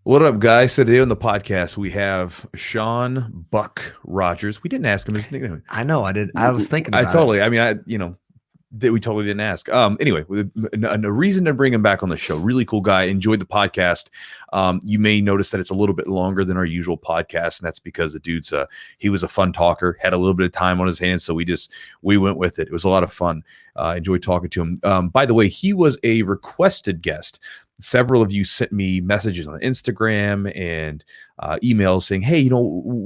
What up, guys? So today on the podcast, we have Sean Buck Rogers. We didn't ask him his nickname. I know. I did. I was thinking about totally. it. I mean, we totally didn't ask. Anyway, a reason to bring him back on the show. Really cool guy. Enjoyed the podcast. You may notice that it's a little bit longer than our usual podcast, and that's because the dude's he was a fun talker, had a little bit of time on his hands, so we went with it. It was a lot of fun. Enjoyed talking to him. By the way, he was a requested guest. Several of you sent me messages on Instagram and emails saying, hey,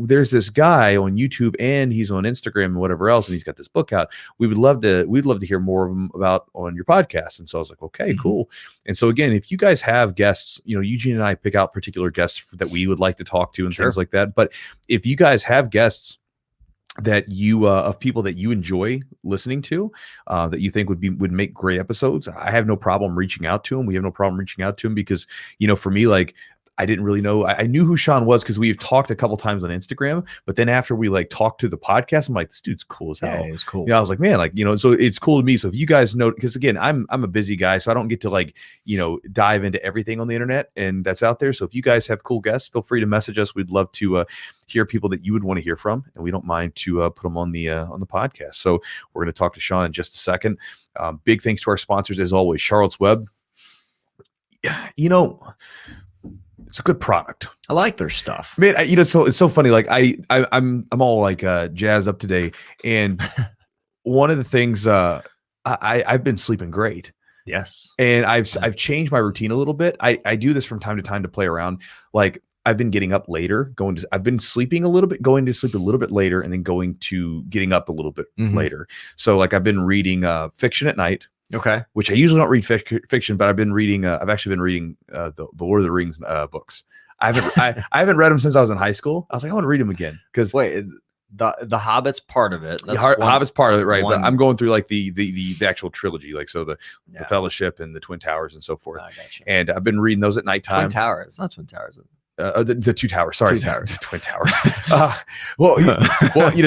there's this guy on YouTube and he's on Instagram and whatever else, and he's got this book out. We'd love to hear more of him about on your podcast. And so I was like, okay, cool. And so again, if you guys have guests, Eugene and I pick out particular guests that we would like to talk to and things like that. But if you guys have guests that you of people that you enjoy listening to, that you think would make great episodes, I have no problem reaching out to him. We have no problem reaching out to him because, for me, like, I didn't really know. I knew who Sean was because we've talked a couple times on Instagram, but then after we talked to the podcast, I'm like, this dude's cool as hell. Yeah, he's cool. I was like, man, so it's cool to me. So if you guys know, because again, I'm a busy guy, so I don't get to dive into everything on the internet and that's out there. So if you guys have cool guests, feel free to message us. We'd love to hear people that you would want to hear from, and we don't mind to put them on the podcast. So we're going to talk to Sean in just a second. Big thanks to our sponsors as always, Charlotte's Web. It's a good product. I like their stuff, man. So it's so funny. Like I'm all jazzed up today, and one of the things I've been sleeping great. Yes, and I've changed my routine a little bit. I do this from time to time to play around. Like I've been getting up later, I've been sleeping a little bit, going to sleep a little bit later, and then getting up a little bit later. So I've been reading fiction at night. Okay. Which I usually don't read fiction, but I've been reading. I've actually been reading the Lord of the Rings books. I haven't read them since I was in high school. I was like, I want to read them again because wait, the Hobbit's part of it. Hobbit's part of it, right? But I'm going through the actual trilogy, the Fellowship and the Twin Towers and so forth. Gotcha. And I've been reading those at nighttime. Twin Towers, not Twin Towers. The Two Towers. Sorry, the Twin Towers. It's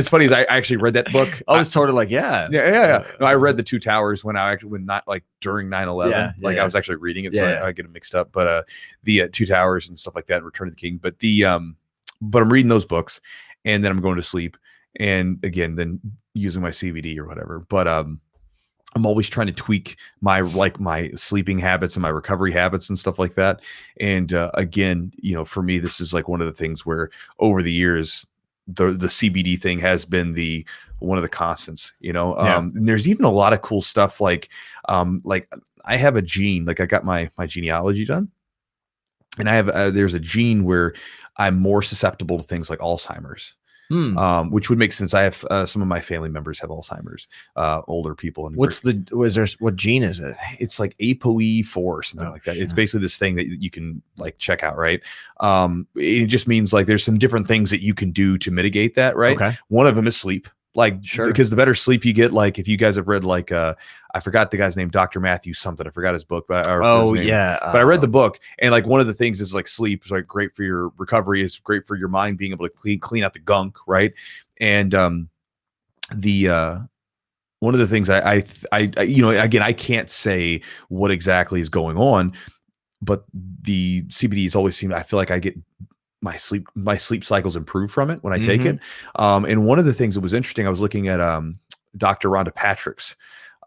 funny. Is I actually read that book. I was sort of like, yeah. No, I read the Two Towers when not during 9/11. I was actually reading it, so I get it mixed up. But the Two Towers and stuff like that, Return of the King. But but I'm reading those books, and then I'm going to sleep, and again, then using my CBD or whatever. But I'm always trying to tweak my sleeping habits and my recovery habits and stuff like that. And again, for me, this is one of the things where over the years, the CBD thing has been one of the constants, and there's even a lot of cool stuff. I have a gene, I got my genealogy done, and I have, there's a gene where I'm more susceptible to things like Alzheimer's. Which would make sense. I have some of my family members have Alzheimer's, older people. And what gene is it? It's like ApoE4 or something like that. Shit. It's basically this thing that you can check out, right? It just means there's some different things that you can do to mitigate that, right? Okay. One of them is sleep. Sure. Because the better sleep you get, if you guys have read I forgot the guy's name, Dr. Matthew something. I forgot his book, but I read the book, and one of the things is sleep is great for your recovery. It's great for your mind being able to clean out the gunk, right? And one of the things I again, I can't say what exactly is going on, but the CBD has always seemed, I feel like I get my sleep cycles improve from it when I take it. And one of the things that was interesting, I was looking at Dr. Rhonda Patrick's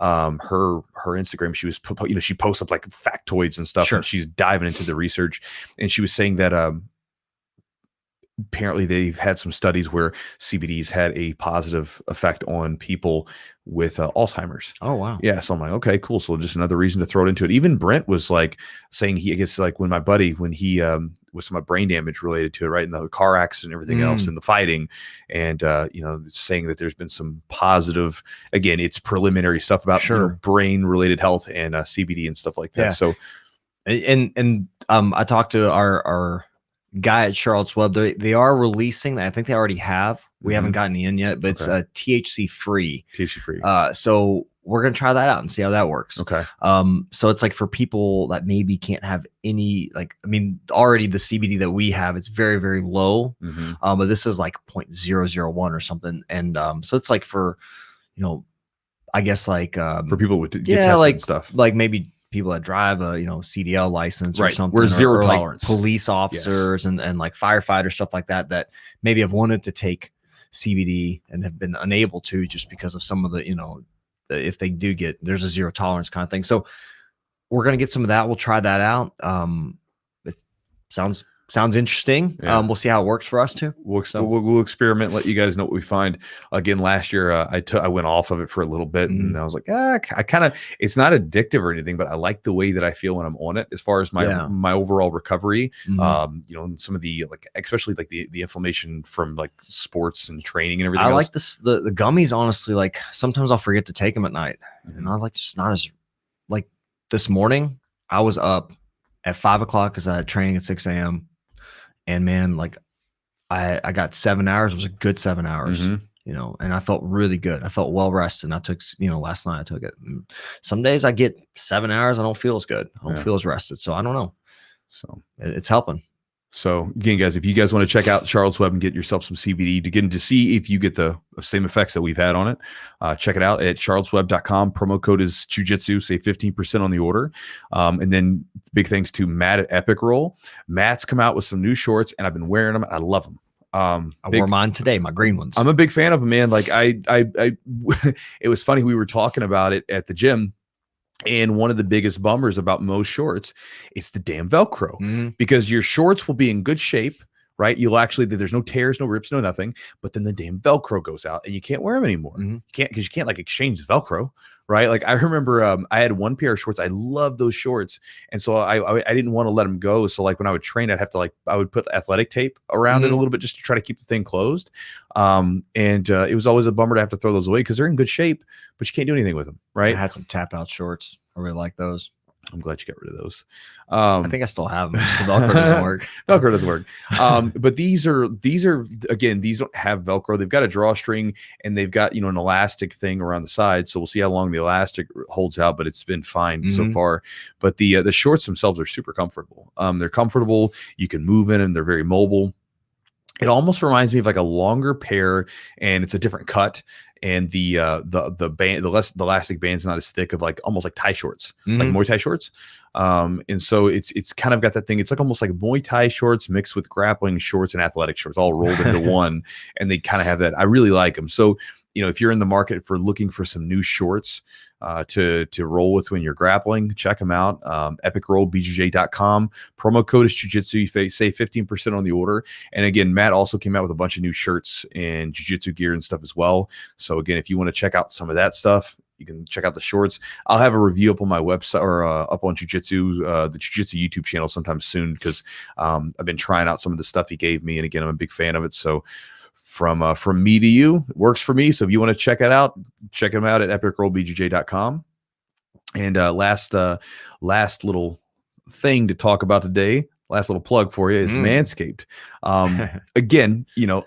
her Instagram. She was she posts up factoids and stuff. Sure. And she's diving into the research, and she was saying that apparently they've had some studies where CBD's had a positive effect on people with Alzheimer's. Oh, wow. Yeah. So I'm like, okay, cool. So just another reason to throw it into it. Even Brent was saying I guess when my buddy, when he was some brain damage related to it, right? And the car accident and everything else and the fighting, and saying that there's been some positive, again, it's preliminary stuff about brain related health and CBD and stuff like that. Yeah. So, and I talked to our guy at Charlotte's Web. They are releasing, I think they already have, we haven't gotten in yet, but it's THC free. So we're going to try that out and see how that works. Okay. So it's for people that maybe can't have any, already the CBD that we have, it's very, very low. But this is 0.001 or something. And so it's for, I guess for people with get tested and stuff, maybe people that drive a CDL license or something. We're zero or tolerance. Like police officers and like firefighters, stuff like that, that maybe have wanted to take CBD and have been unable to just because of some of the, if they do get, there's a zero tolerance kind of thing. So we're going to get some of that. We'll try that out. It sounds interesting. Yeah. We'll see how it works for us too. We'll experiment, let you guys know what we find. Again, last year I went off of it for a little bit, and I was like, I kind of, it's not addictive or anything, but I like the way that I feel when I'm on it, as far as my overall recovery. And some of the, like, especially like the inflammation from like sports and training and everything. I like this, the gummies, honestly. Like sometimes I'll forget to take them at night, and I like just not as, like, this morning I was up at 5 o'clock because I had training at 6 a.m. And man, like I got 7 hours. It was a good 7 hours, and I felt really good. I felt well rested. And I took, last night I took it. And some days I get 7 hours. I don't feel as good. I don't feel as rested. So I don't know. So it's helping. So again, guys, if you guys want to check out Charlotte's Web and get yourself some CBD to see if you get the same effects that we've had on it, check it out at charlottesweb.com. Promo code is Jiu-Jitsu. Save 15% on the order. And then big thanks to Matt at Epic Roll. Matt's come out with some new shorts, and I've been wearing them. I love them. I wore mine today, my green ones. I'm a big fan of them, man. Like I it was funny. We were talking about it at the gym. And one of the biggest bummers about most shorts, it's the damn Velcro, because your shorts will be in good shape, right? You'll actually, there's no tears, no rips, no nothing, but then the damn Velcro goes out and you can't wear them anymore. You can't, because you can't like exchange the Velcro, right? Like I remember I had one pair of shorts. I love those shorts. And so I didn't want to let them go. So like when I would train, I'd have to I would put athletic tape around it a little bit just to try to keep the thing closed. It was always a bummer to have to throw those away because they're in good shape, but you can't do anything with them, right? I had some tap out shorts. I really like those. I'm glad you got rid of those. I think I still have them. Just the Velcro doesn't work. Velcro doesn't work. But these are again, these don't have Velcro. They've got a drawstring and they've got, an elastic thing around the side. So we'll see how long the elastic holds out, but it's been fine so far. But the shorts themselves are super comfortable. They're comfortable. You can move in them. They're very mobile. It almost reminds me of like a longer pair, and it's a different cut. And the band, the elastic band's not as thick, of like almost like Thai shorts, like Muay Thai shorts. And so it's kind of got that thing. It's like almost like Muay Thai shorts mixed with grappling shorts and athletic shorts all rolled into one. And they kind of have that. I really like them. So, if you're in the market for looking for some new shorts to roll with when you're grappling, check them out. EpicRollBJJ.com. Promo code is Jiu-Jitsu. You save 15% on the order. And again, Matt also came out with a bunch of new shirts and Jiu-Jitsu gear and stuff as well. So again, if you want to check out some of that stuff, you can check out the shorts. I'll have a review up on my website or up on Jiu-Jitsu, the Jiu-Jitsu YouTube channel sometime soon, because I've been trying out some of the stuff he gave me. And again, I'm a big fan of it. So from me to you, it works for me. So if you want to check it out, check them out at EpicRollBJJ.com. And last little thing to talk about today, last little plug for you, is Manscaped. Again,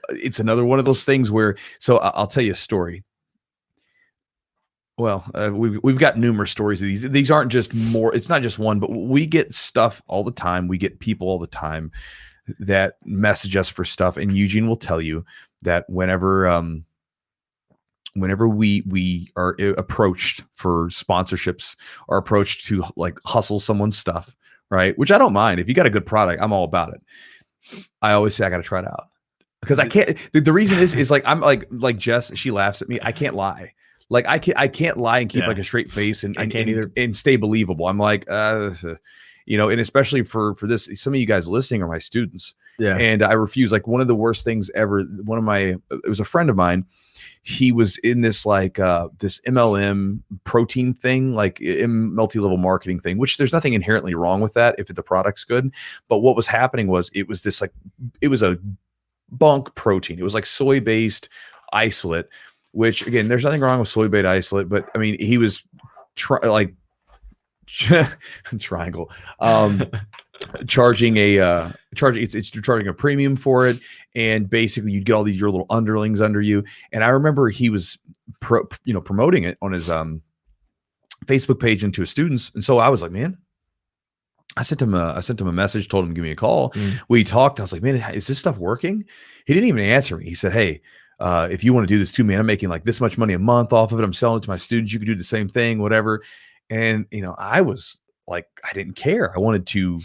it's another one of those things where, so I'll tell you a story. Well, we've got numerous stories of these. These aren't just more, it's not just one, but we get stuff all the time. We get people all the time that message us for stuff. And Eugene will tell you that whenever we are approached for sponsorships or approached to like hustle someone's stuff, right? Which I don't mind. If you got a good product, I'm all about it. I always say I got to try it out, because I can't. The reason is like, I'm like Jess. She laughs at me. I can't lie. Like I can't lie and keep like a straight face and stay believable. I'm like, and especially for this, some of you guys listening are my students. Yeah. And I refuse. Like one of the worst things ever, it was a friend of mine. He was in this like this MLM protein thing, like multi-level marketing thing, which there's nothing inherently wrong with that if the product's good. But what was happening was it was a bunk protein. It was like soy-based isolate, which again, there's nothing wrong with soy-based isolate, but I mean, he was triangle charging a premium for it, and basically you'd get all your little underlings under you. And I remember he was promoting it on his Facebook page and to his students, and so I was like, man, I sent him a message, told him to give me a call. We talked. I was like, man, is this stuff working? He didn't even answer me. He said, hey, if you want to do this too, man, I'm making like this much money a month off of it. I'm selling it to my students. You could do the same thing, whatever. And I was like, I didn't care. I wanted to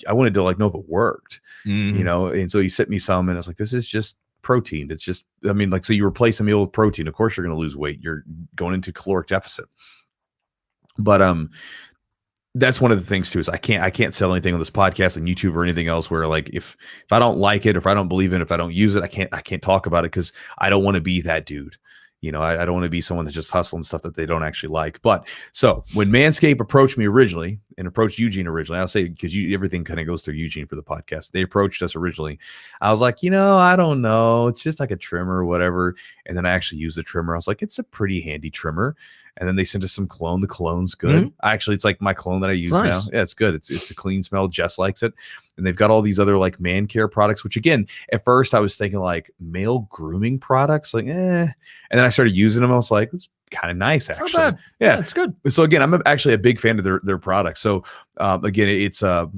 like know if it worked, you know? And so he sent me some and I was like, this is just protein. It's just, I mean, like, so you replace a meal with protein. Of course you're going to lose weight. You're going into caloric deficit. But, that's one of the things too, is I can't sell anything on this podcast and YouTube or anything else where like, if I don't like it, if I don't believe in it, if I don't use it, I can't talk about it because I don't want to be that dude. You know, I don't want to be someone that's just hustling stuff that they don't actually like. But so when Manscaped approached me originally and approached Eugene originally, I'll say, because everything kind of goes through Eugene for the podcast. They approached us originally. I was like, I don't know. It's just like a trimmer or whatever. And then I actually used the trimmer. I was like, it's a pretty handy trimmer. And then they sent us some cologne. The cologne's good. Actually, it's like my cologne that I use now. Yeah, it's good. It's a clean smell. Jess likes it. And they've got all these other like man care products, which again, at first I was thinking like male grooming products, like, And then I started using them. I was like, it's kind of nice, actually. It's not bad. Yeah, it's good. So again, I'm actually a big fan of their products. So again, it's a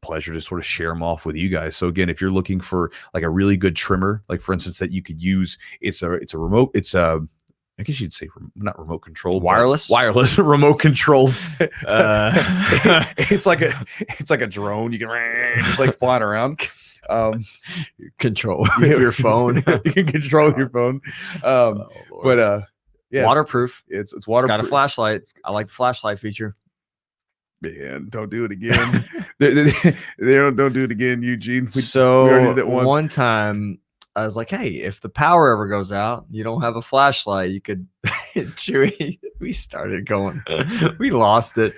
pleasure to sort of share them off with you guys. So again, if you're looking for like a really good trimmer, like for instance, that you could use, it's a remote, I guess you'd say not remote control, wireless remote control. It's like a drone. You can just like flying around. Control your phone. You can control your phone. Yeah, waterproof. It's waterproof. It's got a flashlight. I like the flashlight feature. Man, don't do it again. they don't do it again, Eugene. We already did that once. One time I was like, hey, if the power ever goes out, you don't have a flashlight, you could Chewy. We started going. We lost it.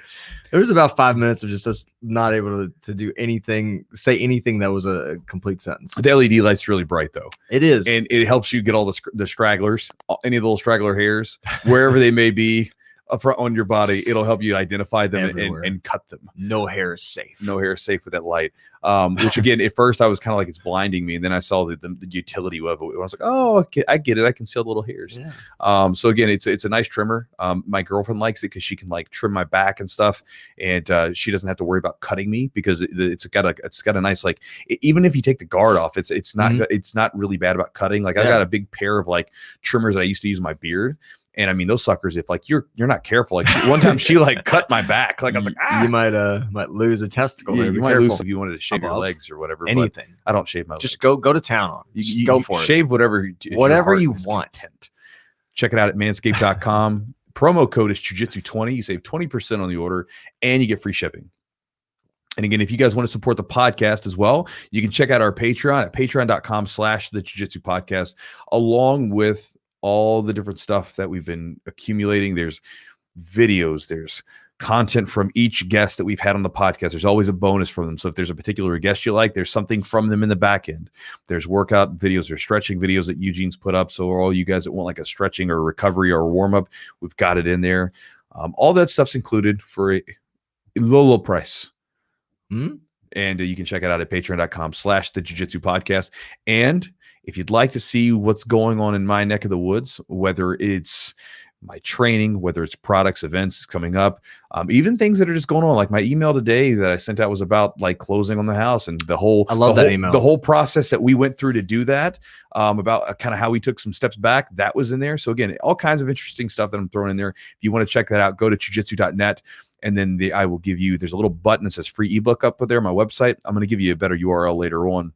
There was about 5 minutes of just us not able to do anything, say anything that was a complete sentence. The LED light's really bright, though. It is. And it helps you get all the stragglers, any of the little straggler hairs, wherever they may be. Up on your body, it'll help you identify them and cut them. No hair is safe. No hair is safe with that light. Which again, at first I was kind of like, it's blinding me, and then I saw the utility of it. I was like, oh, I get it. I can see all the little hairs. Yeah. So again, it's a nice trimmer. My girlfriend likes it because she can like trim my back and stuff, and she doesn't have to worry about cutting me because it's got a nice, like, even if you take the guard off, it's not really bad about cutting. Like I got a big pair of like trimmers that I used to use in my beard. And I mean, those suckers, if like you're not careful, like one time she like cut my back. Like I was like, you might lose a testicle. Yeah, you might lose if you wanted to shave your legs or whatever. Anything. I don't shave my legs. Just go to town on. You go for it. Shave whatever you want. Content. Check it out at manscaped.com. Promo code is Jiu-Jitsu20. You save 20% on the order and you get free shipping. And again, if you guys want to support the podcast as well, you can check out our Patreon at patreon.com/the Jiu-Jitsu podcast, along with all the different stuff that we've been accumulating. There's videos, there's content from each guest that we've had on the podcast. There's always a bonus from them. So if there's a particular guest you like, there's something from them in the back end. There's workout videos, there's stretching videos that Eugene's put up. So all you guys that want like a stretching or a recovery or a warm-up, we've got it in there. All that stuff's included for a low price. And you can check it out at patreon.com/the Jiu-Jitsu podcast. And if you'd like to see what's going on in my neck of the woods, whether it's my training, whether it's products, events coming up, even things that are just going on, like my email today that I sent out was about like closing on the house and I love that email. The whole process that we went through to do that, about kind of how we took some steps back, that was in there. So again, all kinds of interesting stuff that I'm throwing in there. If you want to check that out, go to jiujitsu.net. And then I will give you, there's a little button that says free ebook up there on my website. I'm going to give you a better URL later on.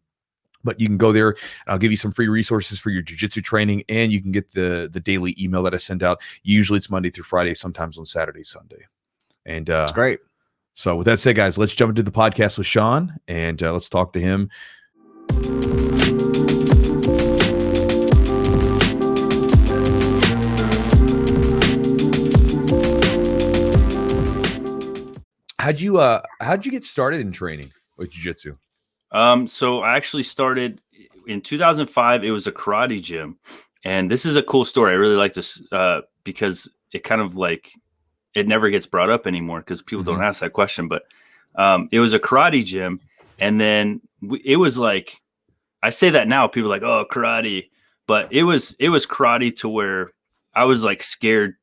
But you can go there and I'll give you some free resources for your jiu-jitsu training, and you can get the daily email that I send out. Usually it's Monday through Friday, sometimes on Saturday, Sunday. And that's great. So with that said, guys, let's jump into the podcast with Sean and let's talk to him. How'd you get started in training with jiu-jitsu? So I actually started in 2005. It was a karate gym. And this is a cool story. I really like this because it kind of like, it never gets brought up anymore because people don't ask that question. But it was a karate gym. And then it was like, I say that now, people are like, oh, karate. But it was karate to where I was like scared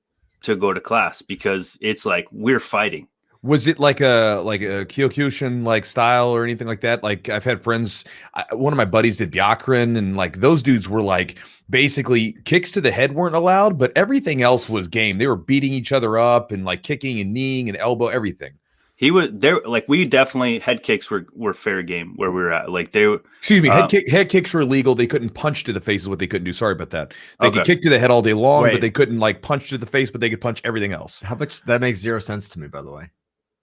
to go to class because it's like, we're fighting. Was it like a Kyokushin like style or anything like that? Like I've had friends, one of my buddies did Byakurin, and like those dudes were like basically kicks to the head weren't allowed, but everything else was game. They were beating each other up and like kicking and kneeing and elbow, everything. He was there. Like we definitely head kicks were fair game where we were at. Like they were. Excuse me. Head kicks were illegal. They couldn't punch to the face is what they couldn't do. Sorry about that. They Okay. could kick to the head all day long, Wait. but they couldn't like punch to the face, but they could punch everything else. How much that makes zero sense to me, by the way.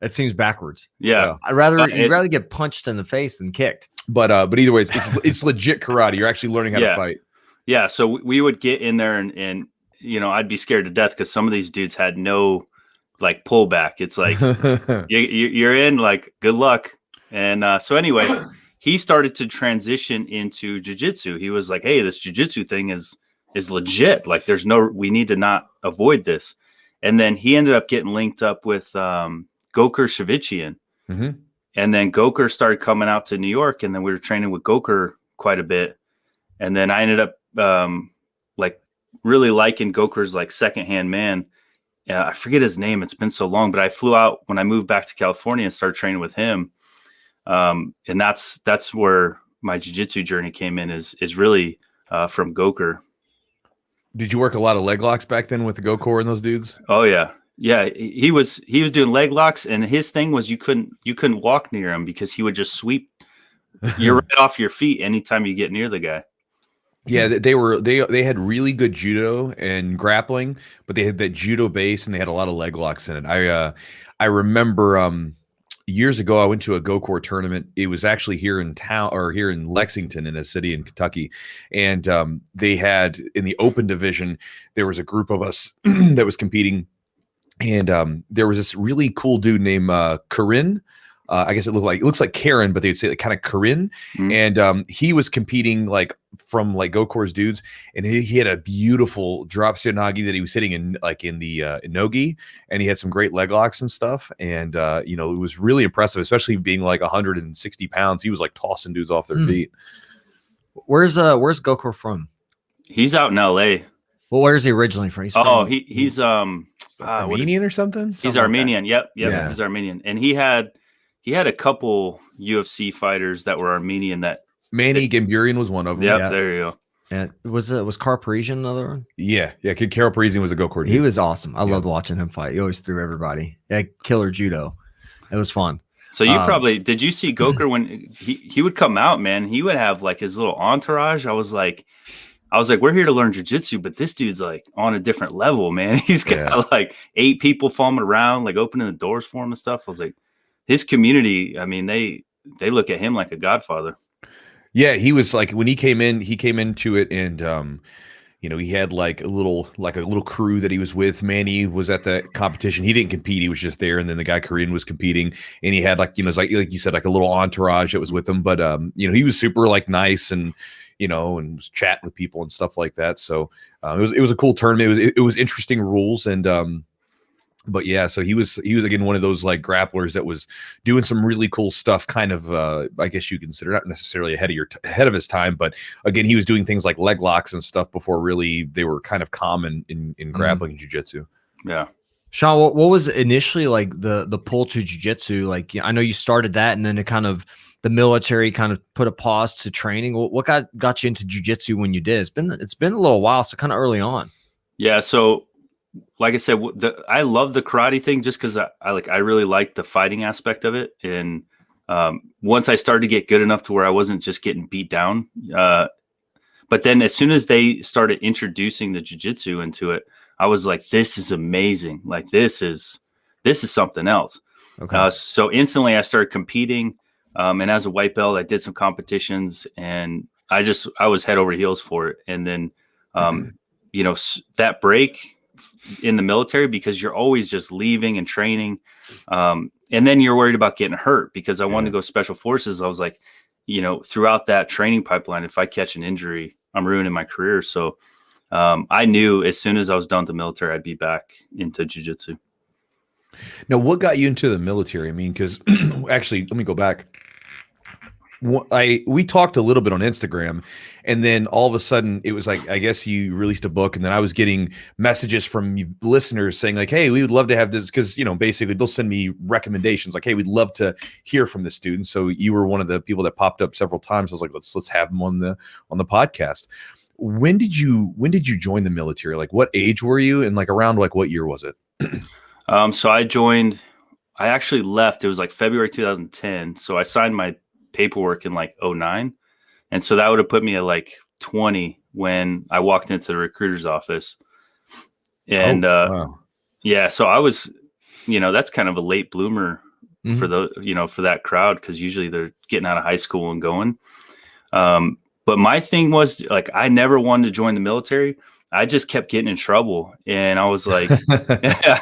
That seems backwards. Yeah. I'd rather get punched in the face than kicked. But either way, it's legit karate. You're actually learning how to fight. Yeah. So we would get in there and you know, I'd be scared to death because some of these dudes had no like pullback. It's like you're in, like, good luck. And so anyway, he started to transition into jiu-jitsu. He was like, hey, this jiu-jitsu thing is legit. Like we need to not avoid this. And then he ended up getting linked up with Gokor Shavichian. Mm-hmm. And then Gokor started coming out to New York, and then we were training with Gokor quite a bit. And then I ended up like really liking Gokur's like secondhand man. I forget his name. It's been so long, but I flew out when I moved back to California and started training with him. And that's where my jiu-jitsu journey came in is really from Gokor. Did you work a lot of leg locks back then with the Gokor and those dudes? Oh yeah. Yeah. He was doing leg locks, and his thing was you couldn't walk near him because he would just sweep you right off your feet anytime you get near the guy. Yeah, they had really good judo and grappling, but they had that judo base and they had a lot of leg locks in it. I remember years ago I went to a Gokor tournament. It was actually here in town, or here in Lexington, in a city in Kentucky, and they had in the open division there was a group of us that was competing, and there was this really cool dude named Corinne. I guess it looks like Karen, but they'd say like kind of Corinne. Mm-hmm. And he was competing like from like Gokor's dudes, and he had a beautiful drop nagi that he was hitting in like in the nogi, and he had some great leg locks and stuff. And you know, it was really impressive, especially being like 160 pounds. He was like tossing dudes off their feet. Where's Gokor from? He's out in LA. Well, where's he originally from? He's Armenian or something? He's Armenian. Yep. Yeah. He's Armenian, and he had a couple UFC fighters that were Armenian. That Manny Gamburian was one of them. Yep, yeah, there you go. And was Carl Parisian another one? Yeah. Carl Parisian was a Gokor. He was awesome. I loved watching him fight. He always threw everybody. Yeah, killer judo. It was fun. So you did you see Gokor when he would come out, man? He would have like his little entourage. I was like, we're here to learn jiu-jitsu, but this dude's like on a different level, man. He's got like 8 people following around, like opening the doors for him and stuff. I was like, his community, I mean, they look at him like a godfather. Yeah, he was like, when he came into it, and you know, he had like a little crew that he was with. Manny was at the competition. He didn't compete; he was just there. And then the guy Korean was competing, and he had like, you know, like you said, like a little entourage that was with him. But you know, he was super like nice, and you know, and was chatting with people and stuff like that. So it was a cool tournament. It was interesting rules, and but yeah, so he was again one of those like grapplers that was doing some really cool stuff, kind of I guess you consider not necessarily ahead of his time, but again, he was doing things like leg locks and stuff before really they were kind of common in grappling and jiu-jitsu. Yeah. Sean, what was initially like the pull to jiu-jitsu? Like, I know you started that, and then it kind of the military kind of put a pause to training. What got you into jiu-jitsu when you did? It's been a little while, so kind of early on. Yeah, so like I said, I love the karate thing just because I really like the fighting aspect of it. And once I started to get good enough to where I wasn't just getting beat down, but then as soon as they started introducing the jiu-jitsu into it, I was like, this is amazing. Like this is something else. Okay. So instantly I started competing. And as a white belt, I did some competitions, and I was head over heels for it. And then, you know, that break in the military, because you're always just leaving and training. And then you're worried about getting hurt, because I wanted to go special forces. I was like, you know, throughout that training pipeline, if I catch an injury, I'm ruining my career. So I knew as soon as I was done with the military, I'd be back into jiu-jitsu. Now, what got you into the military? I mean, because actually, let me go back. We talked a little bit on Instagram, and then all of a sudden it was like, I guess you released a book, and then I was getting messages from listeners saying like, hey, we would love to have this, because, you know, basically they'll send me recommendations like, hey, we'd love to hear from this student. So you were one of the people that popped up several times. I was like, let's have them on the podcast. When did you join the military? Like, what age were you, and like around like what year was it? So I I actually left. It was like February 2010. So I signed my paperwork in like 2009. And so that would have put me at like 20 when I walked into the recruiter's office. And wow. Yeah, so I was, that's kind of a late bloomer for for that crowd, because usually they're getting out of high school and going. But my thing was, like, I never wanted to join the military. I just kept getting in trouble. And I was like, the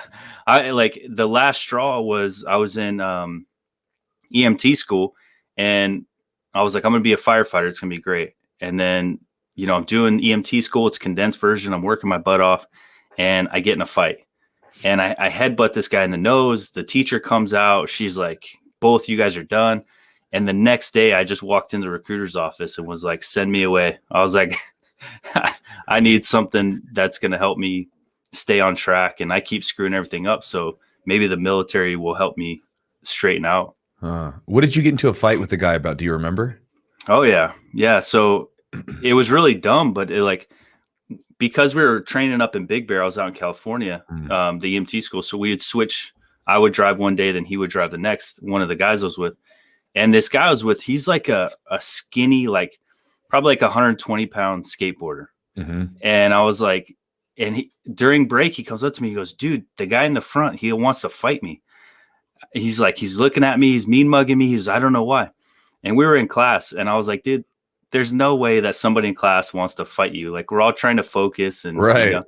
last straw was I was in EMT school, and I was like, I'm going to be a firefighter. It's going to be great. And then, I'm doing EMT school. It's a condensed version. I'm working my butt off, and I get in a fight. And I headbutt this guy in the nose. The teacher comes out. She's like, both you guys are done. And the next day I just walked into the recruiter's office and was like, send me away. I was like, I need something that's going to help me stay on track. And I keep screwing everything up. So maybe the military will help me straighten out. What did you get into a fight with the guy about? Do you remember? Oh, yeah. Yeah. So it was really dumb, but because we were training up in Big Bear, I was out in California, the EMT school. So we would switch. I would drive one day, then he would drive the next, one of the guys I was with. And this guy I was with, he's like a skinny, like probably like 120-pound skateboarder. And I was like, during break, he comes up to me, he goes, dude, the guy in the front, he wants to fight me. He's like, he's looking at me, he's mean mugging me. I don't know why. And we were in class, and I was like, dude, there's no way that somebody in class wants to fight you. Like, we're all trying to focus. And right.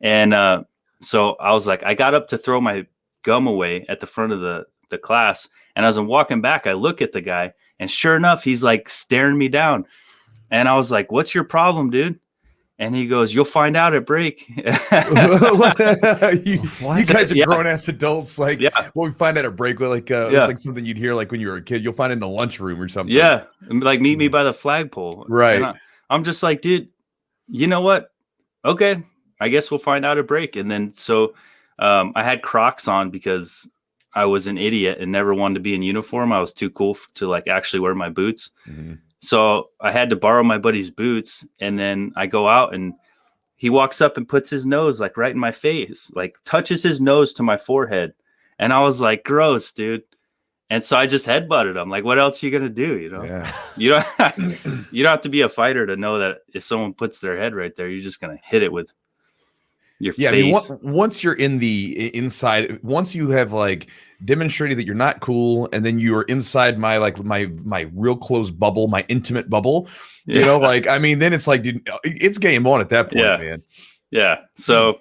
And so I was like, I got up to throw my gum away at the front of the class. And as I'm walking back, I look at the guy, and sure enough, he's like staring me down. And I was like, what's your problem, dude? And he goes, you'll find out at break. You guys are grown ass adults. Like, what we find out at break, it's like something you'd hear like when you were a kid. You'll find it in the lunchroom or something. Yeah. Like, meet me by the flagpole. Right. And I'm just like, dude, you know what? Okay. I guess we'll find out at break. And then, so I had Crocs on because I was an idiot and never wanted to be in uniform. I was too cool to like actually wear my boots. So I had to borrow my buddy's boots, and then I go out, and he walks up and puts his nose like right in my face, like touches his nose to my forehead. And I was like, gross, dude. And so I just headbutted him. Like, what else are you going to do? You don't have to be a fighter to know that if someone puts their head right there, you're just going to hit it with your face. I mean, once you're in the inside, once you have like demonstrated that you're not cool, and then you are inside my real close bubble, my intimate bubble, I mean, then it's like, dude, it's game on at that point, man. Yeah. So,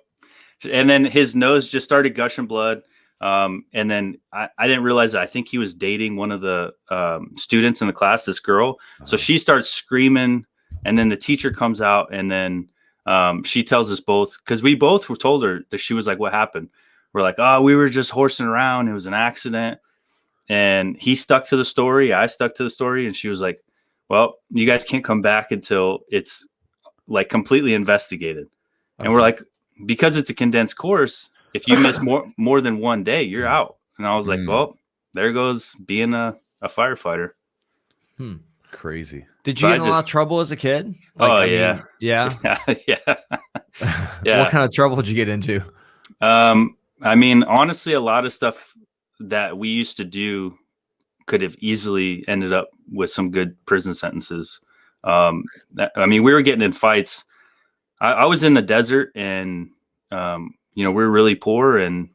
and then his nose just started gushing blood. And then I didn't realize that I think he was dating one of the students in the class, this girl. So she starts screaming, and then the teacher comes out, and then she tells us both, because we both were told her that. She was like, what happened? We're like, oh, we were just horsing around. It was an accident. And he stuck to the story. I stuck to the story. And she was like, well, you guys can't come back until it's like completely investigated. Okay. And we're like, because it's a condensed course, if you miss more than one day, you're out. And I was like, well, there goes being a firefighter. Crazy. Did you get in a lot of trouble as a kid? Yeah. Yeah. Yeah. What kind of trouble did you get into? I mean, honestly, a lot of stuff that we used to do could have easily ended up with some good prison sentences. I mean, we were getting in fights. I was in the desert, and, we were really poor, and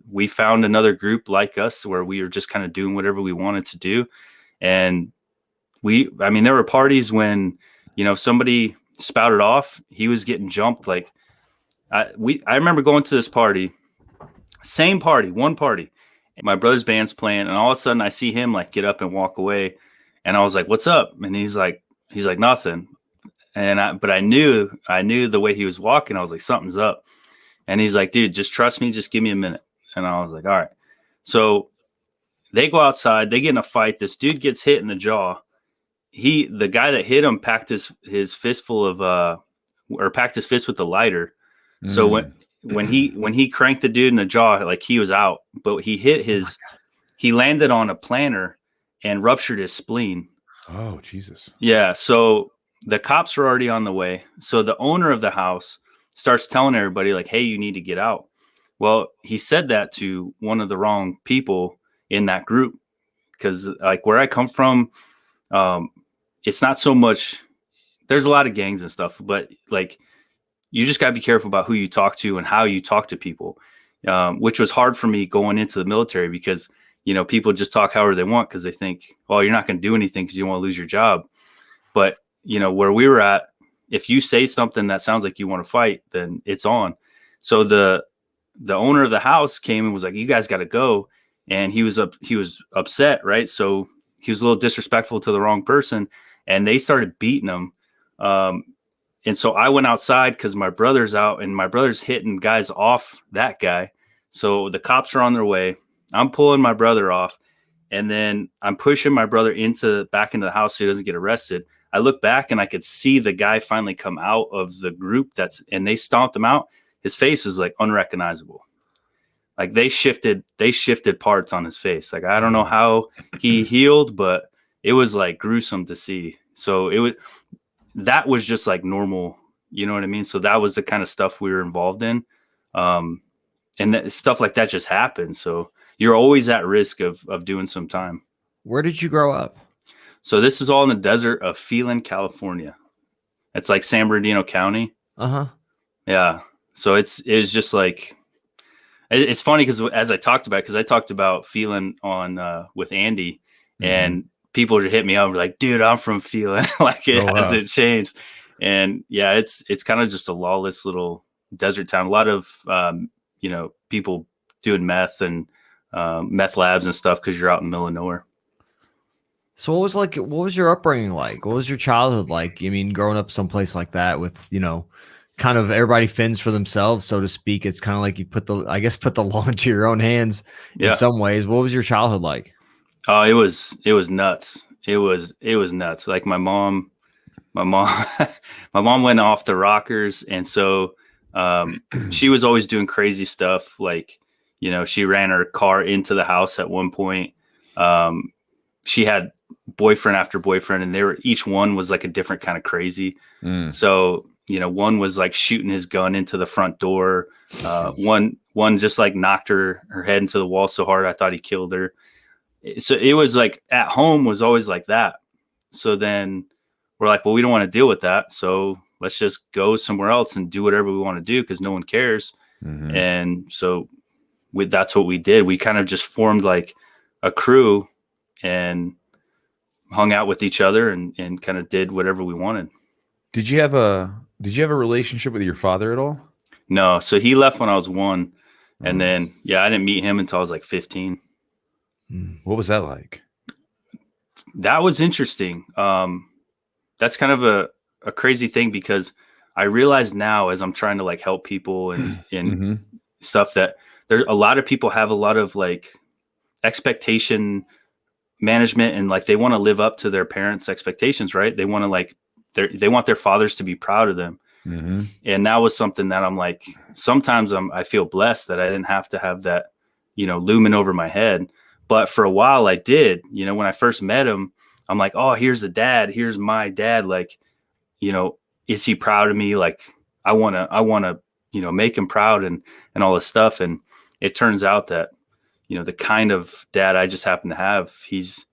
we found another group like us where we were just kind of doing whatever we wanted to do. And there were parties when, somebody spouted off, he was getting jumped. Like I remember going to this party, one party, and my brother's band's playing, and all of a sudden I see him like get up and walk away. And I was like, what's up? And he's like, nothing. But I knew the way he was walking. I was like, something's up. And he's like, dude, just trust me. Just give me a minute. And I was like, all right. So they go outside, they get in a fight. This dude gets hit in the jaw. The guy that hit him packed his fist with the lighter. So when he cranked the dude in the jaw, like, he was out, but he landed on a planter and ruptured his spleen. Oh, Jesus. Yeah. So the cops were already on the way. So the owner of the house starts telling everybody like, hey, you need to get out. Well, he said that to one of the wrong people, in that group. Because like where I come from, it's not so much, there's a lot of gangs and stuff, but like you just got to be careful about who you talk to and how you talk to people, which was hard for me going into the military because, you know, people just talk however they want because they think, oh, you're not going to do anything because you want to lose your job. But, you know, where we were at, if you say something that sounds like you want to fight, then it's on. So the owner of the house came and was like, you guys got to go. And he was upset, right? So he was a little disrespectful to the wrong person, and they started beating him. And so I went outside because my brother's out, and my brother's hitting guys off that guy. So the cops are on their way. I'm pulling my brother off, and then I'm pushing my brother back into the house so he doesn't get arrested. I look back and I could see the guy finally come out of the group and they stomped him out. His face is like unrecognizable. Like they shifted parts on his face. Like, I don't know how he healed, but it was like gruesome to see. So that was just like normal, you know what I mean? So that was the kind of stuff we were involved in. And stuff like that just happened. So you're always at risk of doing some time. Where did you grow up? So this is all in the desert of Phelan, California. It's like San Bernardino County. Uh-huh. Yeah. So it's just like, it's funny because as I talked about Phelan on with Andy, and people would hit me up like, dude, I'm from Phelan. Like it hasn't changed. And yeah, it's kind of just a lawless little desert town. A lot of, you know, people doing meth and meth labs and stuff because you're out in the middle of nowhere. So what was your upbringing like? What was your childhood like? I mean, growing up someplace like that with, you know, kind of everybody fends for themselves, so to speak. It's kind of like you put the law into your own hands in some ways. What was your childhood like? Oh, it was nuts. It was nuts. Like my mom went off the rockers. And so she was always doing crazy stuff. Like, you know, she ran her car into the house at one point. She had boyfriend after boyfriend, and each one was like a different kind of crazy. So, you know, one was like shooting his gun into the front door. One just like knocked her head into the wall so hard I thought he killed her. So it was like at home was always like that. So then we're like, well, we don't want to deal with that. So let's just go somewhere else and do whatever we want to do because no one cares. And so that's what we did. We kind of just formed like a crew and hung out with each other and kind of did whatever we wanted. Did you have a relationship with your father at all? No. So he left when I was 1. And then, I didn't meet him until I was like 15. What was that like? That was interesting. That's kind of a crazy thing because I realize now as I'm trying to like help people and stuff that there's a lot of people have a lot of like expectation management and like they want to live up to their parents' expectations, right? They want to like they want their fathers to be proud of them. And that was something that I'm like, sometimes I feel blessed that I didn't have to have that, you know, looming over my head. But for a while I did, you know, when I first met him, I'm like, oh, here's a dad. Here's my dad. Like, you know, is he proud of me? Like, I want to, you know, make him proud and all this stuff. And it turns out that, you know, the kind of dad I just happen to have, he's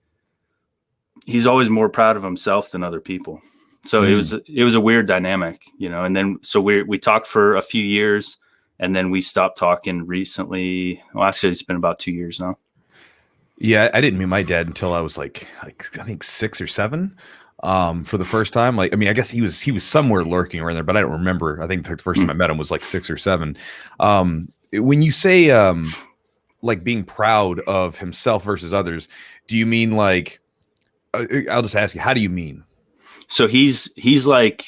always more proud of himself than other people. So it was a weird dynamic, you know, and then, so we talked for a few years and then we stopped talking recently. Well, actually it's been about 2 years now. Yeah. I didn't meet my dad until I was like, I think 6 or 7, for the first time. Like, I mean, I guess he was somewhere lurking around there, but I don't remember. I think the first time I met him was like 6 or 7. When you say, like being proud of himself versus others, do you mean like, I'll just ask you, how do you mean? So he's like,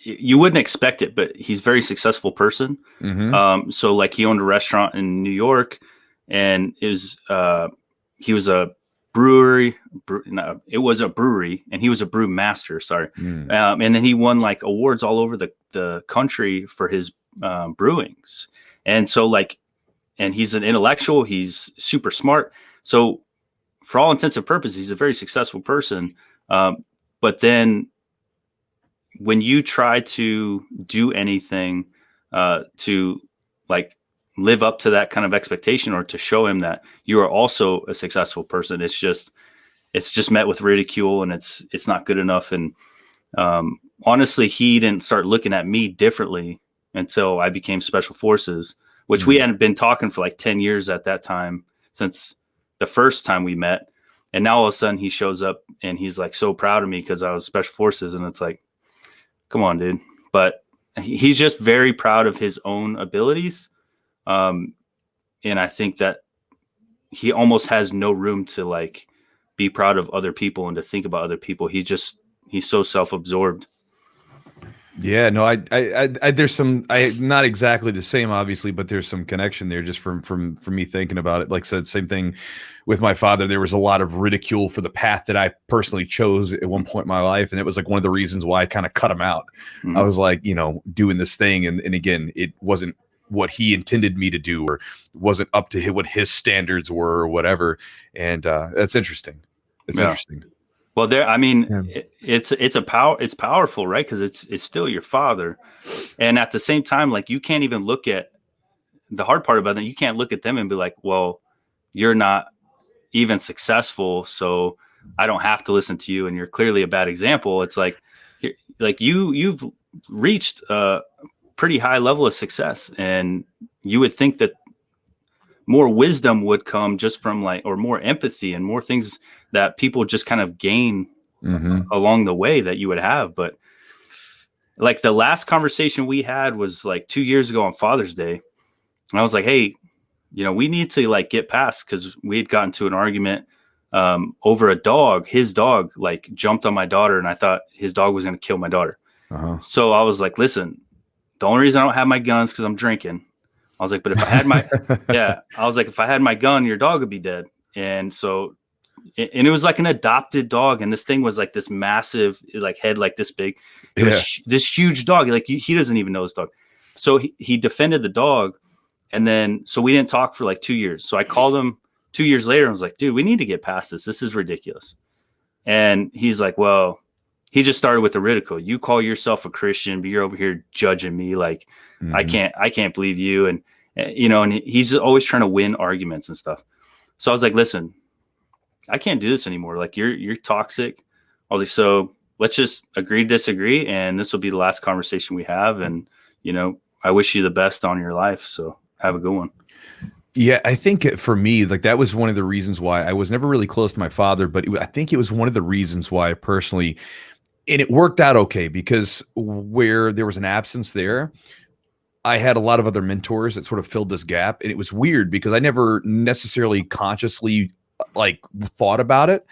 you wouldn't expect it, but he's a very successful person. So like he owned a restaurant in New York and he was a brewery. It was a brewery and he was a brew master. Sorry. And then he won like awards all over the country for his brewings. And so like, and he's an intellectual, he's super smart. So for all intents and purposes, he's a very successful person. But then when you try to do anything to like live up to that kind of expectation, or to show him that you are also a successful person. It's just met with ridicule, and it's not good enough. And honestly, he didn't start looking at me differently until I became Special Forces, which we hadn't been talking for like 10 years at that time, since the first time we met. And now all of a sudden he shows up and he's like so proud of me because I was Special Forces. And it's like, come on, dude. But he's just very proud of his own abilities. And I think that he almost has no room to like be proud of other people and to think about other people. He's so self-absorbed. Yeah, no, I there's some, not exactly the same, obviously, but there's some connection there just from me thinking about it. Like I said, same thing with my father. There was a lot of ridicule for the path that I personally chose at one point in my life. And it was like one of the reasons why I kind of cut him out. Mm-hmm. I was like, doing this thing. And again, it wasn't what he intended me to do, or wasn't up to what his standards were, or whatever. And that's interesting. It's interesting. Well, it's powerful, right? Because it's still your father, and at the same time, like, you can't even look at the hard part about that. You can't look at them and be like, "Well, you're not even successful, so I don't have to listen to you, and you're clearly a bad example." It's like you've reached a pretty high level of success, and you would think that more wisdom would come just from or more empathy and more things that people just kind of gain along the way that you would have. But like the last conversation we had was like 2 years ago on Father's Day. And I was like, hey, we need to like get past, because we had gotten to an argument over a dog. His dog like jumped on my daughter, and I thought his dog was going to kill my daughter. So I was like, listen, the only reason I don't have my guns because I'm drinking. I was like, but if I had if I had my gun, your dog would be dead. And so, and it was like an adopted dog. And this thing was like this massive, like head, like this big. It was this huge dog. Like he doesn't even know this dog. So he defended the dog. And then, so we didn't talk for like 2 years. So I called him 2 years later and was like, dude, we need to get past this. This is ridiculous. And he's like, well, he just started with the ridicule. You call yourself a Christian, but you're over here judging me. Like, I can't believe you. And, and he's always trying to win arguments and stuff. So I was like, listen, I can't do this anymore. Like, you're toxic. I was like, so let's just agree to disagree. And this will be the last conversation we have. And, I wish you the best on your life. So have a good one. Yeah, I think for me, like, that was one of the reasons why I was never really close to my father, but I think it was one of the reasons why I personally, and it worked out okay, because where there was an absence there, I had a lot of other mentors that sort of filled this gap. And it was weird because I never necessarily consciously like thought about it.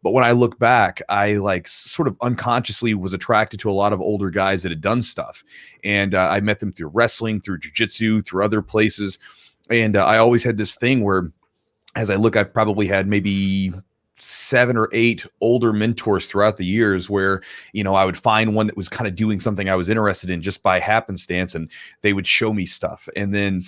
But when I look back, I like sort of unconsciously was attracted to a lot of older guys that had done stuff. And I met them through wrestling, through jiu-jitsu, through other places. And I always had this thing where, as I look, I've probably had maybe 7 or 8 older mentors throughout the years where, I would find one that was kind of doing something I was interested in just by happenstance, and they would show me stuff. And then,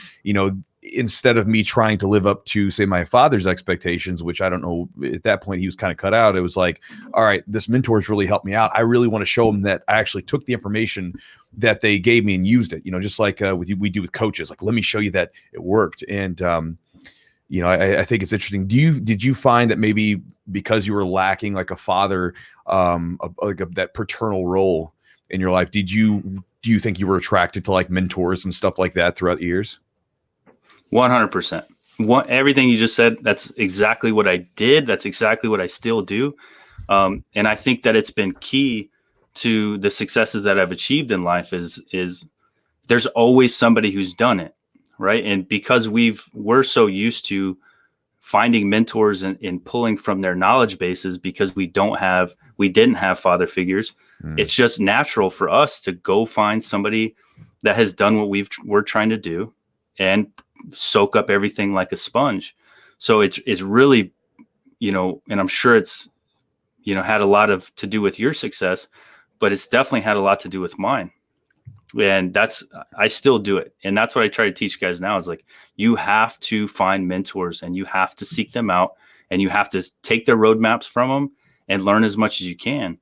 instead of me trying to live up to, say, my father's expectations, which I don't know, at that point he was kind of cut out. It was like, all right, this mentor's really helped me out. I really want to show them that I actually took the information that they gave me and used it, just like we do with coaches. Like, let me show you that it worked. And, I think it's interesting. Did you find that maybe because you were lacking like a father, that paternal role in your life, do you think you were attracted to like mentors and stuff like that throughout the years? 100%. Everything you just said, that's exactly what I did. That's exactly what I still do. And I think that it's been key to the successes that I've achieved in life is there's always somebody who's done it. Right. And because we're so used to finding mentors and pulling from their knowledge bases, because we didn't have father figures. It's just natural for us to go find somebody that has done what we're trying to do and soak up everything like a sponge. So it's really, and I'm sure it's, had a lot to do with your success, but it's definitely had a lot to do with mine. And I still do it. And that's what I try to teach guys now is like, you have to find mentors and you have to seek them out and you have to take their roadmaps from them and learn as much as you can.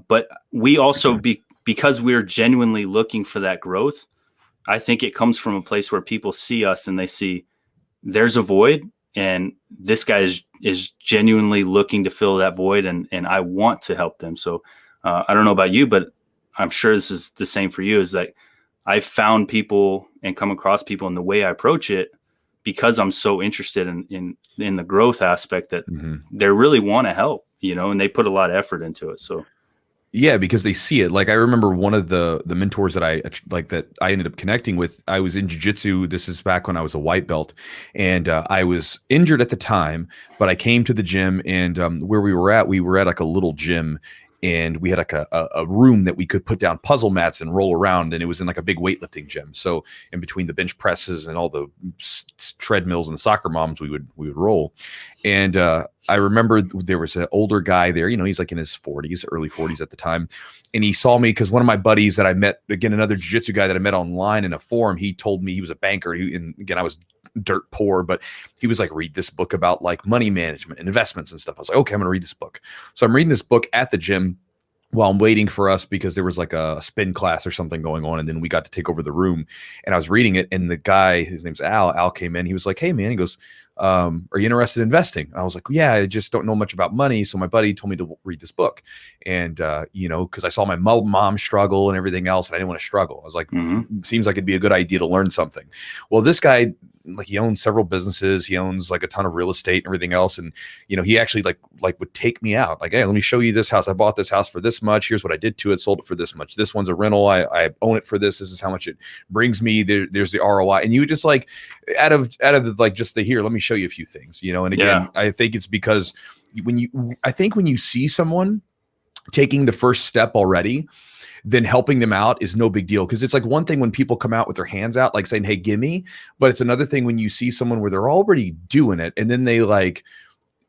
But we also, because we're genuinely looking for that growth, I think it comes from a place where people see us and they see there's a void, and this guy is genuinely looking to fill that void, and I want to help them. So I don't know about you, but I'm sure this is the same for you, is that I've found people and come across people in the way I approach it, because I'm so interested in the growth aspect, that they really want to help, and they put a lot of effort into it. So yeah, because they see it. Like, I remember one of the mentors that I ended up connecting with. I was in Jiu-Jitsu. This is back when I was a white belt, and I was injured at the time. But I came to the gym, and where we were at like a little gym, and we had like a room that we could put down puzzle mats and roll around, and it was in like a big weightlifting gym. So in between the bench presses and all the treadmills and the soccer moms, we would roll. And I remember there was an older guy there, he's like in his 40s, early 40s at the time. And he saw me because one of my buddies that I met, again, another jiu-jitsu guy that I met online in a forum, he told me he was a banker. And again, I was dirt poor, but he was like, read this book about like money management and investments and stuff. I was like, okay, I'm going to read this book. So I'm reading this book at the gym while I'm waiting for us, because there was like a spin class or something going on. And then we got to take over the room, and I was reading it. And the guy, his name's Al came in. He was like, hey man, he goes, are you interested in investing? And I was like, yeah, I just don't know much about money. So my buddy told me to read this book. And, cause I saw my mom struggle and everything else, and I didn't want to struggle. I was like, seems like it'd be a good idea to learn something. Well, this guy, like, he owns several businesses. He owns like a ton of real estate and everything else. And, he actually like would take me out, like, hey, let me show you this house. I bought this house for this much. Here's what I did to it. Sold it for this much. This one's a rental. I own it for this. This is how much it brings me. There's the ROI. And you would just like, out of the, like, just the here, let me show you a few things, and again, I think it's because when you see someone taking the first step already, then helping them out is no big deal. Because it's like one thing when people come out with their hands out, like saying, hey, gimme. But it's another thing when you see someone where they're already doing it, and then they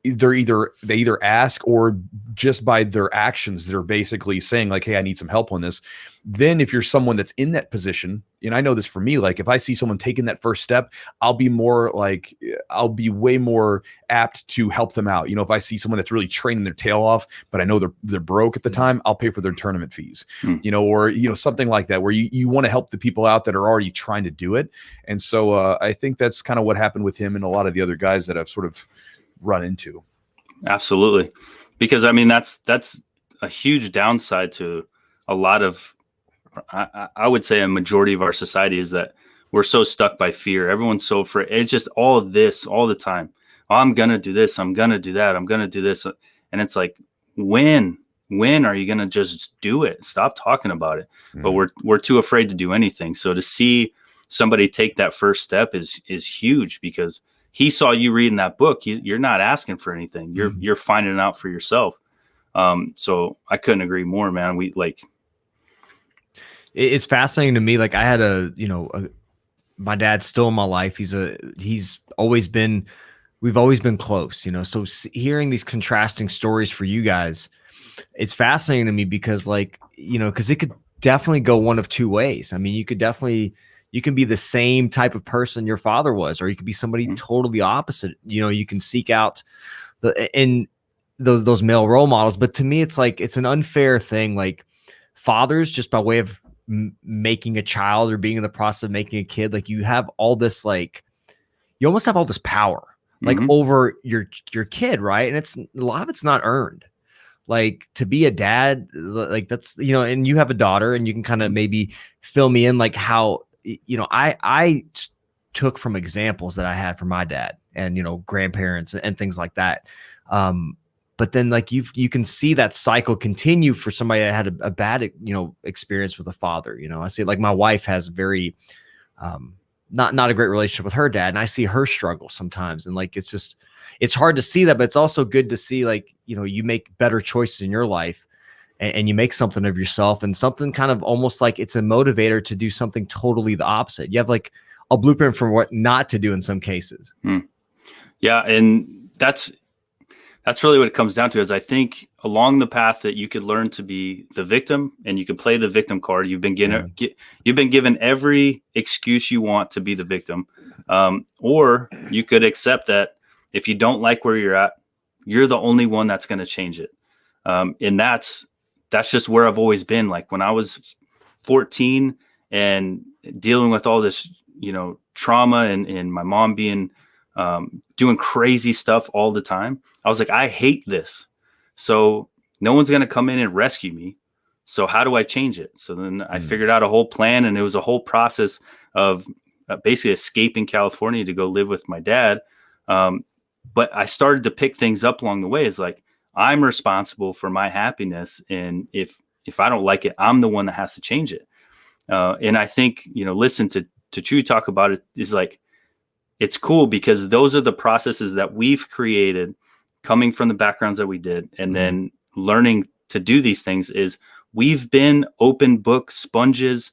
either ask, or just by their actions, they're basically saying like, hey, I need some help on this. Then if you're someone that's in that position, and I know this for me, like if I see someone taking that first step, I'll be way more apt to help them out. If I see someone that's really training their tail off, but I know they're broke at the time, I'll pay for their tournament fees, or something like that, where you want to help the people out that are already trying to do it. And so I think that's kind of what happened with him and a lot of the other guys that I've sort of run into. Absolutely. Because I mean, that's a huge downside to a lot of, I would say a majority of our society, is that we're so stuck by fear. Everyone's so afraid. It's just all of this all the time. Oh, I'm going to do this. I'm going to do that. I'm going to do this. And it's like, when are you going to just do it? Stop talking about it. But we're too afraid to do anything. So to see somebody take that first step is huge, because he saw you reading that book. You're not asking for anything. You're finding it out for yourself. So I couldn't agree more, man. It's fascinating to me. Like, I had my dad's still in my life. We've always been close, so hearing these contrasting stories for you guys, it's fascinating to me, because because it could definitely go one of two ways. I mean, you can be the same type of person your father was, or you could be somebody totally opposite. You can seek out those male role models. But to me, it's like, it's an unfair thing. Like, fathers, just by way of making a child or being in the process of making a kid, like, you have all this, like, you almost have all this power, like, over your kid, right? And a lot of it's not earned. Like, to be a dad, like, that's, and you have a daughter, and you can kind of maybe fill me in, like, how, I took from examples that I had from my dad and, grandparents and things like that. But then, like, you can see that cycle continue for somebody that had a bad, experience with a father. I see, like, my wife has very, not a great relationship with her dad, and I see her struggle sometimes. And, like, it's hard to see that, but it's also good to see, like, you make better choices in your life, and you make something of yourself, and something kind of almost like it's a motivator to do something totally the opposite. You have, like, a blueprint for what not to do in some cases. Yeah. And that's really what it comes down to, is I think along the path that you could learn to be the victim, and you could play the victim card. You've been given every excuse you want to be the victim. Or you could accept that if you don't like where you're at, you're the only one that's going to change it. And that's just where I've always been. Like, when I was 14 and dealing with all this, trauma and my mom being, doing crazy stuff all the time. I was like, I hate this. So no one's going to come in and rescue me. So how do I change it? So then I figured out a whole plan, and it was a whole process of basically escaping California to go live with my dad. But I started to pick things up along the way. It's like, I'm responsible for my happiness. And if I don't like it, I'm the one that has to change it. And I think, listen to Chew talk about it is like, it's cool because those are the processes that we've created coming from the backgrounds that we did. And then learning to do these things is we've been open book sponges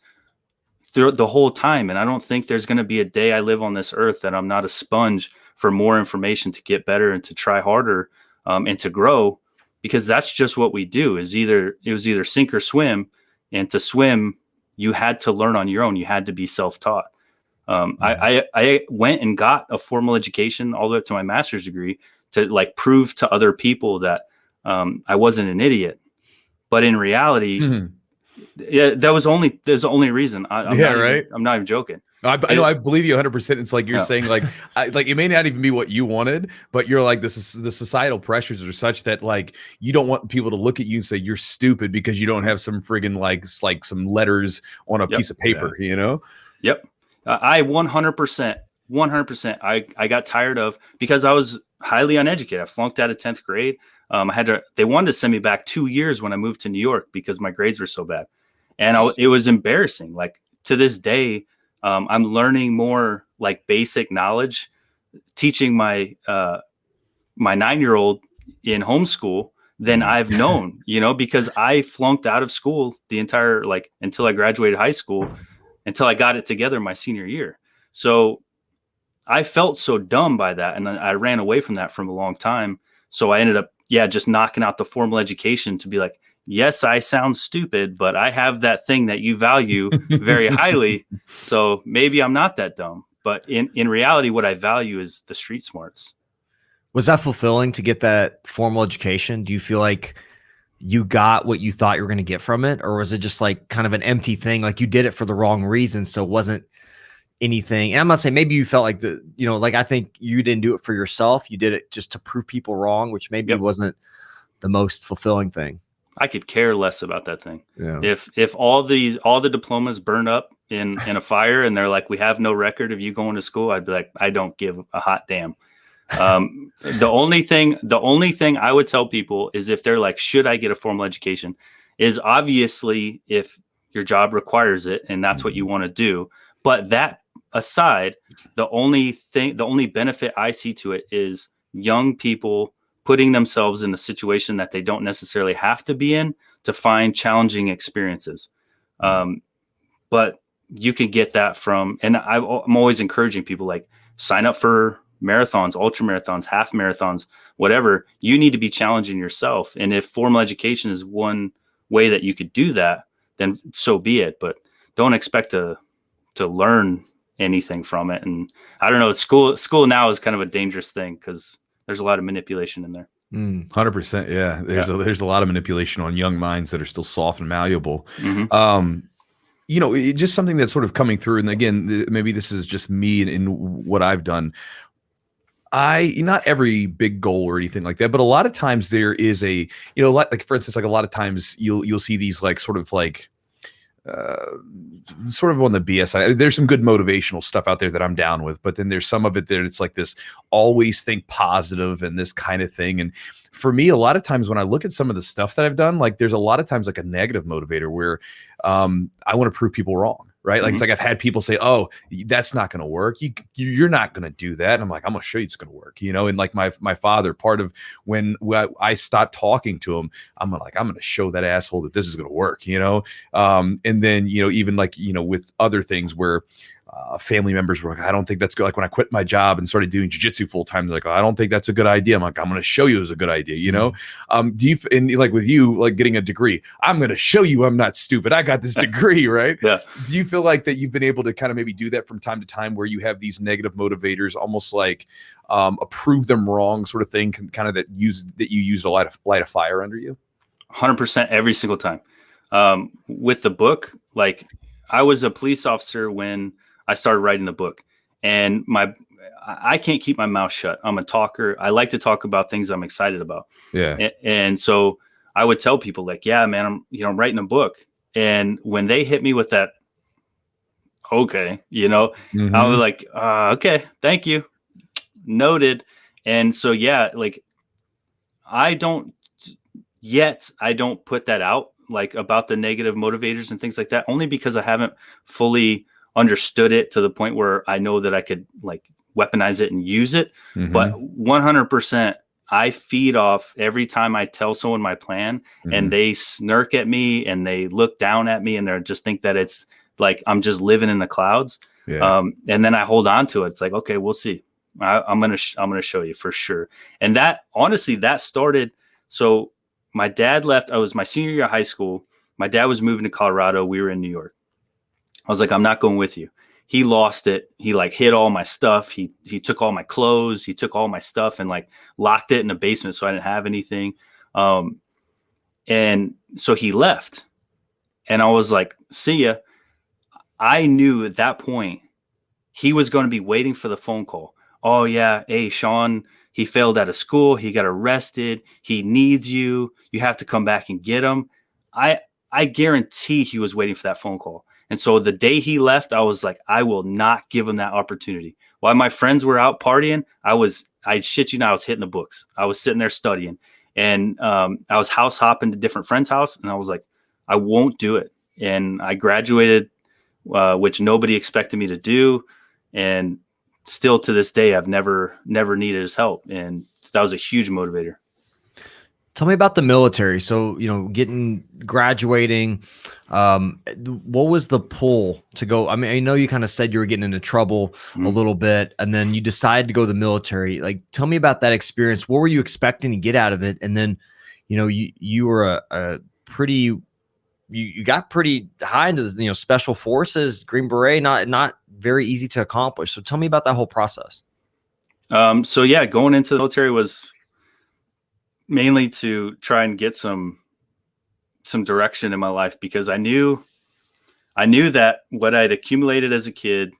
through the whole time. And I don't think there's going to be a day I live on this earth that I'm not a sponge for more information to get better and to try harder and to grow, because that's just what we do. It was either sink or swim. And to swim, you had to learn on your own. You had to be self-taught. I went and got a formal education all the way up to my master's degree to like prove to other people that I wasn't an idiot. But in reality, yeah, there's the only reason. I'm not even joking. I know. I believe you 100%. It's like you're saying, like, it may not even be what you wanted, but you're like, the societal pressures are such that like you don't want people to look at you and say you're stupid because you don't have some friggin' like some letters on a piece of paper, Yep. I 100%. I got tired of, because I was highly uneducated. I flunked out of 10th grade. They wanted to send me back 2 years when I moved to New York because my grades were so bad. And it was embarrassing. Like to this day, I'm learning more like basic knowledge, teaching my 9-year-old in homeschool than I've known, because I flunked out of school the entire, like until I graduated high school, until I got it together my senior year. So I felt so dumb by that. And I ran away from that for a long time. So I ended up, just knocking out the formal education to be like, yes, I sound stupid, but I have that thing that you value very highly. So maybe I'm not that dumb. But in reality, what I value is the street smarts. Was that fulfilling to get that formal education? Do you feel like you got what you thought you were going to get from it? Or was it just like kind of an empty thing? Like you did it for the wrong reason. So it wasn't anything. And I'm not saying maybe you felt like like I think you didn't do it for yourself. You did it just to prove people wrong, which maybe wasn't the most fulfilling thing. I could care less about that thing. Yeah. If all the diplomas burn up in a fire and they're like, we have no record of you going to school, I'd be like, I don't give a hot damn. The only thing I would tell people is if they're like, should I get a formal education, is obviously if your job requires it and that's what you want to do. But that aside, the only benefit I see to it is young people putting themselves in a situation that they don't necessarily have to be in to find challenging experiences. But you can get that from, and I'm always encouraging people, like, sign up for marathons, ultra marathons, half marathons, whatever. You need to be challenging yourself. And if formal education is one way that you could do that, then so be it. But don't expect to learn anything from it. And I don't know, school now is kind of a dangerous thing because there's a lot of manipulation in there. 100%. Yeah. There's a lot of manipulation on young minds that are still soft and malleable. Just something that's sort of coming through. And again, maybe this is just me and what I've done. Not every big goal or anything like that, but a lot of times there is a, like for instance, like a lot of times you'll see these like sort of like, sort of on the BS side. There's some good motivational stuff out there that I'm down with, but then there's some of it that it's like this always think positive and this kind of thing. And for me, a lot of times when I look at some of the stuff that I've done, like there's a lot of times like a negative motivator where I want to prove people wrrong. Right. Like, it's like I've had people say, oh, that's not going to work. You're not going to do that. And I'm like, I'm going to show you it's going to work, And like my father, part of when I stopped talking to him, I'm going to show that asshole that this is going to work, And then, even like, with other things where family members were like, I don't think that's good. Like when I quit my job and started doing jiu-jitsu full time, they're like, oh, I don't think that's a good idea. I'm like, I'm going to show you it's a good idea, Do you, and like with you, like getting a degree, I'm going to show you I'm not stupid. I got this degree, right? Yeah. Do you feel like that you've been able to kind of maybe do that from time to time where you have these negative motivators, almost like a prove them wrong sort of thing, kind of that you use to light a fire under you? 100% every single time. With the book, like, I was a police officer when I started writing the book, and I can't keep my mouth shut. I'm a talker. I like to talk about things I'm excited about. Yeah. And so I would tell people like, yeah, man, I'm writing a book. And when they hit me with that, okay, I was like, okay, thank you. Noted. And so, yeah, like I don't put that out like about the negative motivators and things like that, only because I haven't fully understood it to the point where I know that I could like weaponize it and use it. But 100%, I feed off every time I tell someone my plan and they smirk at me and they look down at me and they just think that it's like I'm just living in the clouds. Yeah. And then I hold on to it. It's like, okay, we'll see. I'm gonna show you for sure. And that honestly, that started. So my dad left. I was my senior year of high school. My dad was moving to Colorado. We were in New York. I was like, I'm not going with you. He lost it. He like hid all my stuff. He took all my clothes. He took all my stuff and like locked it in a basement so I didn't have anything. And so he left. And I was like, see ya. I knew at that point he was going to be waiting for the phone call. Oh yeah, hey Sean, he failed out of school. He got arrested. He needs you. You have to come back and get him. I guarantee he was waiting for that phone call. And so the day he left, I was like, I will not give him that opportunity. While my friends were out partying, I shit you not, I was hitting the books. I was sitting there studying, and I was house hopping to different friends' house, and I was like, I won't do it. And I graduated, which nobody expected me to do, and still to this day, I've never needed his help, and that was a huge motivator. Tell me about the military. So, graduating, what was the pull to go? I mean, I know you kind of said you were getting into trouble a little bit, and then you decided to go to the military. Like, tell me about that experience. What were you expecting to get out of it? And then, you were you got pretty high into the, special forces, Green Beret, not very easy to accomplish. So tell me about that whole process. So yeah, going into the military was mainly to try and get some direction in my life, because I knew that what I'd accumulated as a kid,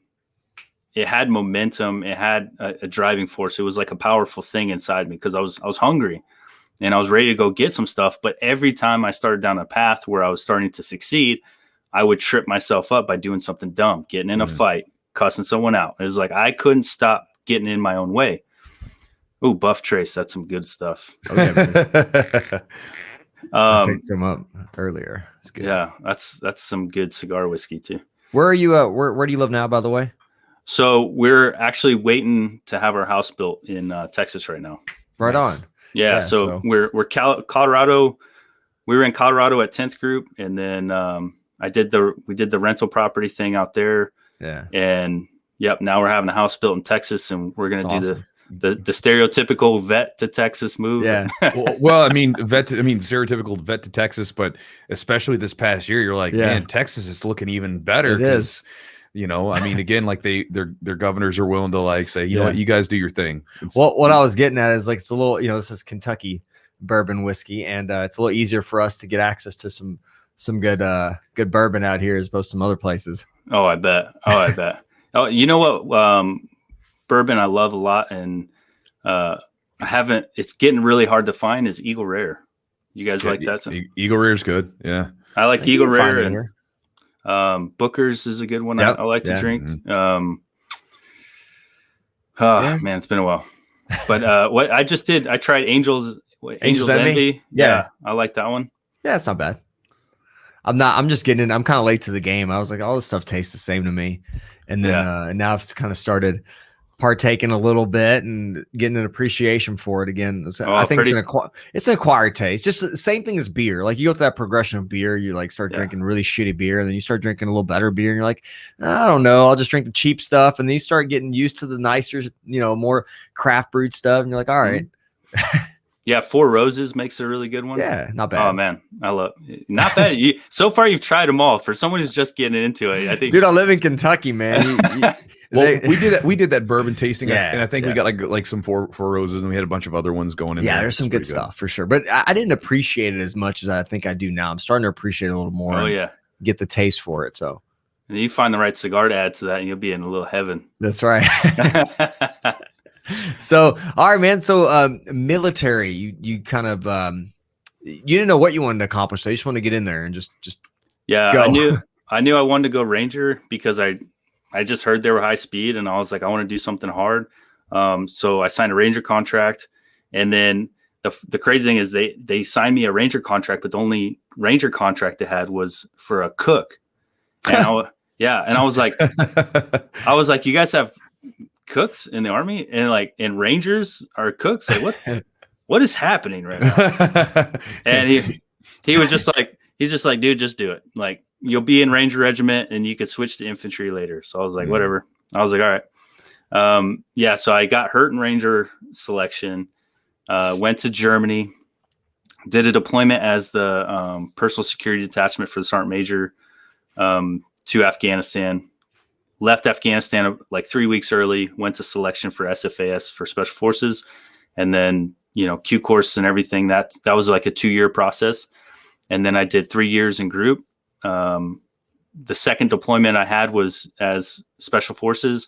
it had momentum. It had a driving force. It was like a powerful thing inside me, because I was hungry and I was ready to go get some stuff. But every time I started down a path where I was starting to succeed, I would trip myself up by doing something dumb, getting in a fight, cussing someone out. It was like I couldn't stop getting in my own way. Ooh, Buff Trace, that's some good stuff. I picked some up earlier. It's good. Yeah, that's some good cigar whiskey too. Where are you? Where do you live now, by the way? So we're actually waiting to have our house built in Texas right now. Right on. Yeah. So we're Colorado. We were in Colorado at 10th Group, and then we did the rental property thing out there. Yeah. And yep, now we're having a house built in Texas, and we're gonna do the stereotypical vet to Texas move. Yeah. well, stereotypical vet to Texas, but especially this past year, you're like, man, Texas is looking even better. Because, again, like their governors are willing to like say, you know what, you guys do your thing. What I was getting at is like, it's a little, this is Kentucky bourbon whiskey, and it's a little easier for us to get access to some good bourbon out here as opposed to some other places. Oh, I bet. Oh, you know what? Bourbon I love a lot, and it's getting really hard to find, is Eagle Rare. You guys like that? Eagle Rare is good. Yeah. I like Eagle Rare, and Booker's is a good one. I like to drink. Man, it's been a while. But what I just did, I tried Angel's Envy. Yeah. I like that one. Yeah, it's not bad. I'm just getting in. I'm kind of late to the game. I was like, all this stuff tastes the same to me. And then and now I've kind of started partaking a little bit and getting an appreciation for it again. So I think it's an acquired taste. Just the same thing as beer. Like you go through that progression of beer, you like start drinking really shitty beer, and then you start drinking a little better beer, and you're like, I don't know, I'll just drink the cheap stuff. And then you start getting used to the nicer, more craft brewed stuff, and you're like, all right. Yeah, Four Roses makes a really good one. Yeah, not bad. Oh man, I love not bad. So far, you've tried them all. For someone who's just getting into it, I think. Dude, I live in Kentucky, man. We did that bourbon tasting, and I think we got like some Four Roses, and we had a bunch of other ones going in. Yeah, there's some good stuff for sure, but I didn't appreciate it as much as I think I do now. I'm starting to appreciate it a little more. Oh yeah, get the taste for it. So And you find the right cigar to add to that, and you'll be in a little heaven. That's right. So, all right, man. So, military, you kind of, you didn't know what you wanted to accomplish. So you just wanted to get in there and just yeah, go. I knew I wanted to go Ranger because I just heard they were high speed, and I was like, I want to do something hard. So I signed a Ranger contract, and then the crazy thing is they signed me a Ranger contract, but the only Ranger contract they had was for a cook. And I was like, you guys have cooks in the Army, and Rangers are cooks? Like, what is happening right now? And he was just like, dude, just do it. Like, you'll be in Ranger Regiment and you could switch to infantry later. So I was like, whatever. I was like, all right. So I got hurt in Ranger selection, went to Germany, did a deployment as the personal security detachment for the Sergeant Major to Afghanistan. Left Afghanistan like 3 weeks early, went to selection for SFAS for Special Forces, and then, Q course and everything. That was like a 2-year process. And then I did 3 years in group. The second deployment I had was as Special Forces.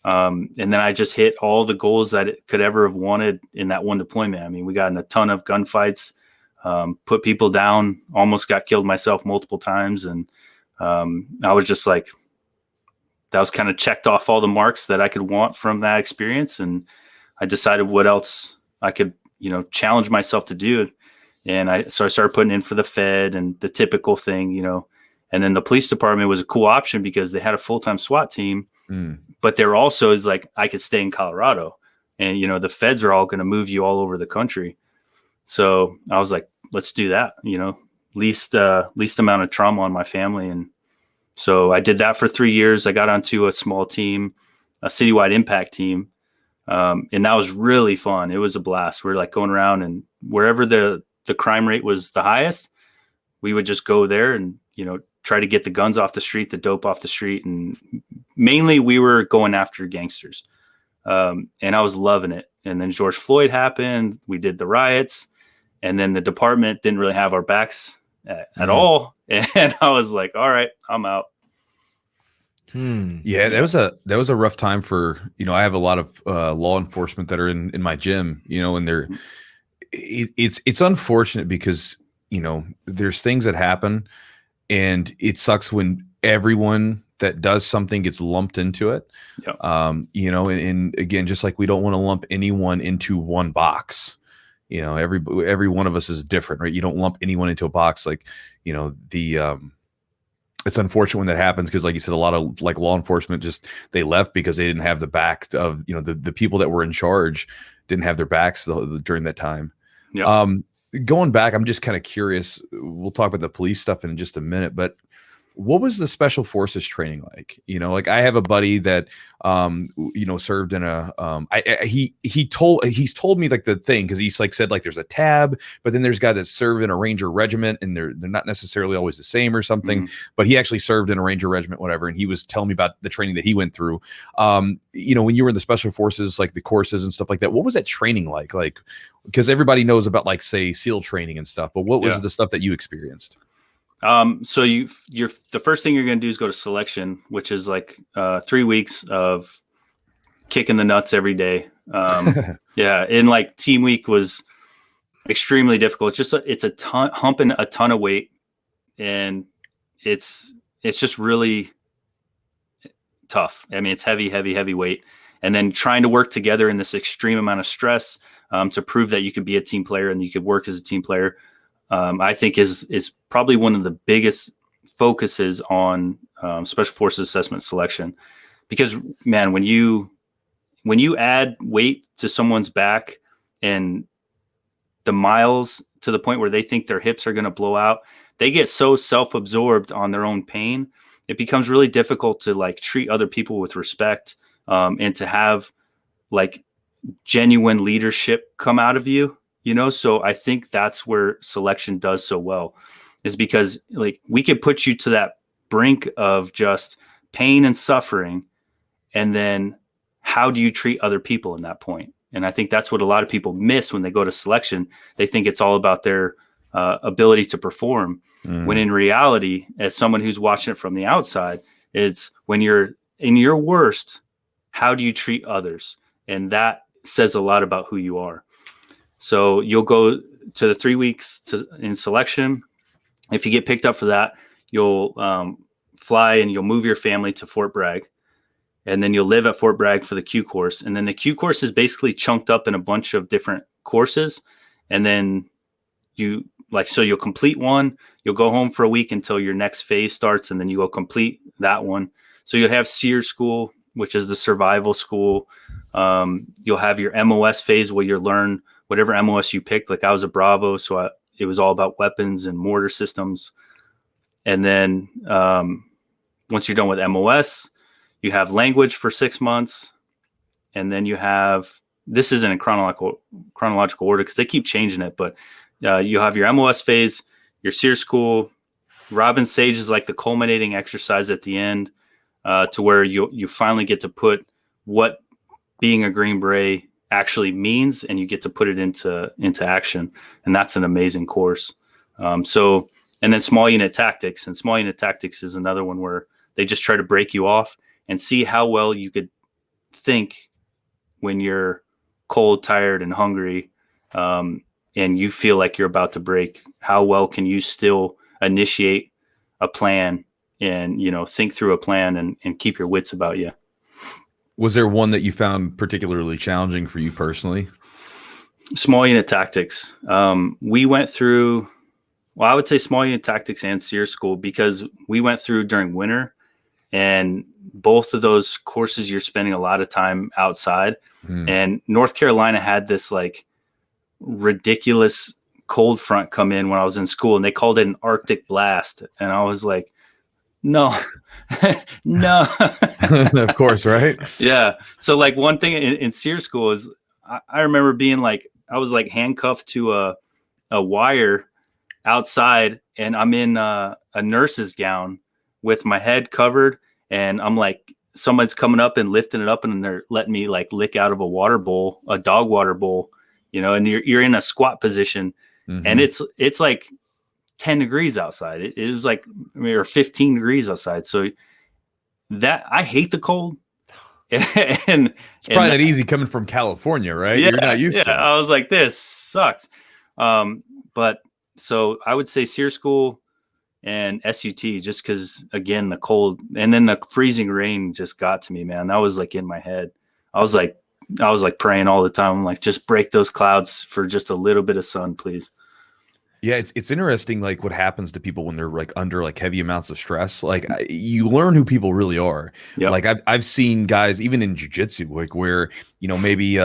And then I just hit all the goals that it could ever have wanted in that one deployment. I mean, we got in a ton of gunfights, put people down, almost got killed myself multiple times. And I was just like, that was kind of checked off all the marks that I could want from that experience. And I decided what else I could, challenge myself to do. And so I started putting in for the Fed and the typical thing, and then the police department was a cool option because they had a full-time SWAT team, but there also is like, I could stay in Colorado, and, the feds are all going to move you all over the country. So I was like, let's do that, least amount of trauma on my family. And so I did that for 3 years. I got onto a small team, a citywide impact team. And that was really fun. It was a blast. We were like going around, and wherever the crime rate was the highest, we would just go there and, try to get the guns off the street, the dope off the street. And mainly we were going after gangsters. And I was loving it. And then George Floyd happened. We did the riots, and then the department didn't really have our backs at all. And I was like, all right, I'm out. Yeah, that was a rough time for, I have a lot of law enforcement that are in my gym, and it's unfortunate because, there's things that happen, and it sucks when everyone that does something gets lumped into it. Yep. And again, just like we don't want to lump anyone into one box. Every one of us is different, right? You don't lump anyone into a box. Like, it's unfortunate when that happens because, like you said, a lot of like law enforcement they left because they didn't have the back of, the people that were in charge didn't have their backs during that time. Yep. Going back, I'm just kind of curious. We'll talk about the police stuff in just a minute, but what was the special forces training like? Like I have a buddy that, served in a, he's told me like the thing, cause he's like said, like there's a tab, but then there's a guy that served in a Ranger regiment, and they're not necessarily always the same or something, but he actually served in a Ranger regiment, whatever. And he was telling me about the training that he went through. When you were in the special forces, like the courses and stuff like that, what was that training like? Like, cause everybody knows about like say SEAL training and stuff, but what was the stuff that you experienced? So you're the first thing you're going to do is go to selection, which is like 3 weeks of kicking the nuts every day. And like team week was extremely difficult. It's a ton, humping a ton of weight, and it's just really tough. I mean, it's heavy weight, and then trying to work together in this extreme amount of stress to prove that you could be a team player and you could work as a team player. I think is probably one of the biggest focuses on Special Forces assessment selection, because man, when you add weight to someone's back and the miles to the point where they think their hips are going to blow out, they get so self-absorbed on their own pain. It becomes really difficult to like treat other people with respect, and to have like genuine leadership come out of you. So I think that's where selection does so well, is because like we could put you to that brink of just pain and suffering. And then how do you treat other people in that point? And I think that's what a lot of people miss when they go to selection. They think it's all about their ability to perform, when in reality, as someone who's watching it from the outside, It's when you're in your worst, how do you treat others? And that says a lot about who you are. So you'll go to the 3 weeks in selection. If you get picked up for that, you'll fly and you'll move your family to Fort Bragg. And then you'll live at Fort Bragg for the Q course. And then the Q course is basically chunked up in a bunch of different courses. And then you'll complete one, you'll go home for a week until your next phase starts. And then you go complete that one. So you'll have SEER school, which is the survival school. You'll have your MOS phase where you'll learn whatever MOS you picked. Like I was a Bravo, so it was all about weapons and mortar systems. And then once you're done with MOS, you have language for 6 months. And then you have, this isn't in chronological order because they keep changing it, but you'll have your MOS phase, your SEER school. Robin Sage is like the culminating exercise at the end to where you finally get to put what being a Green Beret actually means, and you get to put it into action. And that's an amazing course. And then small unit tactics, and small unit tactics is another one where they just try to break you off and see how well you could think when you're cold, tired, and hungry, and you feel like you're about to break. How well can you still initiate a plan and, think through a plan and keep your wits about you? Was there one that you found particularly challenging for you personally? Small unit tactics. We went through, I would say small unit tactics and SEER school, because we went through during winter, and both of those courses, you're spending a lot of time outside. And North Carolina had this like ridiculous cold front come in when I was in school, and they called it an Arctic blast. And I was like, no, no. Of course. Right. Yeah. So like one thing in SEER school is I remember being like, I was like handcuffed to a wire outside, and I'm in a nurse's gown with my head covered. And I'm like, someone's coming up and lifting it up, and they're letting me like lick out of a water bowl, a dog water bowl, and you're in a squat position. And it's like 10 degrees outside. It was like, or 15 degrees outside. So that I hate the cold. and it's probably not easy coming from California, right? Yeah, you're not used to it. I was like, this sucks. But so I would say SEER school and SUT, just because, again, the cold and then the freezing rain just got to me, man. That was like in my head. I was like praying all the time. I'm like, just break those clouds for just a little bit of sun, please. Yeah, it's interesting, like what happens to people when they're like under like heavy amounts of stress. Like you learn who people really are. Yep. Like I've seen guys even in jiu-jitsu, like where maybe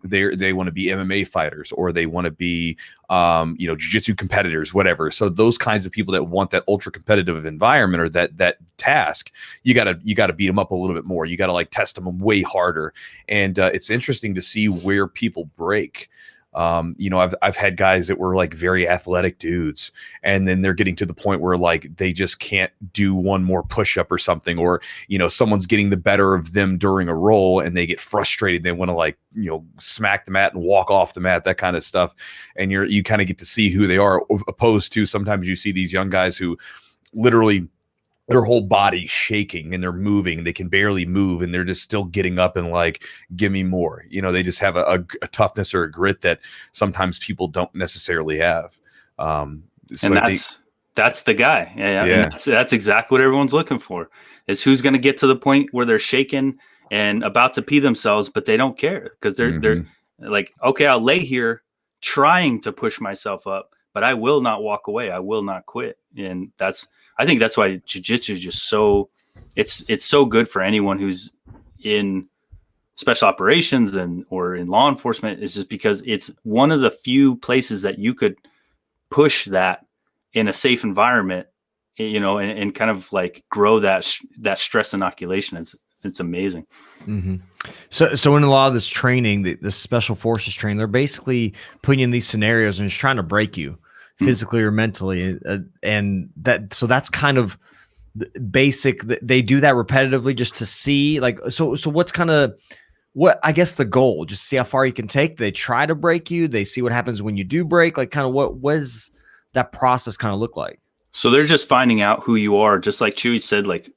they want to be MMA fighters, or they want to be jiu-jitsu competitors, whatever. So those kinds of people that want that ultra competitive environment or that task, you gotta beat them up a little bit more. You gotta like test them way harder, and it's interesting to see where people break. I've had guys that were like very athletic dudes, and then they're getting to the point where like they just can't do one more push-up or something, or someone's getting the better of them during a roll and they get frustrated. They want to like smack the mat and walk off the mat, that kind of stuff. And you kind of get to see who they are, opposed to sometimes you see these young guys who literally their whole body's shaking and they're moving. They can barely move, and they're just still getting up and like, give me more. They just have a toughness or a grit that sometimes people don't necessarily have. And that's the guy. Yeah. That's exactly what everyone's looking for, is who's going to get to the point where they're shaking and about to pee themselves, but they don't care, because they're like, okay, I'll lay here trying to push myself up, but I will not walk away. I will not quit. And I think that's why jiu-jitsu is just it's so good for anyone who's in special operations or in law enforcement, is just because it's one of the few places that you could push that in a safe environment, and kind of like grow that stress inoculation. It's amazing. Mm-hmm. So in a lot of this training, the special forces training, they're basically putting you in these scenarios and just trying to break you physically or mentally, and that's kind of basic. They do that repetitively just to see, like, so what's kind of what, I guess, the goal, just see how far you can take. They try to break you, they see what happens when you do break, like kind of what does that process kind of look like? So they're just finding out who you are, just like Chewy said, like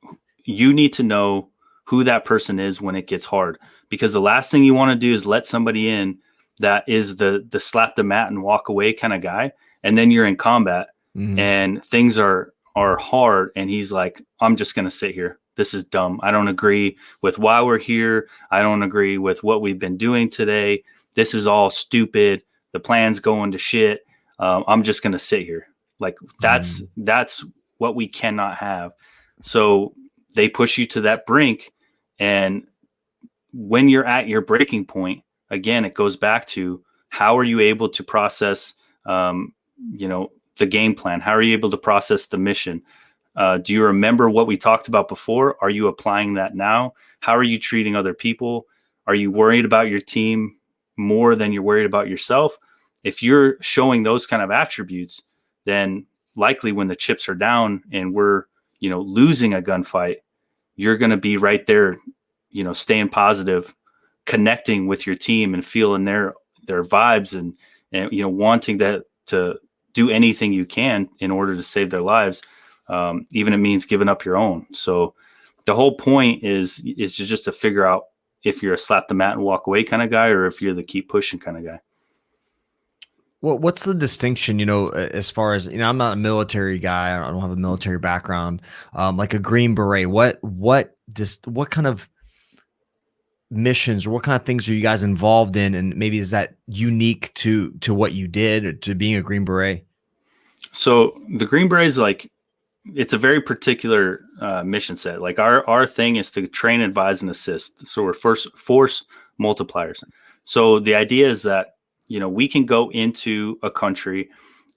you need to know who that person is when it gets hard, because the last thing you want to do is let somebody in that is the slap the mat and walk away kind of guy. And then you're in combat and things are hard. And he's like, I'm just going to sit here. This is dumb. I don't agree with why we're here. I don't agree with what we've been doing today. This is all stupid. The plan's going to shit. I'm just going to sit here. Like that's what we cannot have. So they push you to that brink. And when you're at your breaking point, again, it goes back to how are you able to process, the game plan? How are you able to process the mission? Do you remember what we talked about before? Are you applying that now? How are you treating other people? Are you worried about your team more than you're worried about yourself? If you're showing those kind of attributes, then likely when the chips are down and we're, losing a gunfight, you're going to be right there, staying positive, connecting with your team and feeling their vibes and wanting that to do anything you can in order to save their lives. Even it means giving up your own. So the whole point is just to figure out if you're a slap the mat and walk away kind of guy, or if you're the keep pushing kind of guy. Well, what's the distinction, as far as, I'm not a military guy. I don't have a military background. Like a Green Beret, what kind of missions or what kind of things are you guys involved in? And maybe is that unique to what you did or to being a Green Beret? So the Green Beret is it's a very particular mission set. Like our thing is to train, advise, and assist. So we're force multipliers. So the idea is that, we can go into a country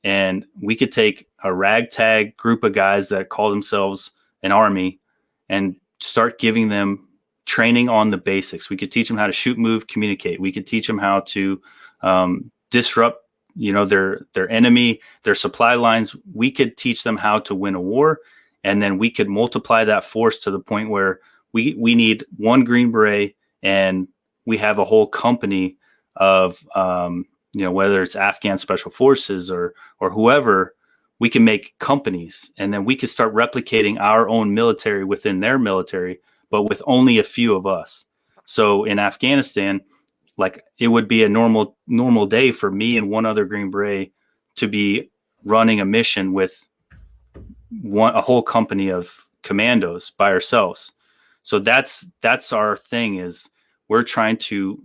and we could take a ragtag group of guys that call themselves an army and start giving them training on the basics. We could teach them how to shoot, move, communicate. We could teach them how to disrupt, their enemy, their supply lines. We could teach them how to win a war, and then we could multiply that force to the point where we need one Green Beret and we have a whole company of, whether it's Afghan special forces or whoever. We can make companies, and then we can start replicating our own military within their military, but with only a few of us. So in Afghanistan, it would be a normal day for me and one other Green Beret to be running a mission with a whole company of commandos by ourselves. So that's our thing, is we're trying to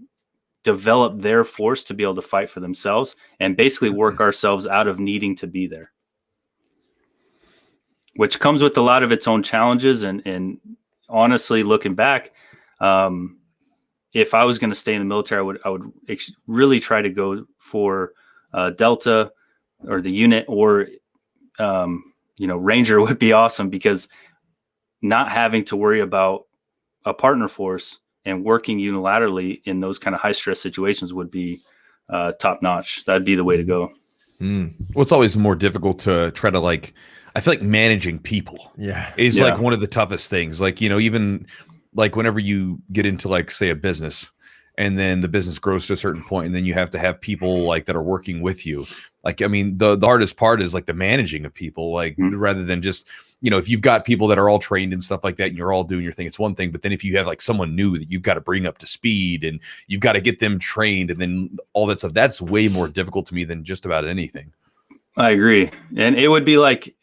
develop their force to be able to fight for themselves and basically work ourselves out of needing to be there, which comes with a lot of its own challenges. And honestly, looking back, if I was going to stay in the military, I would really try to go for Delta or the unit, or Ranger would be awesome, because not having to worry about a partner force and working unilaterally in those kind of high stress situations would be top notch. That'd be the way to go. Well, it's always more difficult to try to I feel like managing people is one of the toughest things. Even whenever you get into say a business, and then the business grows to a certain point, and then you have to have people that are working with you. The hardest part is the managing of people, rather than just, if you've got people that are all trained and stuff like that, and you're all doing your thing, it's one thing. But then if you have someone new that you've got to bring up to speed, and you've got to get them trained, and then all that stuff, that's way more difficult to me than just about anything. I agree. And it would be like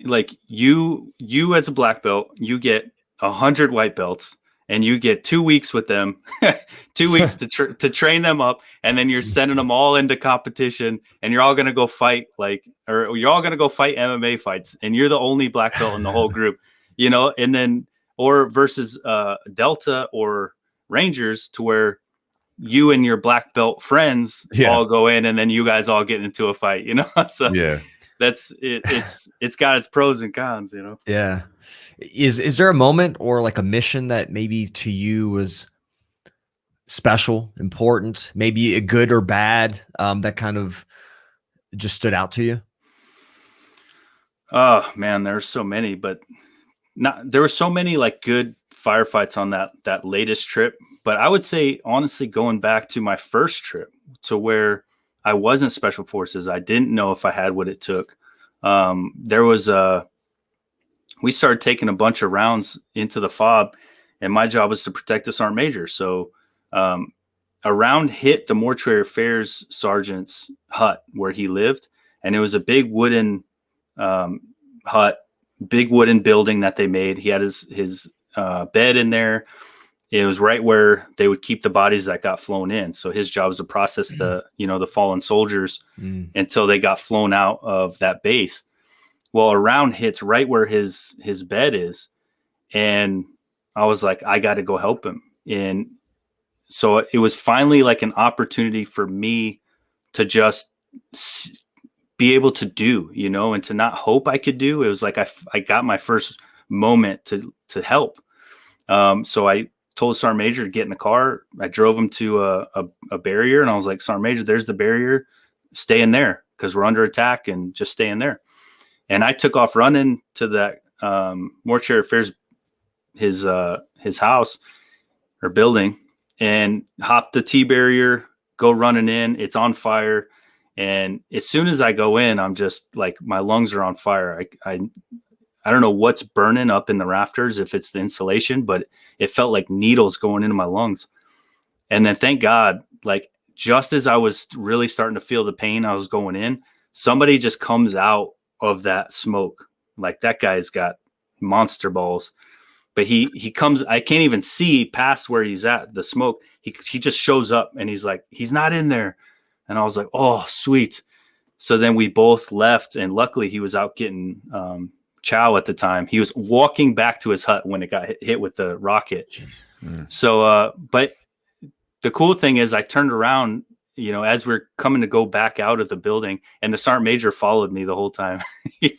you as a black belt, you get 100 white belts, and you get 2 weeks with them, 2 weeks to train them up. And then you're sending them all into competition, and you're all going to go fight or you're all going to go fight MMA fights. And you're the only black belt in the whole group, and then, or versus Delta or Rangers, to where you and your black belt friends all go in, and then you guys all get into a fight, So that's it. It's got its pros and cons, Yeah. Is there a moment or a mission that maybe to you was special, important, maybe a good or bad, that kind of just stood out to you? Oh man, there's so many, but there were so many good firefights on that latest trip. But I would say, honestly, going back to my first trip, to where I wasn't special forces, I didn't know if I had what it took. There was we started taking a bunch of rounds into the fob, and my job was to protect the sergeant major. So a round hit the mortuary affairs sergeant's hut where he lived, and it was a big wooden hut, big wooden building that they made. He had his bed in there. It was right where they would keep the bodies that got flown in. So his job was to process the fallen soldiers until they got flown out of that base. Well, a round hits right where his bed is. And I was like, I got to go help him. And so it was finally like an opportunity for me to just be able to do, and to not hope I could do. It was like I got my first moment to help. So I told Sergeant Major to get in the car. I drove him to a barrier, and I was like, Sergeant Major, there's the barrier. Stay in there because we're under attack, and just stay in there. And I took off running to that mortuary affairs, his house or building, and hopped the T barrier, go running in. It's on fire. And as soon as I go in, I'm just like, my lungs are on fire. I don't know what's burning up in the rafters, if it's the insulation, but it felt like needles going into my lungs. And then thank God, like just as I was really starting to feel the pain, I was going in, somebody just comes out of that smoke. Like that guy's got monster balls, but he comes, I can't even see past where he's at, the smoke. He just shows up and he's like, he's not in there. And I was like, oh, sweet. So then we both left, and luckily he was out getting chow at the time. He was walking back to his hut when it got hit with the rocket. So, but the cool thing is I turned around, as we're coming to go back out of the building, and the sergeant major followed me the whole time. He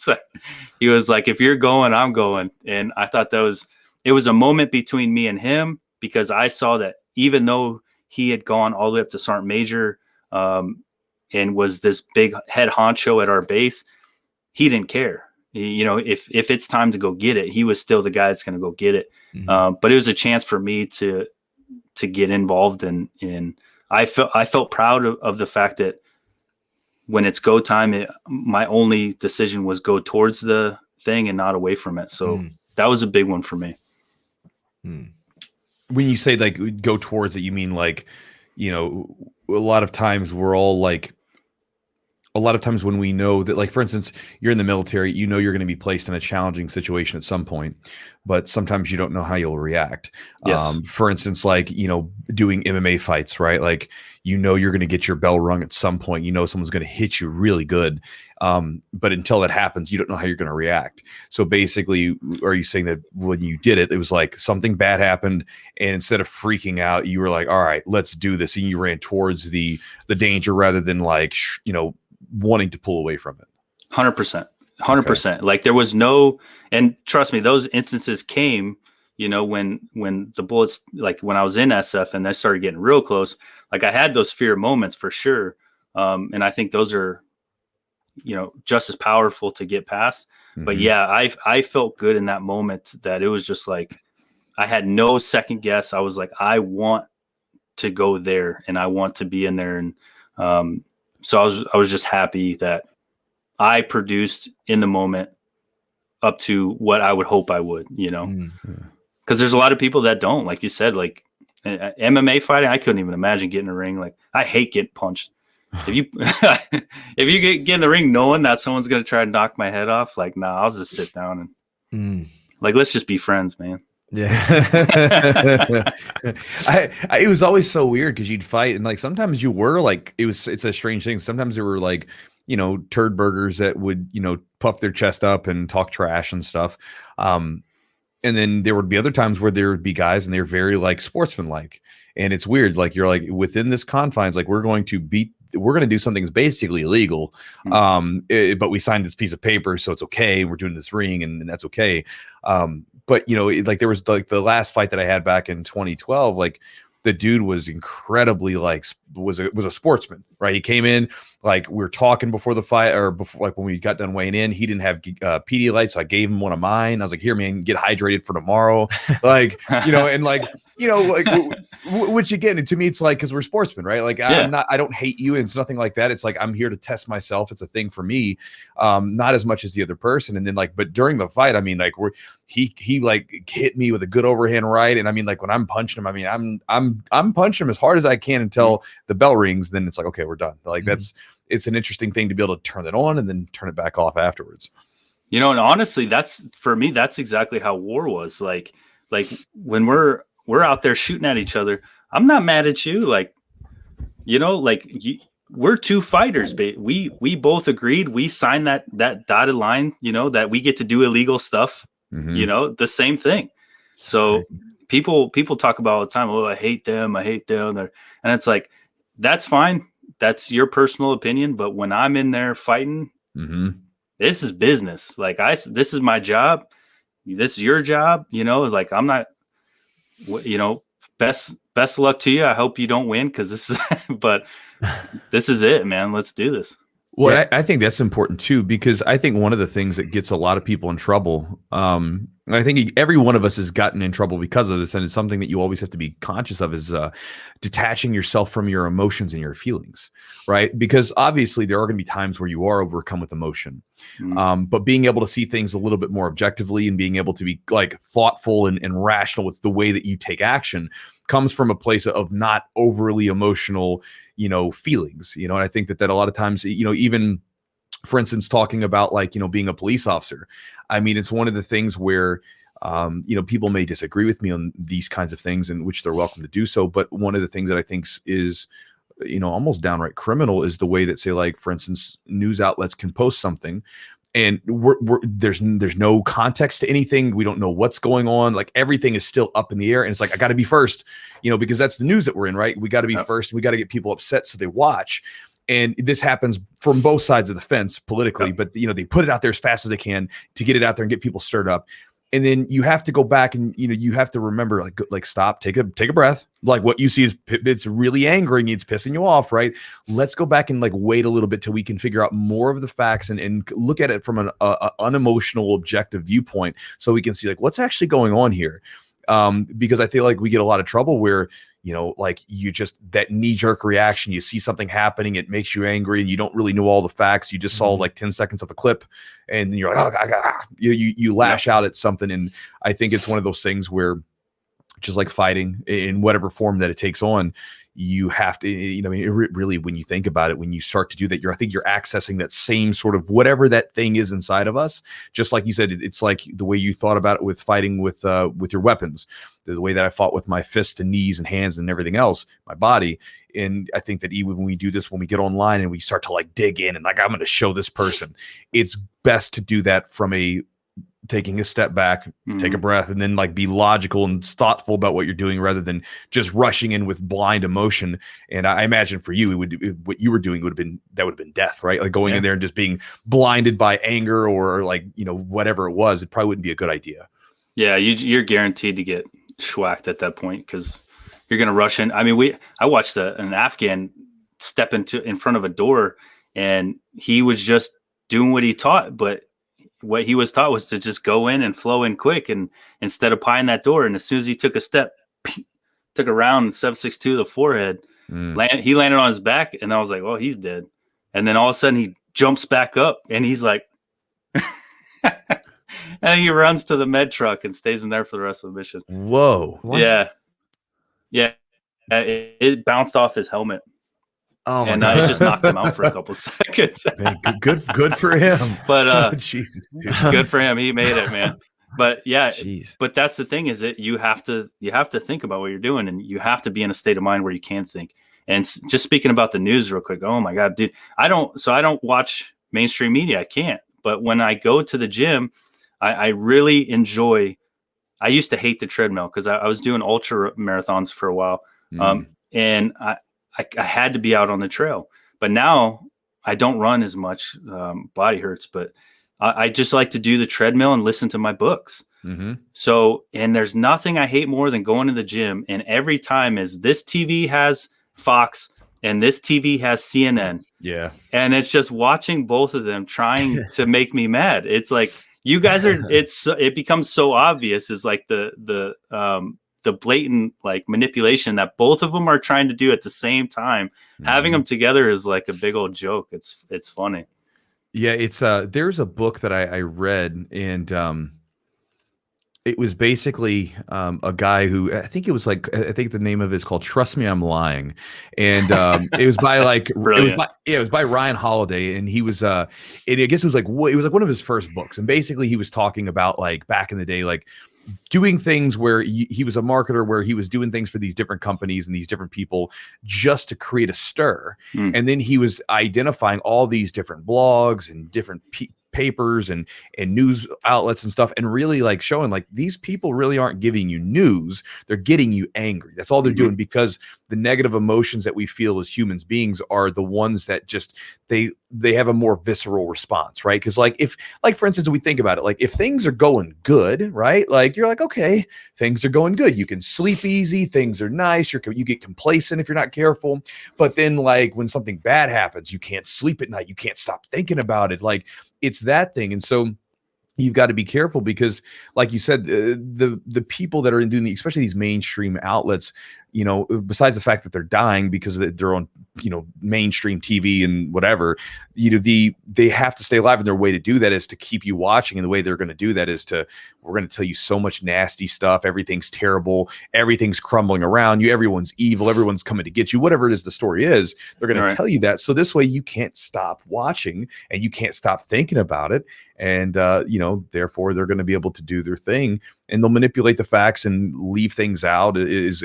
was like, if you're going, I'm going. And I thought it was a moment between me and him, because I saw that even though he had gone all the way up to sergeant major, and was this big head honcho at our base, he didn't care. If it's time to go get it, he was still the guy that's going to go get it. But it was a chance for me to get involved, and I felt proud of the fact that when it's go time, my only decision was go towards the thing and not away from it. So that was a big one for me. When you say like go towards it, you mean like, a lot of times when we know that, like, for instance, you're in the military, you're going to be placed in a challenging situation at some point, but sometimes you don't know how you'll react. Yes. For instance, like, doing MMA fights, right? Like, you're going to get your bell rung at some point, someone's going to hit you really good. But until that happens, you don't know how you're going to react. So basically, are you saying that when you did it, it was like something bad happened, and instead of freaking out, you were like, all right, let's do this. And you ran towards the danger rather than like, wanting to pull away from it. 100%. Like there was no, and trust me, those instances came, when the bullets, like when I was in SF and they started getting real close, like I had those fear moments for sure. And I think those are, just as powerful to get past. But yeah, I felt good in that moment that it was just like, I had no second guess. I was like, I want to go there and I want to be in there. And, so I was just happy that I produced in the moment up to what I would hope I would, because there's a lot of people that don't, like you said, like MMA fighting. I couldn't even imagine getting in a ring. Like I hate getting punched. If you get in the ring knowing that someone's going to try to knock my head off, like, nah, I'll just sit down and like, let's just be friends, man. Yeah. It was always so weird because you'd fight and like sometimes you were like it's a strange thing. Sometimes there were like, turd burgers that would, puff their chest up and talk trash and stuff. And then there would be other times where there would be guys and they're very like sportsmanlike. And it's weird. Like you're like within this confines, like we're going to do something that's basically illegal. But we signed this piece of paper, so it's okay. We're doing this ring and that's okay. But like there was like the last fight that I had back in 2012, like the dude was incredibly like was a sportsman, right? He came in, like we were talking before the fight, or before, like when we got done weighing in, he didn't have Pedialyte, so I gave him one of mine. I was like, here, man, get hydrated for tomorrow. Like, and like, like which again, to me, it's like, because we're sportsmen, right? Like I don't hate you, and it's nothing like that. It's like, I'm here to test myself. It's a thing for me, not as much as the other person. And then like, but during the fight, I mean, like he like hit me with a good overhand right. And I mean, like when I'm punching him, I mean, I'm punching him as hard as I can until the bell rings. Then it's like, okay, we're done. Like it's an interesting thing to be able to turn it on and then turn it back off afterwards. And honestly, that's for me, that's exactly how war was. Like when we're out there shooting at each other, I'm not mad at you. Like, we're two fighters. We both agreed. We signed that dotted line, that we get to do illegal stuff, the same thing. So people talk about all the time, oh, I hate them. And it's like, that's fine. That's your personal opinion. But when I'm in there fighting, this is business. Like this is my job. This is your job. It's like, I'm not, best luck to you. I hope you don't win, because this is, but this is it, man. Let's do this. Well, yeah. I think that's important too, because I think one of the things that gets a lot of people in trouble, and I think every one of us has gotten in trouble because of this, and it's something that you always have to be conscious of, is detaching yourself from your emotions and your feelings, right? Because obviously there are going to be times where you are overcome with emotion, but being able to see things a little bit more objectively and being able to be like thoughtful and rational with the way that you take action comes from a place of not overly emotional, feelings, and I think that a lot of times, even for instance, talking about like, being a police officer, I mean, it's one of the things where, people may disagree with me on these kinds of things, in which they're welcome to do so. But one of the things that I think is, almost downright criminal is the way that, say, like, for instance, news outlets can post something and there's no context to anything. We don't know what's going on. Like everything is still up in the air. And it's like, I got to be first, because that's the news that we're in, right? We got to be first. We got to get people upset so they watch. And this happens from both sides of the fence politically, but they put it out there as fast as they can to get it out there and get people stirred up. And then you have to go back and, you have to remember, like stop, take a breath. Like what you see is, it's really angering you, it's pissing you off, right? Let's go back and like wait a little bit till we can figure out more of the facts and look at it from an unemotional, objective viewpoint, so we can see like what's actually going on here. Because I feel like we get a lot of trouble where, like you just, that knee-jerk reaction, you see something happening, it makes you angry, and you don't really know all the facts. You just saw like 10 seconds of a clip, and you're like, oh, you lash out at something. And I think it's one of those things where, just like fighting in whatever form that it takes on, you have to, really, when you think about it, when you start to do that, I think you're accessing that same sort of whatever that thing is inside of us. Just like you said, it's like the way you thought about it with fighting with your weapons, the way that I fought with my fists and knees and hands and everything else, my body. And I think that even when we do this, when we get online and we start to like dig in and like, I'm going to show this person, it's best to do that from taking a step back, take a breath, and then like be logical and thoughtful about what you're doing, rather than just rushing in with blind emotion. And I imagine for you, what you were doing would have been death, right? Like going in there and just being blinded by anger or like, whatever it was, it probably wouldn't be a good idea. Yeah. You're guaranteed to get schwacked at that point, because you're going to rush in. I mean, I watched an Afghan step in front of a door, and he was just doing what he taught, but what he was taught was to just go in and flow in quick, and instead of pieing that door. And as soon as he took a step, took a round 7.62 the forehead, he landed on his back, and I was like, well, he's dead. And then all of a sudden he jumps back up, and he's like, and he runs to the med truck and stays in there for the rest of the mission. Whoa. What? Yeah. It bounced off his helmet. Oh, and it just knocked him out for a couple seconds. Man, good for him. But Jesus, dude. Good for him. He made it, man. But yeah, but that's the thing, is that you have to think about what you're doing, and you have to be in a state of mind where you can think. And just speaking about the news real quick. Oh my God, dude. I don't watch mainstream media. I can't. But when I go to the gym, I really enjoy. I used to hate the treadmill, because I was doing ultra marathons for a while. And I had to be out on the trail, but now I don't run as much. Body hurts, but I just like to do the treadmill and listen to my books. So, and there's nothing I hate more than going to the gym, and every time is this TV has Fox and this TV has CNN, Yeah. And it's just watching both of them trying to make me mad. It's like, you guys are, it becomes so obvious, is like the blatant like manipulation that both of them are trying to do at the same time. Having them together is like a big old joke. It's funny. Yeah. It's there's a book that I read, and it was basically a guy who, I think the name of it is called Trust Me, I'm Lying. And it was by it was by Ryan Holiday. And he was, I guess it was like one of his first books. And basically he was talking about like back in the day, like doing things where he was a marketer, where he was doing things for these different companies and these different people just to create a stir. And then he was identifying all these different blogs and different papers and news outlets and stuff, and really like showing like these people really aren't giving you news, they're getting you angry. That's all they're doing, because the negative emotions that we feel as humans beings are the ones that just they have a more visceral response, right? Because like if, like for instance, we think about it, like if things are going good, right, like you're like, okay, things are going good, you can sleep easy, things are nice, you get complacent if you're not careful. But then like when something bad happens, you can't sleep at night, you can't stop thinking about it. Like it's that thing. And so you've got to be careful, because like you said, the people that are doing especially these mainstream outlets, you know, besides the fact that they're dying because they're on, you know, mainstream TV and whatever, you know, they have to stay alive, and their way to do that is to keep you watching. And the way they're going to do that is we're going to tell you so much nasty stuff. Everything's terrible. Everything's crumbling around you. Everyone's evil. Everyone's coming to get you. Whatever it is the story is, they're going to tell you that. So this way you can't stop watching and you can't stop thinking about it. And, you know, therefore they're going to be able to do their thing, and they'll manipulate the facts and leave things out as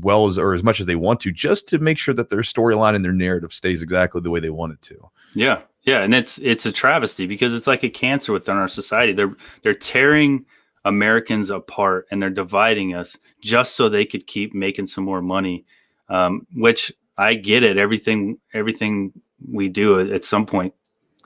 well as, or as much as they want to, just to make sure that their storyline and their narrative stays exactly the way they want it to. Yeah. Yeah. And it's a travesty, because it's like a cancer within our society. They're tearing Americans apart, and they're dividing us just so they could keep making some more money. Which I get it. Everything we do at some point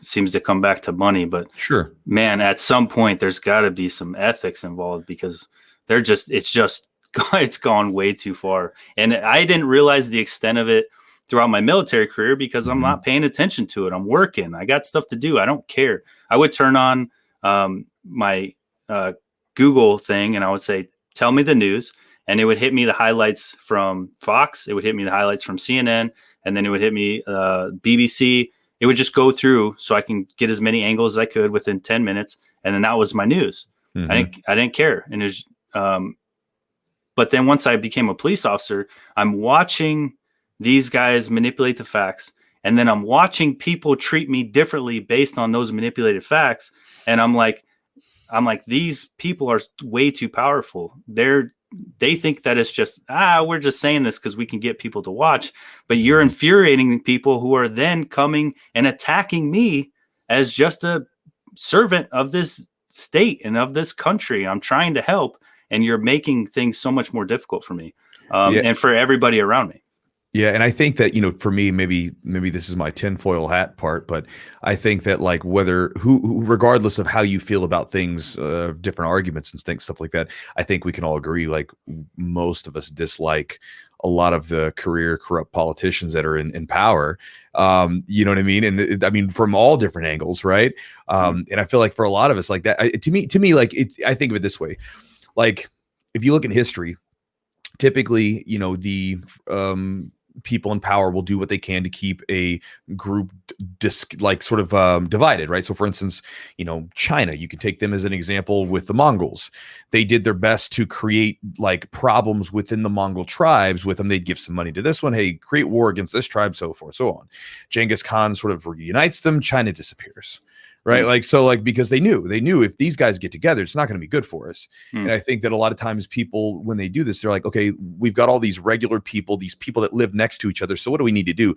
seems to come back to money, but sure, man, at some point there's got to be some ethics involved, because it's gone way too far. And I didn't realize the extent of it throughout my military career, because I'm not paying attention to it. I'm working. I got stuff to do. I don't care. I would turn on my Google thing, and I would say, tell me the news. And it would hit me the highlights from Fox. It would hit me the highlights from CNN. And then it would hit me BBC. It would just go through so I can get as many angles as I could within 10 minutes. And then that was my news. I didn't care. And it was, but then once I became a police officer, I'm watching these guys manipulate the facts. And then I'm watching people treat me differently based on those manipulated facts. And I'm like, these people are way too powerful. They think that it's just, we're just saying this because we can get people to watch, but you're infuriating people who are then coming and attacking me as just a servant of this state and of this country. I'm trying to help, and you're making things so much more difficult for me and for everybody around me. Yeah. And I think that, you know, for me, maybe this is my tinfoil hat part, but I think that like regardless of how you feel about things, different arguments and things, stuff like that, I think we can all agree, like most of us dislike a lot of the career corrupt politicians that are in power. You know what I mean? And I mean, from all different angles. Right. And I feel like for a lot of us like that, to me, like I think of it this way, like if you look at history, typically, you know, the people in power will do what they can to keep a group divided, right? So for instance, you know, China, you could take them as an example with the Mongols. They did their best to create like problems within the Mongol tribes with them. They'd give some money to this one, hey, create war against this tribe, so forth, so on. Genghis Khan sort of reunites them, China disappears. Right. Like, so like, because they knew if these guys get together, it's not going to be good for us. And I think that a lot of times people, when they do this, they're like, okay, we've got all these regular people, these people that live next to each other. So what do we need to do?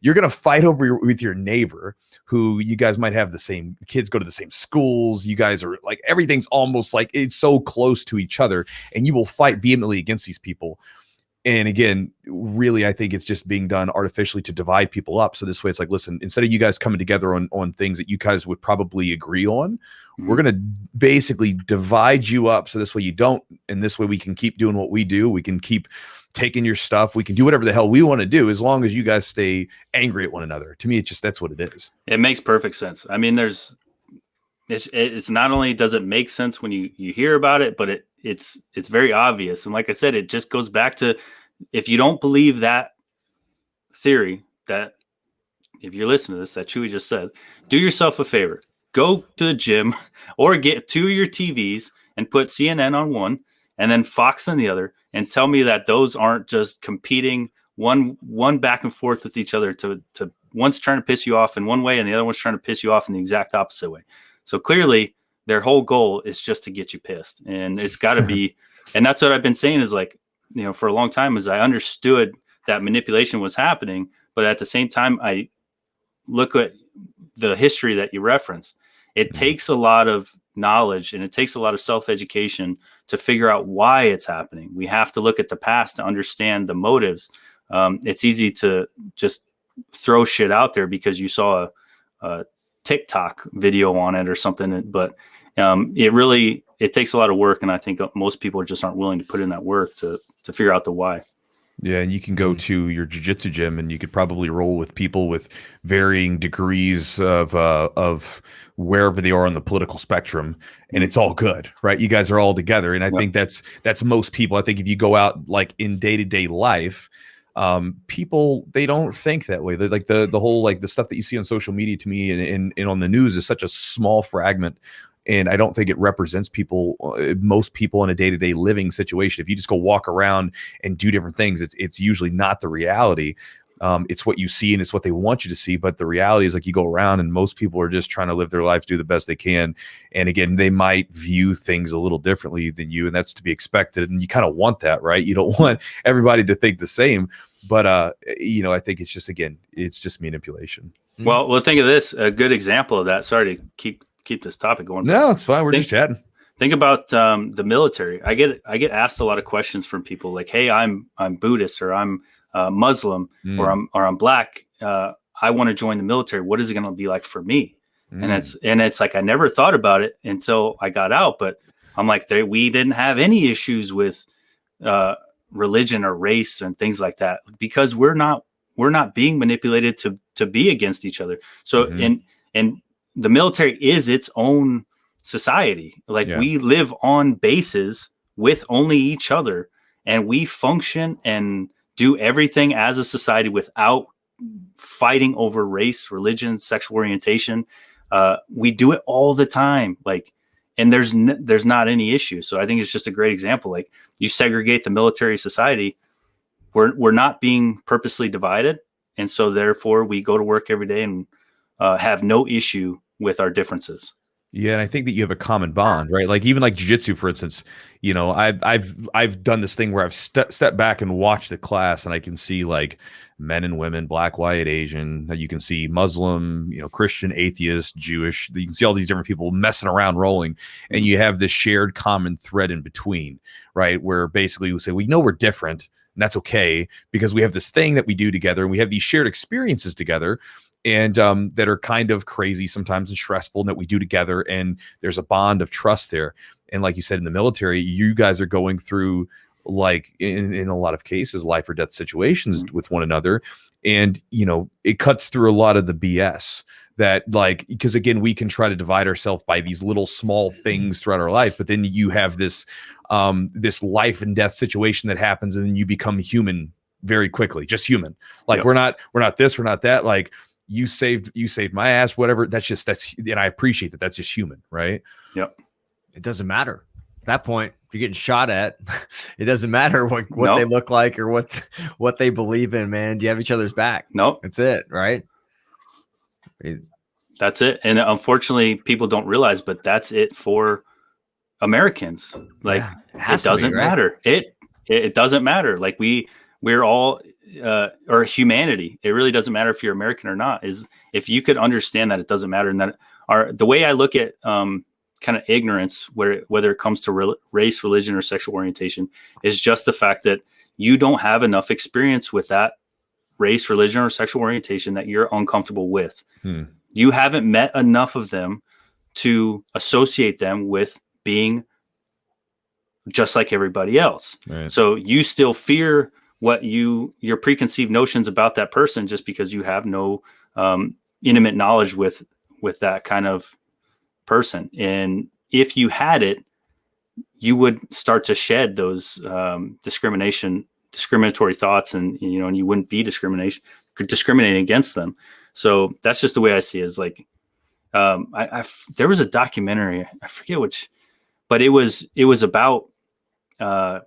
You're going to fight with your neighbor who you guys might have the same kids, go to the same schools. You guys are like, everything's almost like it's so close to each other, and you will fight vehemently against these people. And again, really, I think it's just being done artificially to divide people up. So this way it's like, listen, instead of you guys coming together on things that you guys would probably agree on, we're going to basically divide you up. So this way you don't, and this way we can keep doing what we do. We can keep taking your stuff. We can do whatever the hell we want to do as long as you guys stay angry at one another. To me, it's just, that's what it is. It makes perfect sense. I mean, it's not only does it make sense when you hear about it, but it's very obvious. And like I said, it just goes back to, if you don't believe that theory, that if you're listening to this, that Chewy just said, do yourself a favor, go to the gym or get 2 of your TVs and put CNN on one and then Fox on the other, and tell me that those aren't just competing one back and forth with each other to one's trying to piss you off in one way and the other one's trying to piss you off in the exact opposite way. So clearly their whole goal is just to get you pissed. And it's got to be, and that's what I've been saying is like, for a long time, as I understood that manipulation was happening, but at the same time, I look at the history that you referenced. It takes a lot of knowledge and it takes a lot of self-education to figure out why it's happening. We have to look at the past to understand the motives. It's easy to just throw shit out there because you saw a TikTok video on it or something, but it takes a lot of work, and I think most people just aren't willing to put in that work to figure out the why. Yeah, and you can go to your jiu-jitsu gym and you could probably roll with people with varying degrees of wherever they are on the political spectrum, and it's all good, right? You guys are all together, and I think that's most people. I think if you go out like in day-to-day life, people, they don't think that way. They're like the whole, like the stuff that you see on social media to me and on the news is such a small fragment. And I don't think it represents most people in a day-to-day living situation. If you just go walk around and do different things, it's usually not the reality. It's what you see and it's what they want you to see. But the reality is, like, you go around and most people are just trying to live their lives, do the best they can. And again, they might view things a little differently than you, and that's to be expected. And you kind of want that, right? You don't want everybody to think the same. But, I think it's just, again, it's just manipulation. Well, think of this, a good example of that. Sorry to keep this topic going. No, it's fine. We're just chatting. Think about the military. I get asked a lot of questions from people like, "Hey, I'm Buddhist, or I'm Muslim, or I'm Black. I want to join the military. What is it going to be like for me?" And it's like, I never thought about it until I got out. But I'm like, we didn't have any issues with religion or race and things like that, because we're not being manipulated to be against each other. So and the military is its own society. Like, we live on bases with only each other, and we function and do everything as a society without fighting over race, religion, sexual orientation. We do it all the time. Like, and there's not any issue. So I think it's just a great example. Like, you segregate the military society, we're not being purposely divided. And so therefore we go to work every day and have no issue with our differences. Yeah, and I think that you have a common bond, right? Like, even like jiu-jitsu, for instance, I've done this thing where I've stepped back and watched the class, and I can see like men and women, Black, white, Asian. You can see Muslim, Christian, atheist, Jewish. You can see all these different people messing around, rolling, and you have this shared common thread in between, right? Where basically we say, we know we're different, and that's okay, because we have this thing that we do together, and we have these shared experiences together. And that are kind of crazy sometimes and stressful, and that we do together. And there's a bond of trust there. And like you said, in the military, you guys are going through, like, in a lot of cases, life or death situations with one another. And, it cuts through a lot of the BS that, like, because again, we can try to divide ourselves by these little small things throughout our life. But then you have this life and death situation that happens, and then you become human very quickly, just human. Like, we're not this, we're not that. Like, you saved my ass, whatever. And I appreciate that. That's just human, right? Yep. It doesn't matter at that point. If you're getting shot at, it doesn't matter what they look like or what they believe in, man. Do you have each other's back? Nope. That's it, right? That's it. And unfortunately, people don't realize, but that's it for Americans. Like, it doesn't matter. It doesn't matter. Like, we're all or humanity. It really doesn't matter if you're American or not. Is if you could understand that it doesn't matter, and that the way I look at kind of ignorance, whether it comes to race, religion, or sexual orientation, is just the fact that you don't have enough experience with that race, religion, or sexual orientation that you're uncomfortable with. You haven't met enough of them to associate them with being just like everybody else. Right. So you still fear what your preconceived notions about that person just because you have no intimate knowledge with that kind of person. And if you had it, you would start to shed those discriminatory thoughts, and and you wouldn't be discriminating against them. So that's just the way I see it. Is like there was a documentary, I forget which, but it was about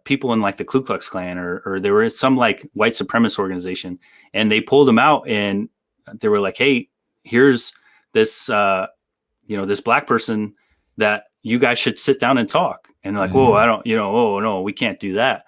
people in like the Ku Klux Klan or there was some like white supremacist organization, and they pulled them out and they were like, hey, here's this this black person that you guys should sit down and talk. And they're like, whoa, I don't, oh no, we can't do that.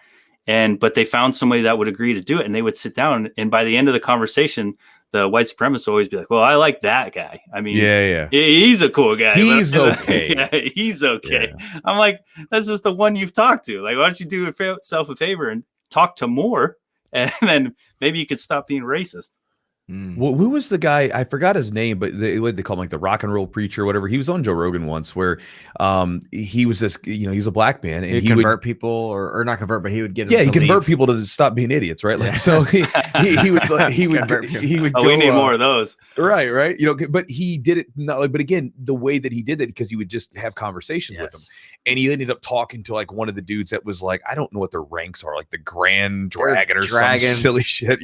But they found somebody that would agree to do it, and they would sit down. And by the end of the conversation, the white supremacists always be like, well, I like that guy. I mean, he's a cool guy. He's okay. Yeah, he's okay. Yeah. I'm like, that's just the one you've talked to. Like, why don't you do yourself a favor and talk to more? And then maybe you could stop being racist. Well, who was the guy? I forgot his name, but they call him like the rock and roll preacher or whatever. He was on Joe Rogan once where he was this, he's a black man, and he'd convert people or not convert, but he would get he convert people to stop being idiots, right? Like so he would oh, we need more of those. Right. But he did it but again, the way that he did it, because he would just have conversations with them. And he ended up talking to like one of the dudes that was like, I don't know what their ranks are, like the Grand Dragon or some silly shit,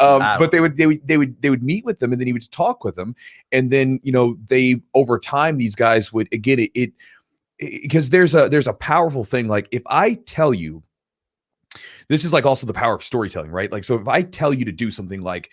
but they would meet with them, and then he would talk with them, and then they over time these guys would again because there's a powerful thing. Like if I tell you, this is like also the power of storytelling, right? Like so if I tell you to do something like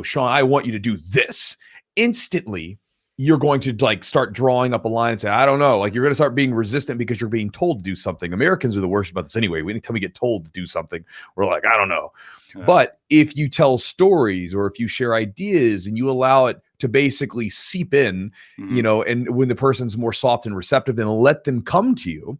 Sean, I want you to do this, instantly you're going to like start drawing up a line and say, I don't know, like you're going to start being resistant because you're being told to do something. Americans are the worst about this anyway. Anytime we get told to do something, we're like, I don't know. Yeah. But if you tell stories or if you share ideas and you allow it to basically seep in, and when the person's more soft and receptive, then let them come to you,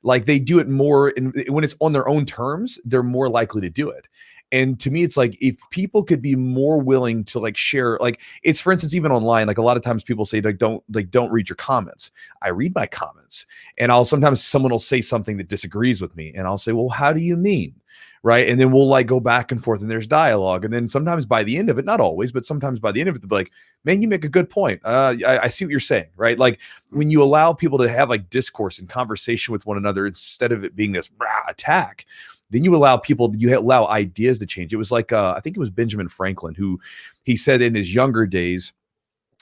like they do it more. And when it's on their own terms, they're more likely to do it. And to me, it's like if people could be more willing to like share, like it's, for instance, even online, like a lot of times people say like don't read your comments. I read my comments, and sometimes someone will say something that disagrees with me, and I'll say, well, how do you mean? Right. And then we'll like go back and forth, and there's dialogue. And then sometimes by the end of it, not always, but sometimes by the end of it, they'll be like, man, you make a good point. I see what you're saying. Right. Like when you allow people to have like discourse and conversation with one another, instead of it being this attack, then you allow ideas to change. It was like, I think it was Benjamin Franklin who he said in his younger days,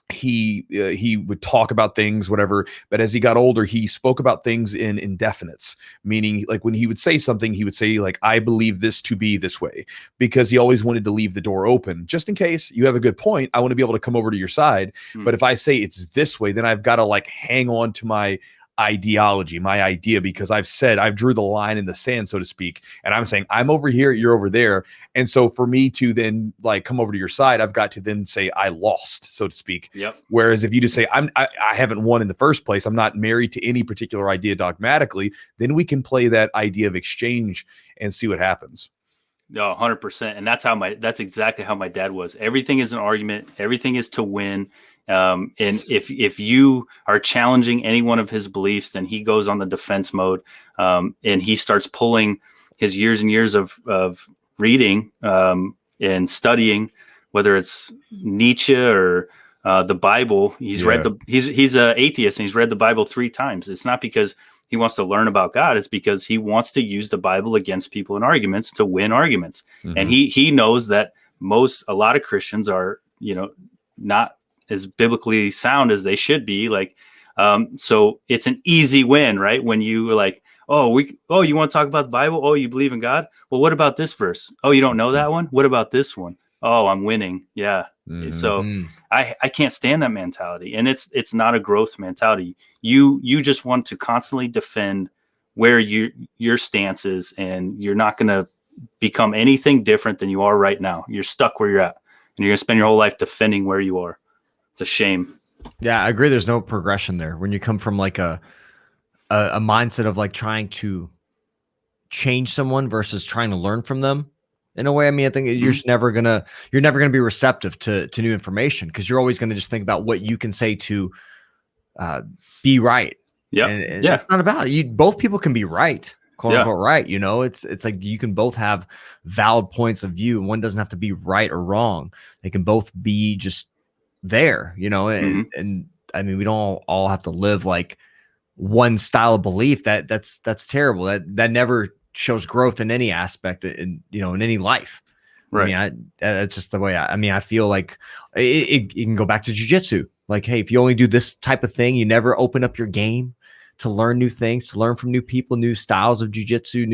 he would talk about things, whatever. But as he got older, he spoke about things in indefinites, meaning like when he would say something, he would say like, I believe this to be this way, because he always wanted to leave the door open just in case you have a good point. I want to be able to come over to your side. But if I say it's this way, then I've got to like hang on to my ideology, my idea, because I've drew the line in the sand, so to speak, and I'm saying I'm over here, you're over there. And so for me to then like come over to your side, I've got to then say I lost, so to speak. Yep. Whereas if you just say I haven't won in the first place, I'm not married to any particular idea dogmatically, then we can play that idea of exchange and see what happens. No, 100%. And that's exactly how my dad was. Everything is an argument. Everything is to win. And if you are challenging any one of his beliefs, then he goes on the defense mode, and he starts pulling his years and years of reading and studying, whether it's Nietzsche or the Bible. He's an atheist, and he's read the Bible 3 times. It's not because he wants to learn about God. It's because he wants to use the Bible against people in arguments to win arguments. And he knows that a lot of Christians are, not as biblically sound as they should be. Like, so it's an easy win, right? When you are like, you want to talk about the Bible? Oh, you believe in God? Well, what about this verse? Oh, you don't know that one? What about this one? Oh, I'm winning. Yeah. So I can't stand that mentality. And it's not a growth mentality. You just want to constantly defend where your stance is, and you're not going to become anything different than you are right now. You're stuck where you're at, and you're going to spend your whole life defending where you are. It's a shame. Yeah, I agree. There's no progression there when you come from like a mindset of like trying to change someone versus trying to learn from them in a way. I mean, I think you're just never gonna be receptive to new information, because you're always gonna just think about what you can say to be right. Yeah, and that's not about it. You both people can be right, quote unquote right. You know, it's like you can both have valid points of view, and one doesn't have to be right or wrong. They can both be just there, you know, and I mean, we don't all have to live like one style of belief. That's terrible. That never shows growth in any aspect in any life. Right. I mean, that's just the way I feel like it can go back to jiu-jitsu. Like, hey, if you only do this type of thing, you never open up your game to learn new things, to learn from new people, new styles of jiu-jitsu,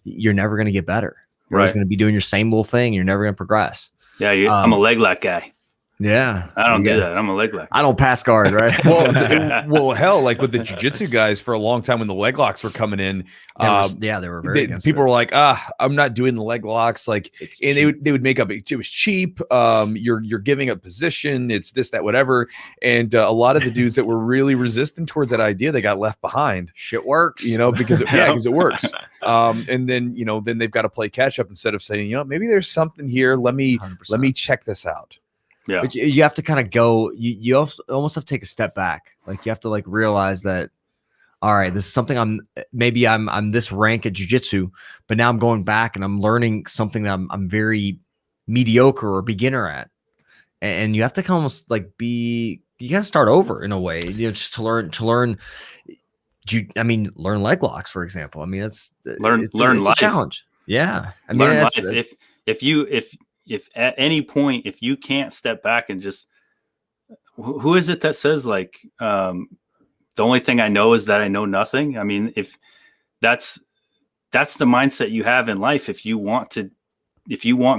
you're never going to get better. You're always going to be doing your same little thing. You're never going to progress. Yeah. I'm a leg lock guy. Yeah. I don't do that. I'm a leg lock. I don't pass guard, right? well, hell, like with the jiu-jitsu guys for a long time when the leg locks were coming in, they were very people were like, I'm not doing the leg locks. Like, and they would make up, it was cheap. You're giving up position. It's this, that, whatever. And a lot of the dudes that were really resistant towards that idea, they got left behind. Shit works, because it works. And then, then they've got to play catch up instead of saying, maybe there's something here. Let me check this out. Yeah, but you have to kind of go. You almost have to take a step back. Like, you have to realize that, all right, this is something I'm this rank at jiu-jitsu, but now I'm going back and I'm learning something that I'm very mediocre or beginner at, and you have to almost you got to start over in a way, just to learn. Learn leg locks, for example. I mean, it's life. A challenge. Yeah, I mean, learn life. If at any point, if you can't step back and just, who is it that says the only thing I know is that I know nothing? I mean, if that's the mindset you have in life, if you want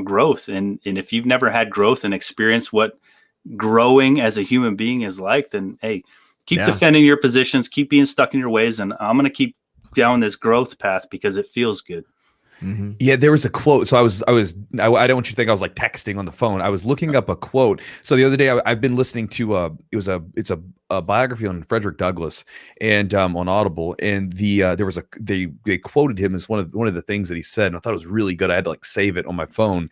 growth, and if you've never had growth and experienced what growing as a human being is like, then hey, keep defending your positions, keep being stuck in your ways. And I'm going to keep down this growth path because it feels good. Mm-hmm. Yeah, there was a quote. So I don't want you to think I was like texting on the phone. I was looking up a quote. So the other day I've been listening to it's a biography on Frederick Douglass, and on Audible, and they quoted him as one of the things that he said, and I thought it was really good. I had to save it on my phone,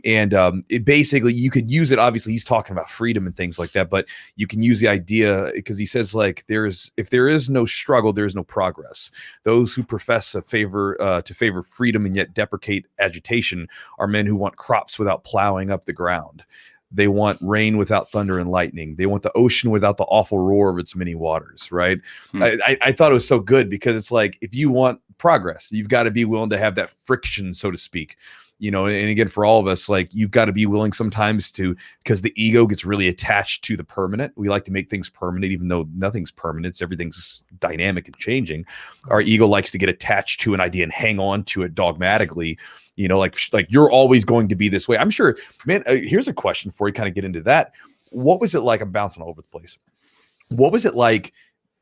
and it basically, you could use it. Obviously, he's talking about freedom and things like that, but you can use the idea, because he says if there is no struggle, there is no progress. Those who profess to favor freedom and yet deprecate agitation are men who want crops without plowing up the ground. They want rain without thunder and lightning. They want the ocean without the awful roar of its many waters, right? I thought it was so good, because it's like, if you want progress, you've got to be willing to have that friction, so to speak. And again, for all of us, you've got to be willing sometimes because the ego gets really attached to the permanent. We like to make things permanent, even though nothing's permanent. Everything's dynamic and changing. Our ego likes to get attached to an idea and hang on to it dogmatically. Like you're always going to be this way. I'm sure, man, here's a question for you, kind of get into that. What was it like? I'm bouncing all over the place. What was it like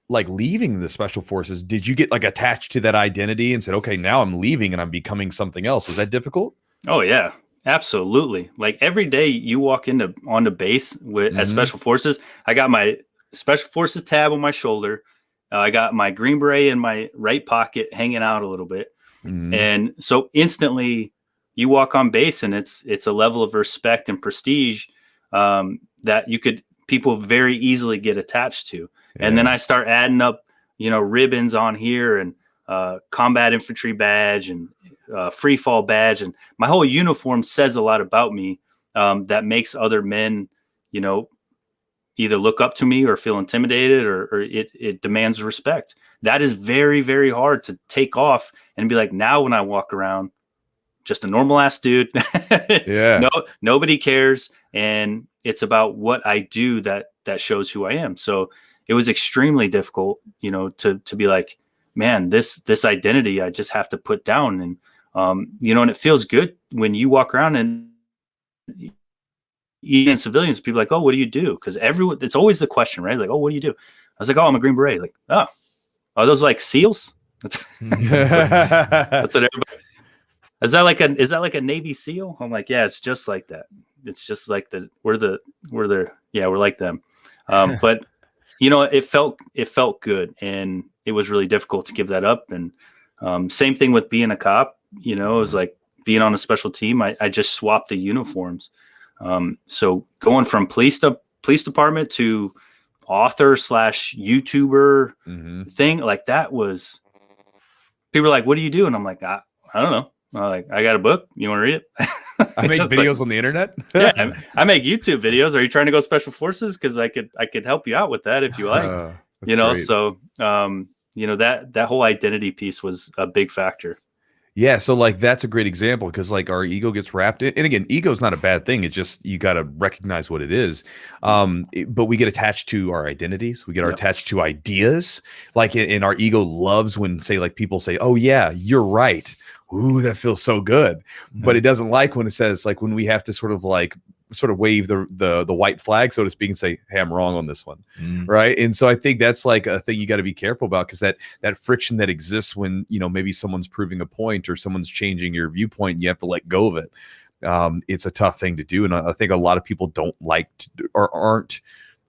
leaving the special forces? Did you get attached to that identity and said, okay, now I'm leaving and I'm becoming something else? Was that difficult? Oh yeah, absolutely. Every day you walk onto base as special forces, I got my special forces tab on my shoulder. I got my Green Beret in my right pocket hanging out a little bit. Mm-hmm. And so instantly you walk on base, and it's a level of respect and prestige that people very easily get attached to. Yeah. And then I start adding up, ribbons on here, and combat infantry badge, and free fall badge, and my whole uniform says a lot about me, that makes other men, either look up to me or feel intimidated, or it demands respect. That is very, very hard to take off and be like, now when I walk around, just a normal ass dude. Yeah. Nobody cares. And it's about what I do that shows who I am. So it was extremely difficult, to be like, man, this identity I just have to put down. And, and it feels good when you walk around, and even civilians, people are like, oh, what do you do? Because it's always the question, right? Like, oh, what do you do? I was like, oh, I'm a Green Beret. Like, oh, are those like SEALs? That's what everybody. Is that like a Navy SEAL? I'm like, yeah, it's just like that. It's just like we're like them. But it felt good, and it was really difficult to give that up. And Same thing with being a cop, you know, it was like being on a special team. I just swapped the uniforms. So going from police department to author / YouTuber thing, like that was, people were like, what do you do? And I'm like, I don't know. I got a book. You want to read it? I make videos on the internet. Yeah, I make YouTube videos. Are you trying to go special forces? Because I could help you out with that if you like. You know, great. So you know, that whole identity piece was a big factor. Yeah, so like that's a great example because like our ego gets wrapped in, and again, ego is not a bad thing. It's just you got to recognize what it is. But we get attached to our identities. We get attached to ideas. Like, and our ego loves when say like people say, "Oh yeah, you're right." Ooh, that feels so good. Mm-hmm. But it doesn't like when it says like when we have to sort of wave the white flag, so to speak, and say, "Hey, I'm wrong on this one," right? And so I think that's like a thing you got to be careful about, because that friction that exists when, you know, maybe someone's proving a point or someone's changing your viewpoint, and you have to let go of it. It's a tough thing to do, and I think a lot of people don't like to, or aren't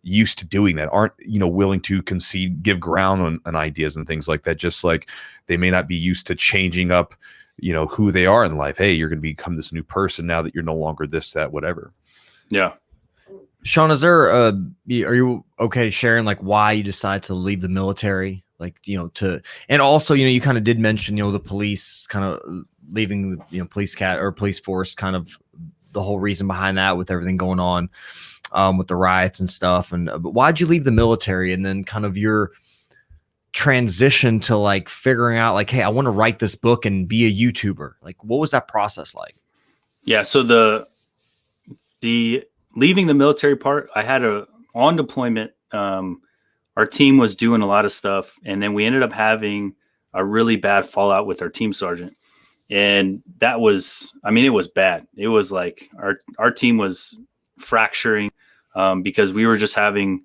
used to doing that, aren't, you know, willing to concede, give ground on ideas and things like that. Just like they may not be used to changing up, you know, who they are in life. Hey, you're going to become this new person now that you're no longer this, that, whatever. Yeah. Sean, is there are you okay sharing like why you decided to leave the military? Like, you know, and also, you know, you kind of did mention, you know, the police kind of leaving the, you know, police force, kind of the whole reason behind that with everything going on with the riots and stuff. And but why'd you leave the military, and then kind of your transition to like figuring out like, hey, I want to write this book and be a YouTuber? Like, what was that process like? Yeah. So the leaving the military part, I had on deployment. Our team was doing a lot of stuff, and then we ended up having a really bad fallout with our team sergeant. And that was, I mean, it was bad. It was like our team was fracturing because we were just having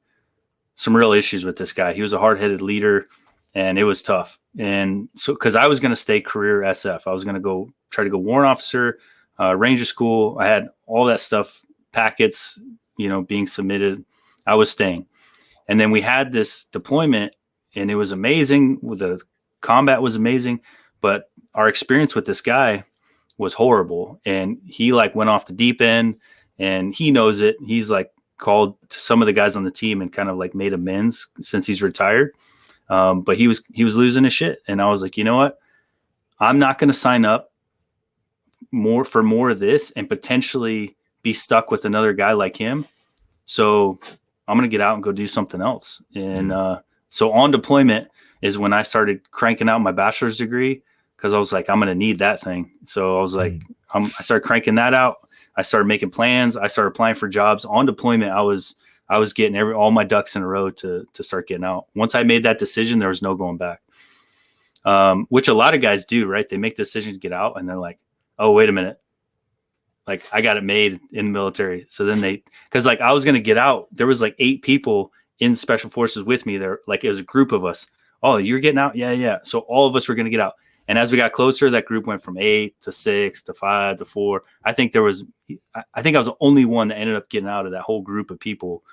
some real issues with this guy. He was a hard-headed leader, and it was tough. And so, because I was going to stay career SF, I was going to try to go warrant officer, Ranger school. I had all that stuff, packets, you know, being submitted. I was staying. And then we had this deployment, and it was amazing. The combat was amazing, but our experience with this guy was horrible. And he like went off the deep end, and he knows it. He's like called to some of the guys on the team and kind of like made amends since he's retired. But he was losing his shit. And I was like, you know what? I'm not going to sign up for more of this and potentially be stuck with another guy like him. So I'm going to get out and go do something else. And so on deployment is when I started cranking out my bachelor's degree, because I was like, I'm going to need that thing. So I was like, I started cranking that out. I started making plans. I started applying for jobs. On deployment, I was getting all my ducks in a row to start getting out. Once I made that decision, there was no going back, which a lot of guys do, right? They make the decision to get out, and they're like, oh, wait a minute. Like, I got it made in the military. So then because like I was going to get out. There was like 8 people in special forces with me there. Like, it was a group of us. Oh, you're getting out? Yeah. So all of us were going to get out. And as we got closer, that group went from 8 to 6 to 5 to 4. I think I was the only one that ended up getting out of that whole group of people,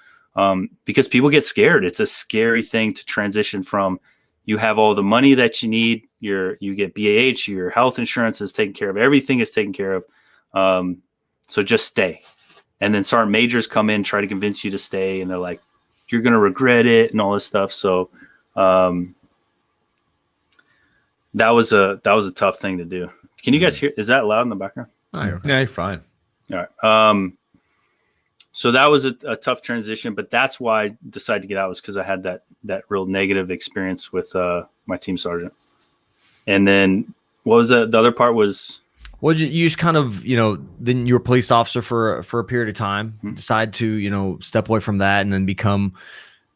because people get scared. It's a scary thing to transition from. You have all the money that you need. You get BAH, your health insurance is taken care of. Everything is taken care of. So just stay. And then sergeant majors come in, try to convince you to stay. And they're like, you're going to regret it and all this stuff. So, that was a tough thing to do. Can you guys hear? Is that loud in the background? Oh, yeah, you're fine. All right. So that was a tough transition, but that's why I decided to get out, was because I had that real negative experience with my team sergeant. And then what was the other part was? Well, you just kind of, you know, then you were a police officer for a period of time, decide to, you know, step away from that and then become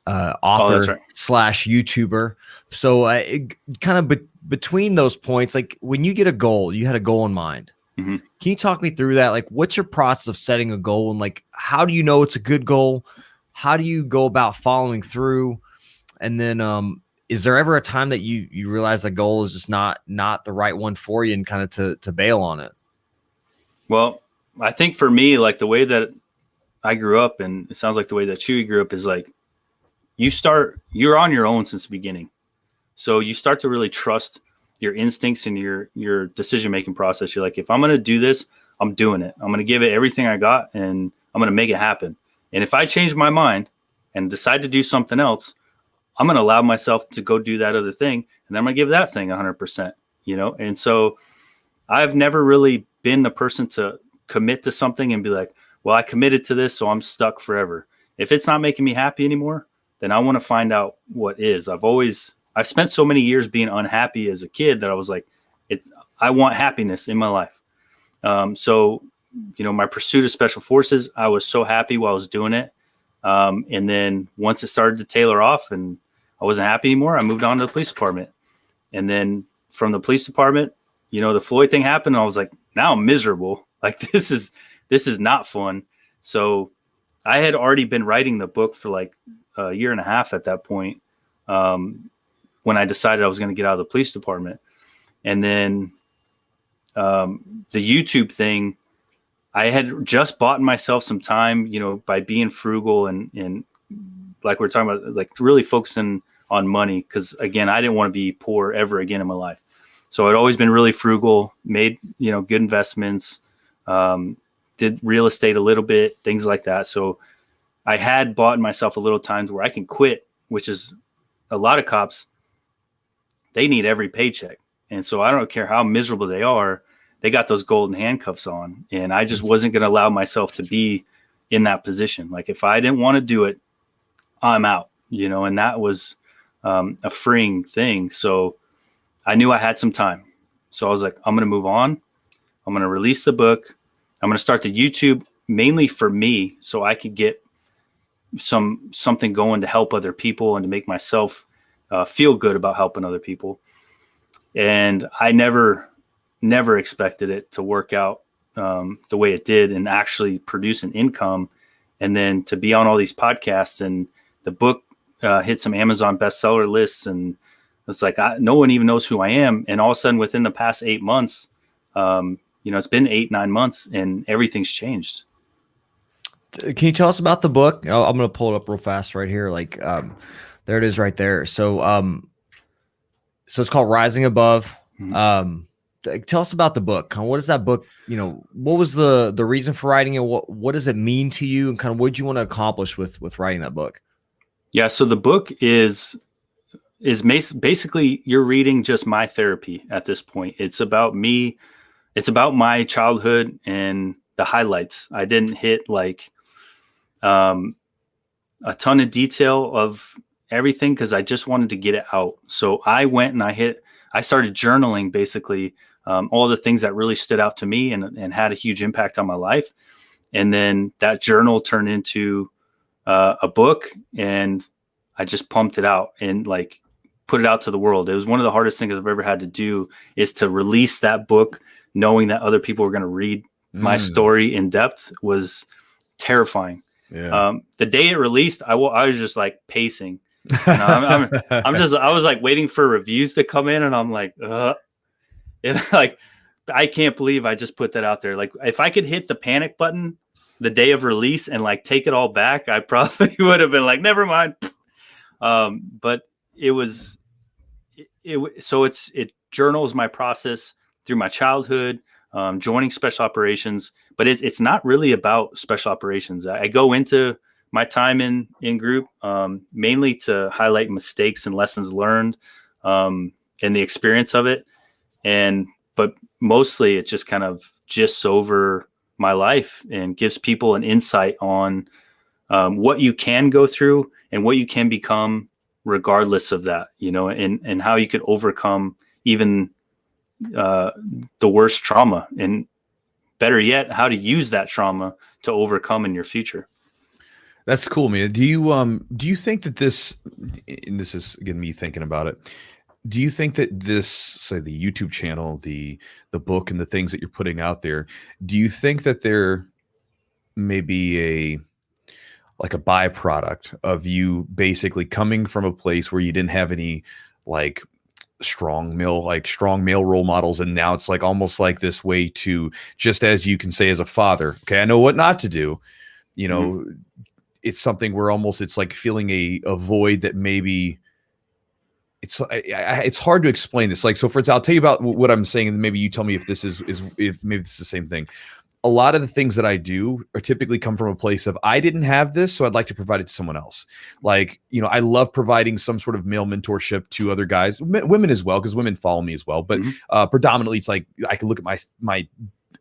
author / YouTuber. So kind of between those points, like when you get a goal, you had a goal in mind. Can you talk me through that? Like, what's your process of setting a goal, and like, how do you know it's a good goal? How do you go about following through? And then, is there ever a time that you realize the goal is just not the right one for you, and kind of to bail on it? Well, I think for me, like the way that I grew up, and it sounds like the way that Chewy grew up, is like you're on your own since the beginning. So you start to really trust your instincts and your decision-making process. You're like, if I'm going to do this, I'm doing it. I'm going to give it everything I got, and I'm going to make it happen. And if I change my mind and decide to do something else, I'm going to allow myself to go do that other thing. And then I'm going to give that thing 100%, And so I've never really been the person to commit to something and be like, well, I committed to this, so I'm stuck forever. If it's not making me happy anymore, then I want to find out what is. I've spent so many years being unhappy as a kid that I was like, I want happiness in my life. So, my pursuit of special forces, I was so happy while I was doing it. And then once it started to tailor off and I wasn't happy anymore, I moved on to the police department. And then from the police department, the Floyd thing happened. And I was like, now I'm miserable. Like, this is not fun. So I had already been writing the book for like a year and a half at that point, when I decided I was going to get out of the police department. And then the YouTube thing, I had just bought myself some time, by being frugal and like we're talking about, like really focusing on money. Cause again, I didn't want to be poor ever again in my life. So I'd always been really frugal, made, good investments, did real estate a little bit, things like that. So I had bought myself a little time where I can quit, which is a lot of cops, they need every paycheck. And so I don't care how miserable they are, they got those golden handcuffs on. And I just wasn't going to allow myself to be in that position. Like, if I didn't want to do it, I'm out, and that was a freeing thing. So I knew I had some time. So I was like, I'm going to move on. I'm going to release the book. I'm going to start the YouTube mainly for me, so I could get something going to help other people and to make myself feel good about helping other people. And I never expected it to work out the way it did and actually produce an income. And then to be on all these podcasts, and the book hit some Amazon bestseller lists, and it's like, no one even knows who I am. And all of a sudden, within the past 8 months, it's been 8-9 months, and everything's changed. Can you tell us about the book? I'm going to pull it up real fast right here. Like, there it is right there. So it's called Rising Above. Mm-hmm. Tell us about the book. What is that book? What was the reason for writing it? What does it mean to you? And kind of what did you want to accomplish with writing that book? Yeah. So the book is basically, you're reading just my therapy at this point. It's about me. It's about my childhood and the highlights. I didn't hit like a ton of detail of everything because I just wanted to get it out. So I went and I started journaling basically all the things that really stood out to me and had a huge impact on my life. And then that journal turned into a book, and I just pumped it out and like put it out to the world. It was one of the hardest things I've ever had to do, is to release that book, knowing that other people were going to read my story in depth was terrifying. Yeah. The day it released, I was just like pacing. I was like waiting for reviews to come in, and I'm like, and like, I can't believe I just put that out there. Like, if I could hit the panic button the day of release and like take it all back, I probably would have been like, never mind. But it journals my process through my childhood, joining special operations, but it's not really about special operations. I go into my time in group, mainly to highlight mistakes and lessons learned, and the experience of it. But mostly it just kind of gists over my life and gives people an insight on what you can go through and what you can become regardless of that, and how you could overcome even the worst trauma, and better yet, how to use that trauma to overcome in your future. That's cool, man. Do you think that this, and this is again me thinking about it, do you think that this, say the YouTube channel, the book, and the things that you're putting out there, do you think that there may be a byproduct of you basically coming from a place where you didn't have any like strong male role models, and now it's like almost like this way to, just as you can say as a father, okay, I know what not to do, it's something where almost it's like feeling a void that maybe it's hard to explain this. Like, so for instance, I'll tell you about what I'm saying, and maybe you tell me if this is if maybe it's the same thing. A lot of the things that I do are typically come from a place of, I didn't have this, so I'd like to provide it to someone else. Like, you know, I love providing some sort of male mentorship to other guys, women as well, because women follow me as well. But predominantly, it's like I can look at my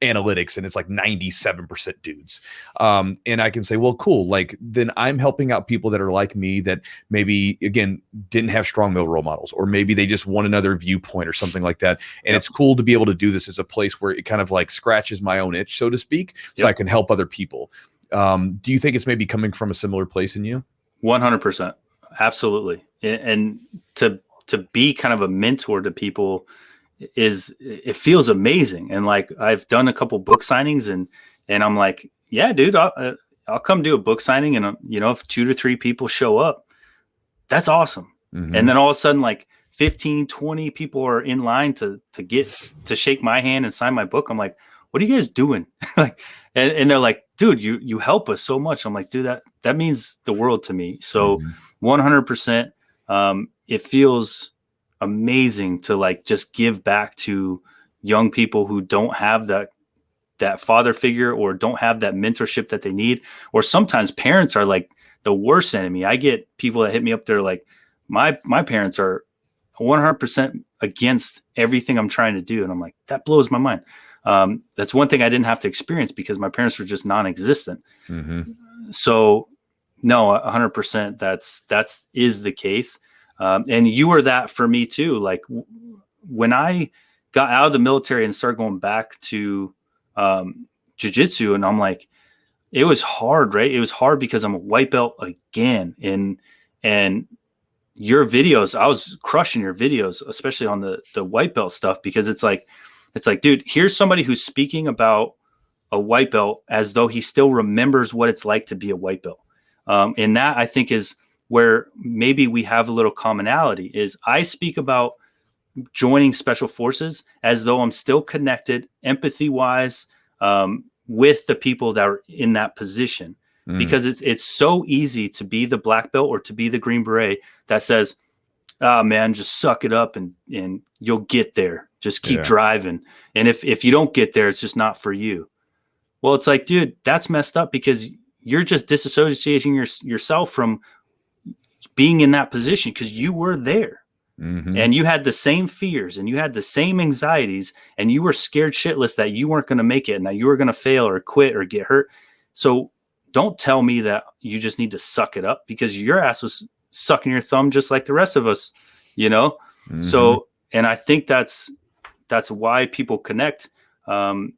analytics and it's like 97% dudes. And I can say, well, cool. Like, then I'm helping out people that are like me, that maybe, again, didn't have strong male role models, or maybe they just want another viewpoint or something like that. And it's cool to be able to do this as a place where it kind of like scratches my own itch, so to speak, so I can help other people. Do you think it's maybe coming from a similar place in you? 100%. Absolutely. And to be kind of a mentor to people, it feels amazing. And like, I've done a couple book signings and I'm like, yeah, dude, I'll come do a book signing. And you know, if 2 to 3 people show up, that's awesome. And then all of a sudden, like 15, 20 people are in line to shake my hand and sign my book. I'm like, what are you guys doing? Like, and they're like, dude, you help us so much. I'm like, dude, that means the world to me. So 100%, it feels amazing to like just give back to young people who don't have that father figure, or don't have that mentorship that they need. Or sometimes parents are like the worst enemy. I get people that hit me up there like, my parents are 100% against everything I'm trying to do. And I'm like, that blows my mind. That's one thing I didn't have to experience because my parents were just non-existent. So no, 100% that's is the case. And you were that for me too. Like when I got out of the military and started going back to Jiu-Jitsu, and I'm like, it was hard, right? It was hard because I'm a white belt again. And your videos, I was crushing your videos, especially on the white belt stuff, because it's like, dude, here's somebody who's speaking about a white belt as though he still remembers what it's like to be a white belt. And that, I think, is where maybe we have a little commonality. Is I speak about joining special forces as though I'm still connected empathy wise with the people that are in that position, because it's so easy to be the black belt or to be the Green Beret that says, oh man, just suck it up and you'll get there. Just keep driving. And if you don't get there, it's just not for you. Well, it's like, dude, that's messed up, because you're just disassociating yourself from being in that position, because you were there and you had the same fears and you had the same anxieties and you were scared shitless that you weren't going to make it and that you were going to fail or quit or get hurt. So don't tell me that you just need to suck it up, because your ass was sucking your thumb just like the rest of us, you know? So, and I think that's why people connect to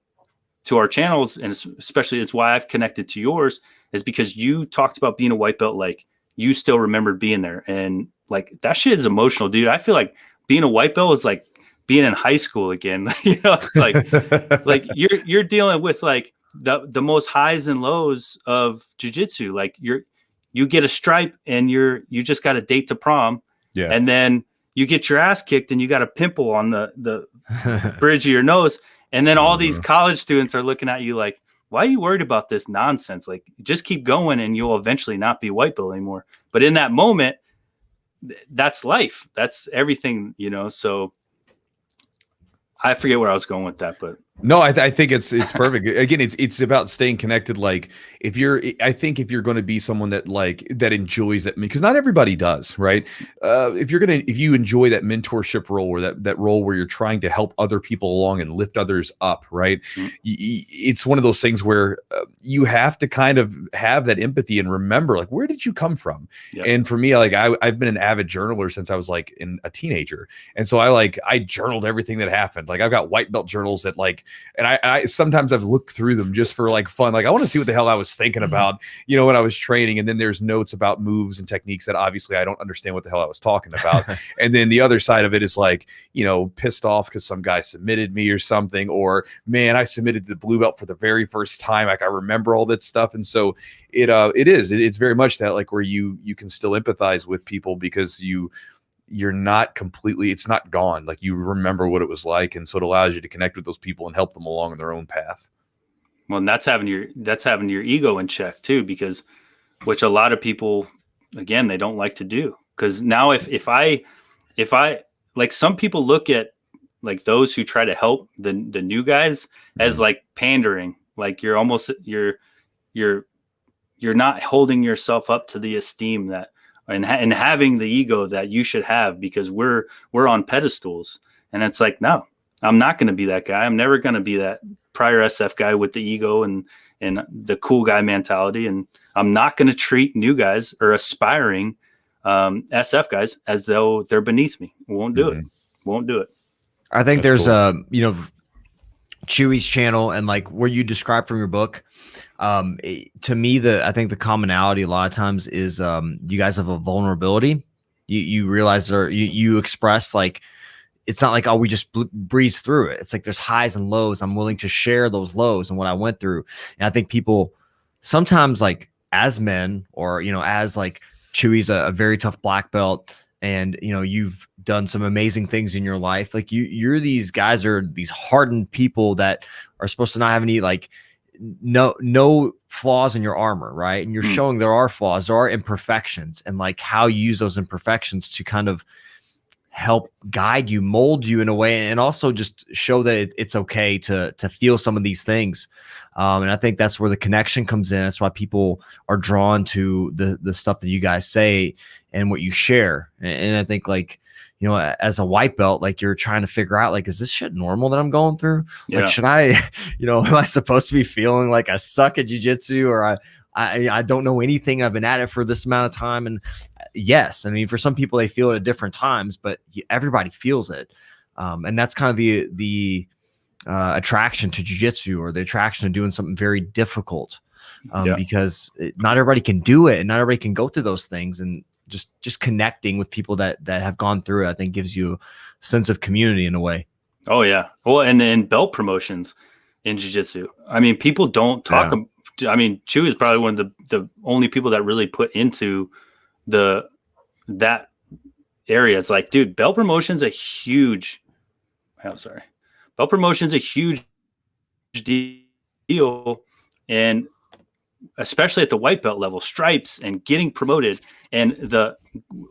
our channels. And especially it's why I've connected to yours, is because you talked about being a white belt. Like, you still remembered being there. And like, that shit is emotional, dude. I feel like being a white belt is like being in high school again. You know, it's like you're dealing with like the most highs and lows of jiu-jitsu. Like you get a stripe and you just got a date to prom. Yeah. And then you get your ass kicked and you got a pimple on the bridge of your nose. And then all these college students are looking at you like, why are you worried about this nonsense? Like, just keep going and you'll eventually not be white belt anymore. But in that moment, that's life. That's everything, you know? So I forget where I was going with that, but no, I think it's perfect. Again, it's about staying connected. Like, I think if you're going to be someone that enjoys that, because not everybody does, right? If you enjoy that mentorship role, or that role where you're trying to help other people along and lift others up, right? It's one of those things where you have to kind of have that empathy and remember, like, where did you come from? Yep. And for me, like, I've been an avid journaler since I was like a teenager, and so I journaled everything that happened. Like, I've got white belt journals that like. And I sometimes I've looked through them just for like fun. Like, I want to see what the hell I was thinking about, you know, when I was training. And then there's notes about moves and techniques that obviously I don't understand what the hell I was talking about. And then the other side of it is like, you know, pissed off because some guy submitted me or something, or man, I submitted to the blue belt for the very first time. Like, I remember all that stuff. And so it's very much that, like, where you can still empathize with people, because you're not completely, it's not gone. Like, you remember what it was like. And so it allows you to connect with those people and help them along in their own path. Well, and that's having your ego in check too, because which a lot of people, again, they don't like to do. Cause now if I if I, like, some people look at like those who try to help the new guys as like pandering, like you're not holding yourself up to the esteem that and having the ego that you should have, because we're on pedestals. And it's like, no, I'm not going to be that guy. I'm never going to be that prior SF guy with the ego and the cool guy mentality. And I'm not going to treat new guys or aspiring SF guys as though they're beneath me. Won't do it. I think That's there's cool. Chewy's channel and like where you describe from your book. To me, I think the commonality a lot of times is you guys have a vulnerability. You realize, or you express, like, it's not like, oh, we just breeze through it. It's like there's highs and lows. I'm willing to share those lows and what I went through. And I think people sometimes, like, as men, or as like Chewy's a very tough black belt, and you've done some amazing things in your life. Like you're these guys are these hardened people that are supposed to not have any, like, no flaws in your armor, right? And you're showing there are flaws, there are imperfections, and like how you use those imperfections to kind of help guide you, mold you in a way, and also just show that it's okay to feel some of these things. And I think that's where the connection comes in. That's why people are drawn to the stuff that you guys say and what you share. And I think, like, as a white belt, like, you're trying to figure out, like, is this shit normal that I'm going through? Yeah. Like, should I, am I supposed to be feeling like I suck at jiu-jitsu, or I don't know anything, I've been at it for this amount of time? And yes, I mean, for some people they feel it at different times, but everybody feels it. And that's kind of the attraction to jiu-jitsu, or the attraction to doing something very difficult, because not everybody can do it, and not everybody can go through those things. And just connecting with people that have gone through it, I think, gives you a sense of community in a way. Oh yeah. Well, and then belt promotions in jiu-jitsu. I mean, people don't talk. I mean, Chew is probably one of the only people that really put into that area. It's like, dude, belt promotion's a huge. Belt promotion's a huge deal, and especially at the white belt level, stripes and getting promoted, and the,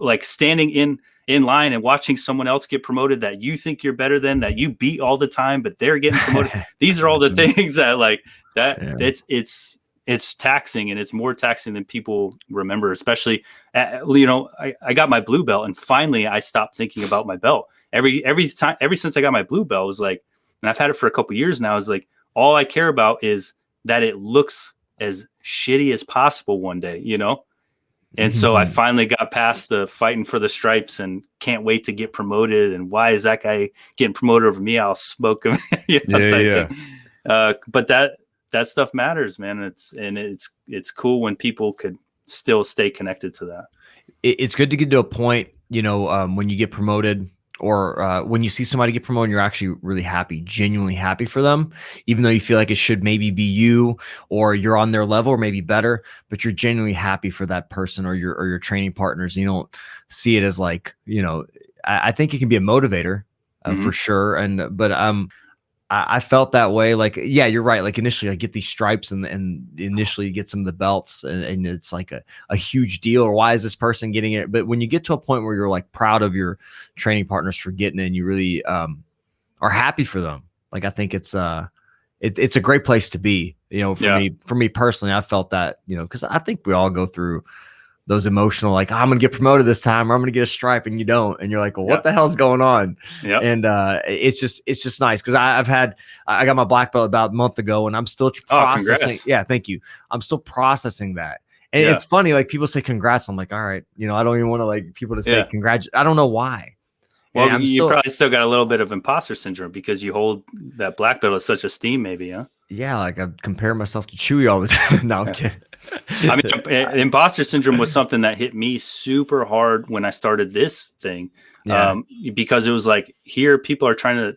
like, standing in line and watching someone else get promoted that you think you're better than, that you beat all the time, but they're getting promoted. These are all the things that, like, that it's taxing, and it's more taxing than people remember, especially I got my blue belt, and finally I stopped thinking about my belt. Every since I got my blue belt, it was like, and I've had it for a couple of years now, is like, all I care about is that it looks as shitty as possible one day, And so I finally got past the fighting for the stripes and can't wait to get promoted. And why is that guy getting promoted over me? I'll smoke him. But that stuff matters, man. It's cool when people could still stay connected to that. It's good to get to a point, when you get promoted, or when you see somebody get promoted, you're actually really happy, genuinely happy for them, even though you feel like it should maybe be you, or you're on their level, or maybe better, but you're genuinely happy for that person or your training partners. And you don't see it as like, I think it can be a motivator for sure. But I felt that way. Like, yeah, you're right. Like, initially I get these stripes and initially you get some of the belts, and it's like a huge deal, or why is this person getting it? But when you get to a point where you're like proud of your training partners for getting it, and you really are happy for them, like, I think it's a great place to be, for me personally. I felt that, because I think we all go through those emotional, like, I'm going to get promoted this time, or I'm going to get a stripe, and you don't. And you're like, well, what the hell's going on? Yeah. And it's just nice, because I got my black belt about a month ago, and I'm still processing. Congrats. Yeah, thank you. I'm still processing that. And it's funny, like, people say congrats. I'm like, all right, I don't even want to, like, people to say congrats. I don't know why. Well, you probably still got a little bit of imposter syndrome because you hold that black belt with such esteem, maybe, huh? Yeah, like, I compare myself to Chewy all the time. No, I'm kidding. I mean, imposter syndrome was something that hit me super hard when I started this thing, because it was like, here people are trying to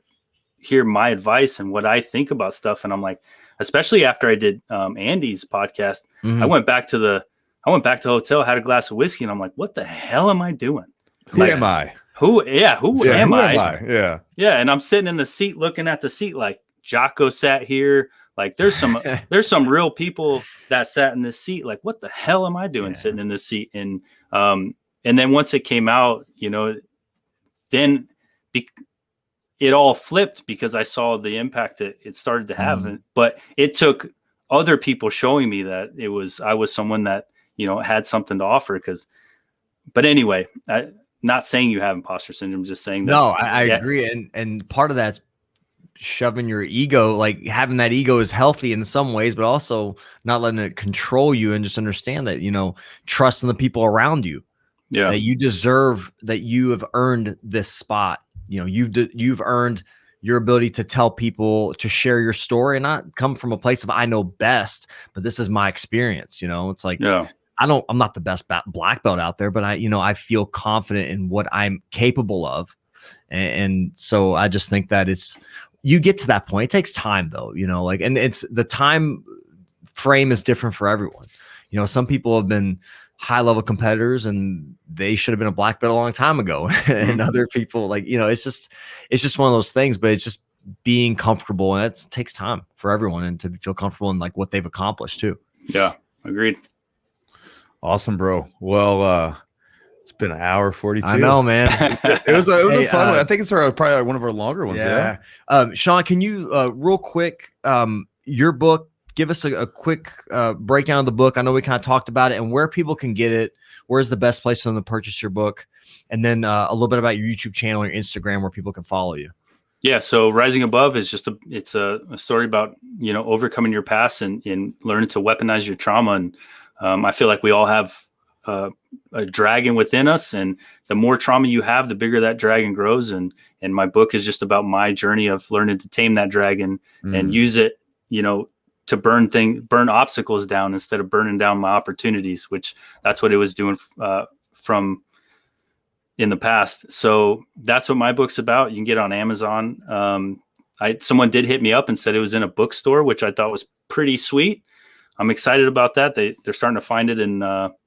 hear my advice and what I think about stuff, and I'm like, especially after I did Andy's podcast, I went back to the hotel, had a glass of whiskey, and I'm like, what the hell am I doing? Who am I? Who am I? Yeah. And I'm sitting in the seat, looking at the seat, like, Jocko sat here. Like, there's some real people that sat in this seat. Like, what the hell am I doing sitting in this seat? And then once it came out, then it all flipped because I saw the impact that it started to have. But it took other people showing me that I was someone that, had something to offer. But anyway, not saying you have imposter syndrome, just saying that. No, I agree. And part of that's shoving your ego, like having that ego is healthy in some ways, but also not letting it control you, and just understand that, trust in the people around you. Yeah. That you deserve, that you have earned this spot. You've earned your ability to tell people, to share your story, and not come from a place of I know best, but this is my experience. It's like, I'm not the best black belt out there, but I feel confident in what I'm capable of. And so I just think that you get to that point. It takes time though, and it's the time frame is different for everyone. Some people have been high level competitors and they should have been a black belt a long time ago. And other people, it's just one of those things, but it's just being comfortable, and it takes time for everyone, and to feel comfortable in what they've accomplished too. Yeah. Agreed. Awesome, bro. Well, it's been an hour 42. I know, man. It was a fun one. I think it's probably one of our longer ones. Yeah. Sean, can you real quick, your book, give us a quick breakdown of the book. I know we kind of talked about it, and where people can get it. Where's the best place for them to purchase your book? And then a little bit about your YouTube channel and your Instagram, where people can follow you. Yeah. So Rising Above is it's a story about, overcoming your past and learning to weaponize your trauma. And I feel like we all have a dragon within us, and the more trauma you have, the bigger that dragon grows. And my book is just about my journey of learning to tame that dragon and use it, to burn obstacles down instead of burning down my opportunities, which that's what it was doing from in the past. So that's what my book's about. You can get it on Amazon. Someone did hit me up and said it was in a bookstore, which I thought was pretty sweet. I'm excited about that. They're starting to find it in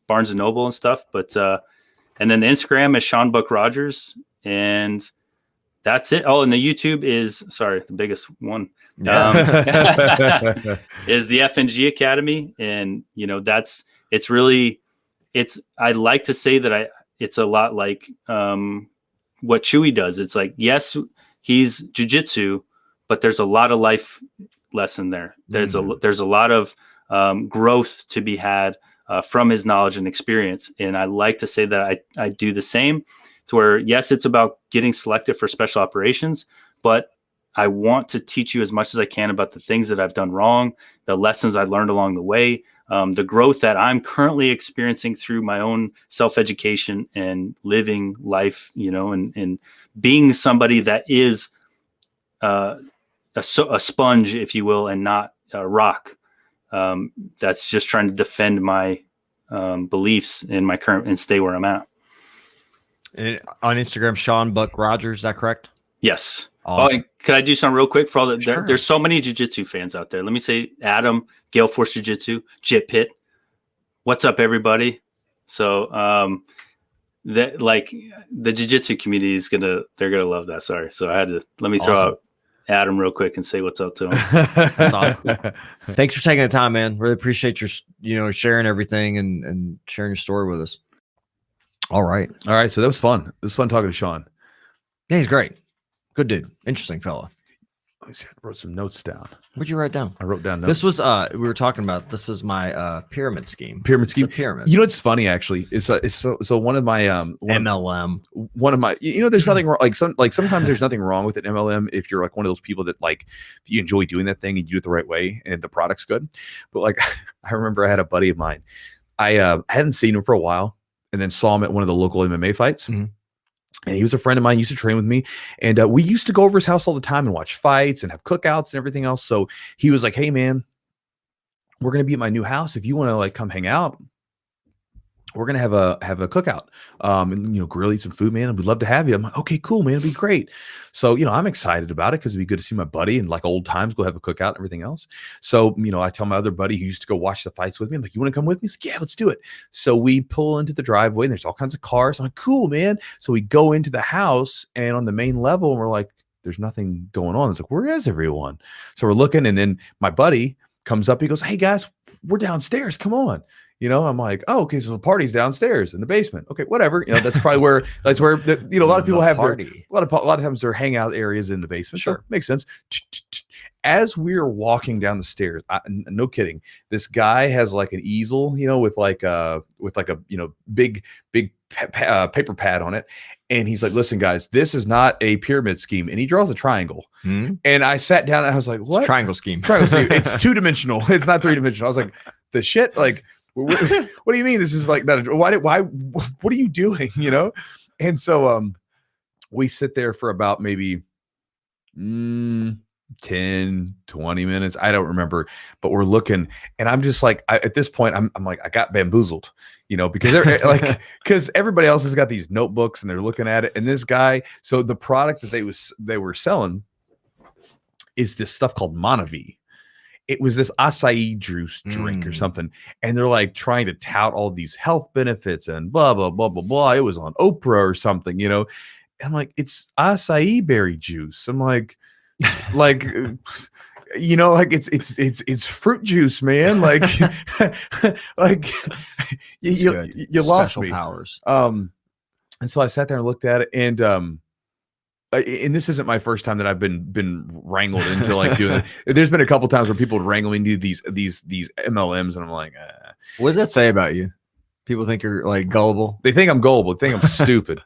Barnes and Noble and stuff. But and then the Instagram is Sean Buck Rogers, and that's it. Oh, and the YouTube is the biggest one. Is the FNG Academy, and I'd like to say that it's a lot like what Chewy does. It's like, yes, he's Jiu-Jitsu, but there's a lot of life lesson there. There's a lot of growth to be had from his knowledge and experience. And I like to say that I do the same, to where, yes, it's about getting selected for special operations, but I want to teach you as much as I can about the things that I've done wrong, the lessons I learned along the way, the growth that I'm currently experiencing through my own self-education and living life, and being somebody that is a sponge, if you will, and not a rock. That's just trying to defend my beliefs in my current and stay where I'm at. And on Instagram, Sean Buck Rogers, is that correct? Yes. Awesome. Oh, and could I do something real quick for all that? Sure. There's so many jiu-jitsu fans out there. Let me say Adam, Gale Force Jiu-Jitsu, Jit Pit. What's up, everybody? So the jiu-jitsu community they're gonna love that. Sorry. So let me throw out Adam real quick and say what's up to him. That's awesome. Thanks for taking the time, man. Really appreciate your sharing everything and sharing your story with us. All right. So that was fun. It was fun talking to Sean. Yeah, he's great. Good dude. Interesting fella. I wrote some notes down. What'd you wrote down? I wrote down notes. This was we were talking about. This is my pyramid scheme. Pyramid scheme. It's a pyramid. It's funny actually. It's so one of my MLM. One of my there's nothing wrong. Sometimes there's nothing wrong with an MLM if you're like one of those people that if you enjoy doing that thing and you do it the right way and the product's good. But I remember I had a buddy of mine. I hadn't seen him for a while, and then saw him at one of the local MMA fights. Mm-hmm. And he was a friend of mine, used to train with me. And we used to go over his house all the time and watch fights and have cookouts and everything else. So he was like, hey, man, we're going to be at my new house. If you want to come hang out, we're going to have a cookout and, grill, eat some food, man. And we'd love to have you. I'm like, okay, cool, man. It'd be great. So, I'm excited about it because it'd be good to see my buddy and old times, go have a cookout and everything else. So, I tell my other buddy who used to go watch the fights with me, I'm like, you want to come with me? He's like, yeah, let's do it. So we pull into the driveway and there's all kinds of cars. I'm like, cool, man. So we go into the house and on the main level, and we're like, there's nothing going on. It's like, where is everyone? So we're looking, and then my buddy comes up. He goes, hey guys, we're downstairs. Come on. You know, I'm like, oh, okay, so the party's downstairs in the basement. Okay, whatever. You know, that's probably where you know, a lot of people have party. a lot of times their hangout areas in the basement. Sure. So makes sense. As we're walking down the stairs, no kidding, this guy has like an easel, you know, with like a you know, big paper pad on it, and he's like, listen guys, this is not a pyramid scheme, and he draws a triangle. And I sat down and I was like, what? Triangle scheme. It's 2-dimensional. It's not 3-dimensional. I was like, the shit, like what do you mean this is like not why what are you doing, you know? And so we sit there for about maybe 10, 20 minutes. I don't remember, but we're looking, and I'm just like, at this point, I'm like, I got bamboozled, you know, because they're like, because everybody else has got these notebooks and they're looking at it. And this guy, so the product that they were selling is this stuff called Monavi. It was this acai juice drink or something. And they're like trying to tout all these health benefits and blah, blah, blah, blah, blah. It was on Oprah or something, you know? And I'm like, it's acai berry juice. I'm like, you know, like it's fruit juice, man. Like, like you lost me. Powers. And so I sat there and looked at it, and this isn't my first time that I've been wrangled into like doing it. There's been a couple times where people would wrangle me into these MLMs, and I'm like, what does that say about you? People think you're like gullible. They think I'm gullible. They think I'm stupid.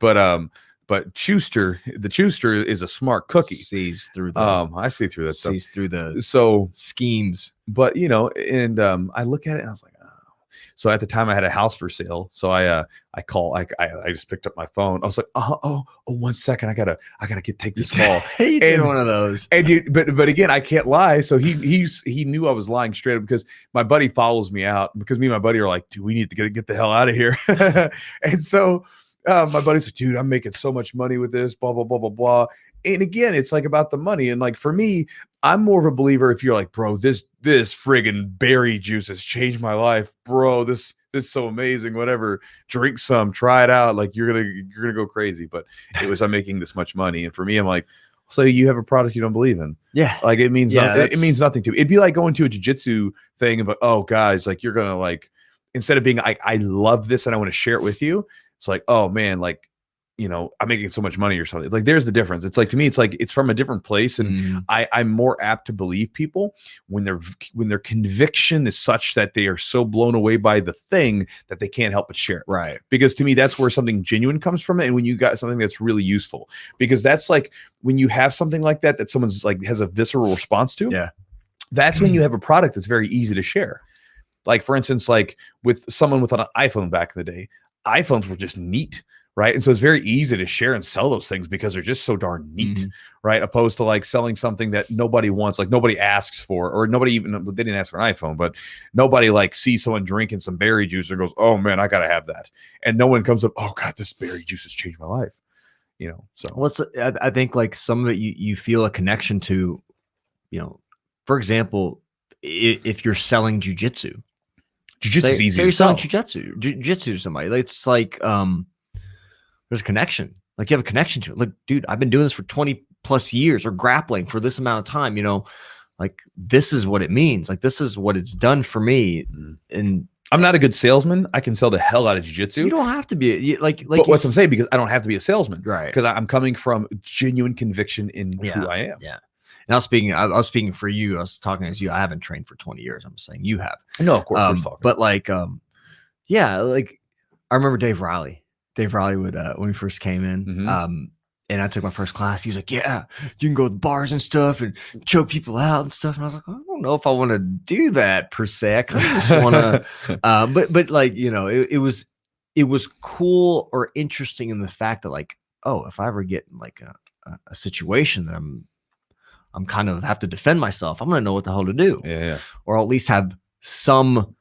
But the Chewster is a smart cookie. Sees through the I see through that stuff. Sees through the so schemes. But you know, and I look at it and I was like, oh. So at the time I had a house for sale. So I just picked up my phone. I was like, oh, 1 second, I gotta take this call. He did one of those. And but again, I can't lie. So he knew I was lying straight up, because my buddy follows me out, because me and my buddy are like, dude, we need to get the hell out of here. And so my buddy said, dude, I'm making so much money with this, blah, blah, blah, blah, blah. And again, it's like about the money. And like, for me, I'm more of a believer, if you're like, bro, this friggin' berry juice has changed my life, bro, this is so amazing, whatever, drink some, try it out. Like you're gonna go crazy. But it was, I'm making this much money. And for me, I'm like, so you have a product you don't believe in. Yeah. Like it means it means nothing to me. It'd be like going to a jiu-jitsu thing and, oh guys, like you're gonna like, instead of being like, I love this and I want to share it with you, it's like, oh man, like, you know, I'm making so much money or something. Like there's the difference. It's like, to me, it's like, it's from a different place. And I'm more apt to believe people when their conviction is such that they are so blown away by the thing that they can't help but share it. Right. Because to me, that's where something genuine comes from. And when you got something that's really useful, because that's like, when you have something like that someone's like has a visceral response to, that's when you have a product that's very easy to share. Like for instance, like with someone with an iPhone back in the day, iPhones were just neat. Right. And so it's very easy to share and sell those things because they're just so darn neat. Right. Opposed to like selling something that nobody wants, like nobody asks for, or nobody even, they didn't ask for an iPhone, but nobody like sees someone drinking some berry juice and goes, oh man, I got to have that. And no one comes up, oh God, this berry juice has changed my life. You know, so I think like some of it you feel a connection to, you know, for example, if you're selling Jiu-Jitsu. Jiu-Jitsu is easy. Say you're selling Jiu-Jitsu to somebody. It's like, there's a connection. Like you have a connection to it. Look, dude, I've been doing this for 20 plus years, or grappling for this amount of time, you know, like this is what it means. Like this is what it's done for me. And I'm not a good salesman. I can sell the hell out of jiu-jitsu. You don't have to be like but what I'm saying, because I don't have to be a salesman, right? Because I'm coming from genuine conviction in who I am. Yeah. And I was speaking for you. I was talking as you. I haven't trained for 20 years. I'm saying you have. No, of course. But like, yeah, like I remember Dave Riley. Dave Riley would, when we first came in, and I took my first class, he was like, yeah, you can go to the bars and stuff and choke people out and stuff. And I was like, I don't know if I want to do that per se. I kind of just want to, but like, you know, it was cool or interesting in the fact that like, oh, if I ever get in like a situation that I'm kind of have to defend myself, I'm going to know what the hell to do. Yeah. Or at least have some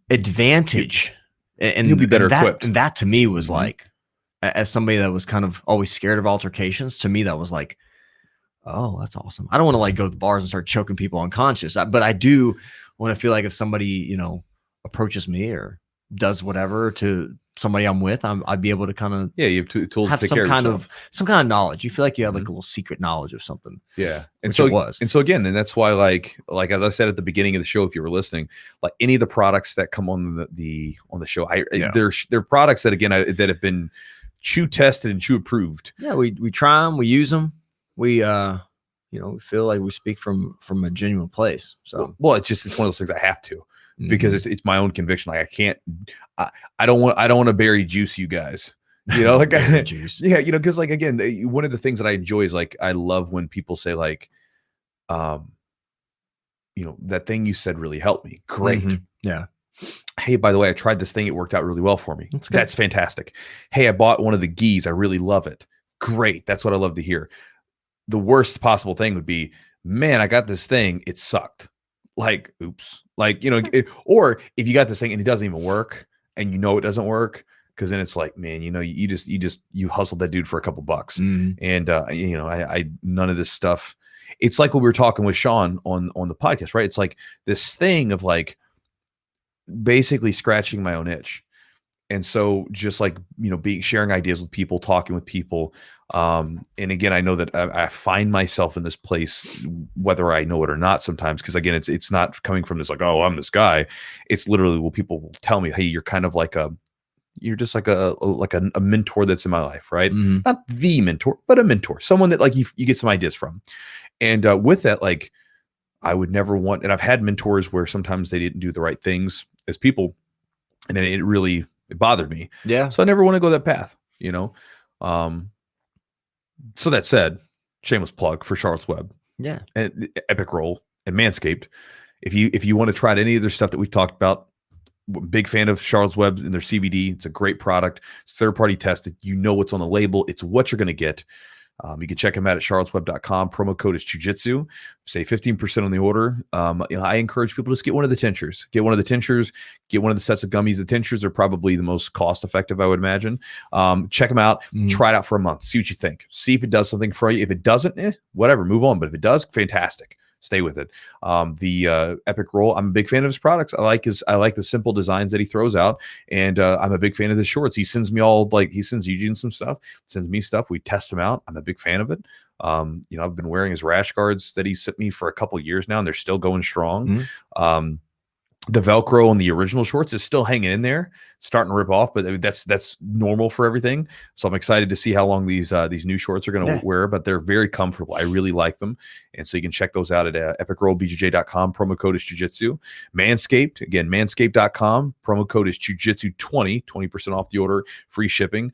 advantage. And you'll be better equipped. And that to me was like, as somebody that was kind of always scared of altercations, to me that was like, oh, that's awesome. I don't want to like go to the bars and start choking people unconscious, but I do want to feel like if somebody, you know, approaches me or does whatever to somebody I'm with, I'd be able to kind of you have tools have to take some care kind of some kind of knowledge. You feel like you have like a little secret knowledge of something. Yeah. And which so it was. And so again, and that's why like as I said at the beginning of the show, if you were listening, like any of the products that come on the show, they're products that again that have been chew tested and chew approved. Yeah, we try them, we use them. We we feel like we speak from a genuine place. So well it's one of those things I have to. Because it's my own conviction. Like I can't, I don't want to bury juice you guys, like juice. Yeah. Cause like, again, one of the things that I enjoy is like, I love when people say like, that thing you said really helped me. Great. Yeah. Hey, by the way, I tried this thing. It worked out really well for me. That's fantastic. Hey, I bought one of the gis. I really love it. Great. That's what I love to hear. The worst possible thing would be, man, I got this thing. It sucked. Like, oops, like, or if you got this thing and it doesn't even work and it doesn't work, because then it's like, man, you hustled that dude for a couple bucks. And, I none of this stuff. It's like what we were talking with Sean on the podcast, right? It's like this thing of like basically scratching my own itch. And so just like, sharing ideas with people, talking with people. And again, I know that I find myself in this place, whether I know it or not sometimes, because again, it's not coming from this like, oh, I'm this guy. It's literally people will tell me, hey, you're kind of like you're just like a mentor that's in my life, right? Not the mentor, but a mentor, someone that like you get some ideas from. And with that, like I would never want, and I've had mentors where sometimes they didn't do the right things as people. And then it bothered me. Yeah. So I never want to go that path, So that said, shameless plug for Charlotte's Web. Yeah. And Epic Roll and Manscaped. If you want to try any of their stuff that we talked about, big fan of Charlotte's Web and their CBD. It's a great product. It's third-party tested. What's on the label. It's what you're going to get. You can check them out at charlottesweb.com. Promo code is Jiu-Jitsu. Save 15% on the order. I encourage people to just get one of the tinctures. Get one of the tinctures. Get one of the sets of gummies. The tinctures are probably the most cost-effective, I would imagine. Check them out. Try it out for a month. See what you think. See if it does something for you. If it doesn't, whatever. Move on. But if it does, fantastic. Stay with it. The Epic Roll, I'm a big fan of his products. I like the simple designs that he throws out, and I'm a big fan of the shorts. He sends me he sends Eugene some stuff, sends me stuff. We test them out. I'm a big fan of it. I've been wearing his rash guards that he sent me for a couple of years now, and they're still going strong. The Velcro on the original shorts is still hanging in there, starting to rip off, but that's normal for everything. So I'm excited to see how long these new shorts are going to wear, but they're very comfortable. I really like them. And so you can check those out at epicrollbjj.com. Promo code is Jiu-Jitsu. Manscaped, again, manscaped.com. Promo code is Jiu-Jitsu20, 20% off the order, free shipping.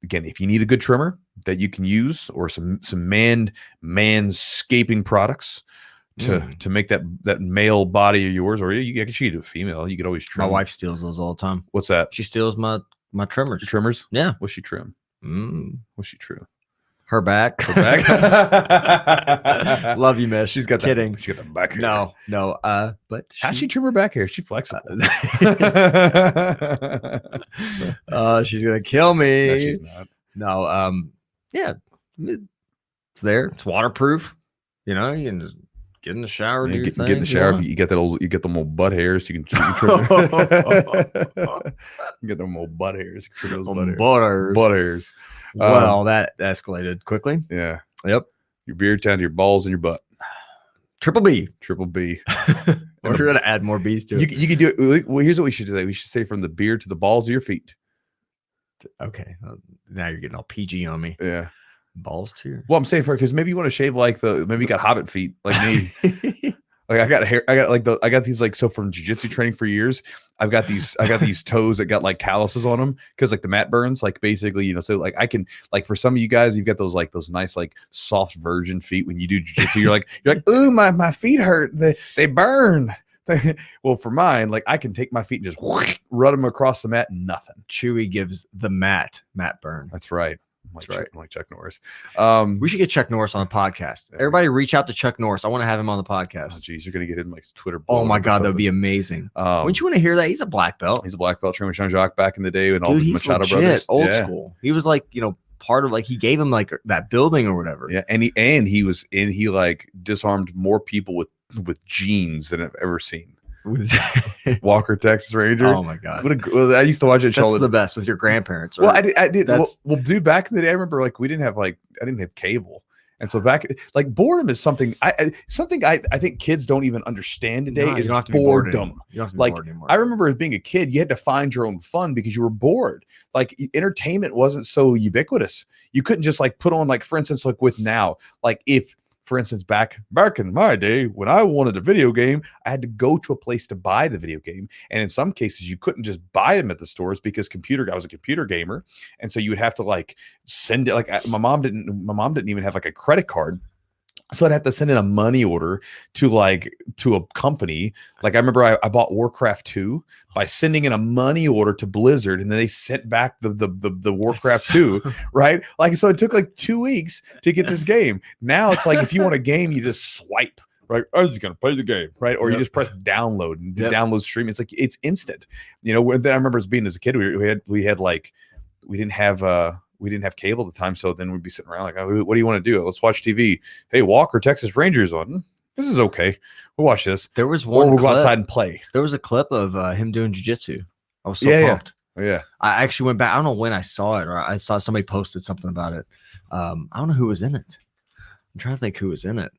Again, if you need a good trimmer that you can use, or some manscaping products to make that male body of yours, or you can do a female. You could always trim. My wife steals those all the time. What's that? She steals my trimmers. Trimmers? Yeah. What's she trim? What's she trim? Her back. Her back. Love you, miss. She's got kidding. She got the back hair. No. But how's she trim her back hair? She's flexible. She's gonna kill me. No, she's not. No. Yeah. It's there. It's waterproof. You can just get in the shower. Yeah, do get your in the shower. You get them old butt hairs. You can trim you get them old butt hairs. Trim those butt hairs. Well, that escalated quickly. Yeah. Yep. Your beard down to your balls and your butt. Triple B. We're gonna add more B's to it. You can do it. Well, here's what we should say. We should say from the beard to the balls of your feet. Okay. Now you're getting all PG on me. Yeah. Balls too. Well, I'm saying because maybe you want to shave maybe you got hobbit feet like me. Like I got hair. I got these so from jiu-jitsu training for years. I got these toes that got like calluses on them because like the mat burns, like basically, so like I can, like for some of you guys, you've got those nice like soft virgin feet when you do jiu-jitsu. You're like, ooh, my feet hurt. They burn. Well, for mine, like I can take my feet and just run them across the mat and nothing. Chewy gives the mat burn. That's right. That's right. Like Chuck Norris. We should get Chuck Norris on the podcast. Everybody reach out to Chuck Norris. I want to have him on the podcast. Oh, geez, you're going to get him like Twitter. Oh my God, that would be amazing. Wouldn't you want to hear that? He's a black belt. He's a black belt. Trained with Jean-Jacques back in the day and all the he's Machado legit, brothers. Old school. He was like, part of he gave him like that building or whatever. Yeah. And he like disarmed more people with jeans than I've ever seen. Walker, Texas Ranger. Oh my god! I used to watch it. That's the best with your grandparents. Well, I did. Well, dude, back in the day, I remember like I didn't have cable. And so back, like boredom is something I think kids don't even understand today. No, is you don't have to boredom. Be bored anymore. You don't have to be like bored anymore. I remember as being a kid, you had to find your own fun because you were bored. Like entertainment wasn't so ubiquitous. You couldn't just like put on like, for instance, like with now, like if, for instance, back in my day, when I wanted a video game, I had to go to a place to buy the video game. And in some cases, you couldn't just buy them at the stores because I was a computer gamer. And so you would have to like send it. Like my mom didn't even have like a credit card. So I'd have to send in a money order to a company. Like I remember I bought Warcraft 2 by sending in a money order to Blizzard, and then they sent back the Warcraft 2, right? Like, so it took like 2 weeks to get this game. Now it's like, if you want a game, you just swipe, right? I'm just going to play the game, right? Or you just press download and download stream. It's like, it's instant. You know, I remember as a kid, we didn't have cable at the time, so then we'd be sitting around like, oh, what do you want to do? Let's watch TV. Hey, Walker, Texas Rangers on. This is okay. We'll watch this. There was one. Or we'll go outside and play. There was a clip of him doing jiu-jitsu. I was so pumped. Yeah. I actually went back. I don't know when I saw it, or I saw somebody posted something about it. I don't know who was in it. I'm trying to think who was in it.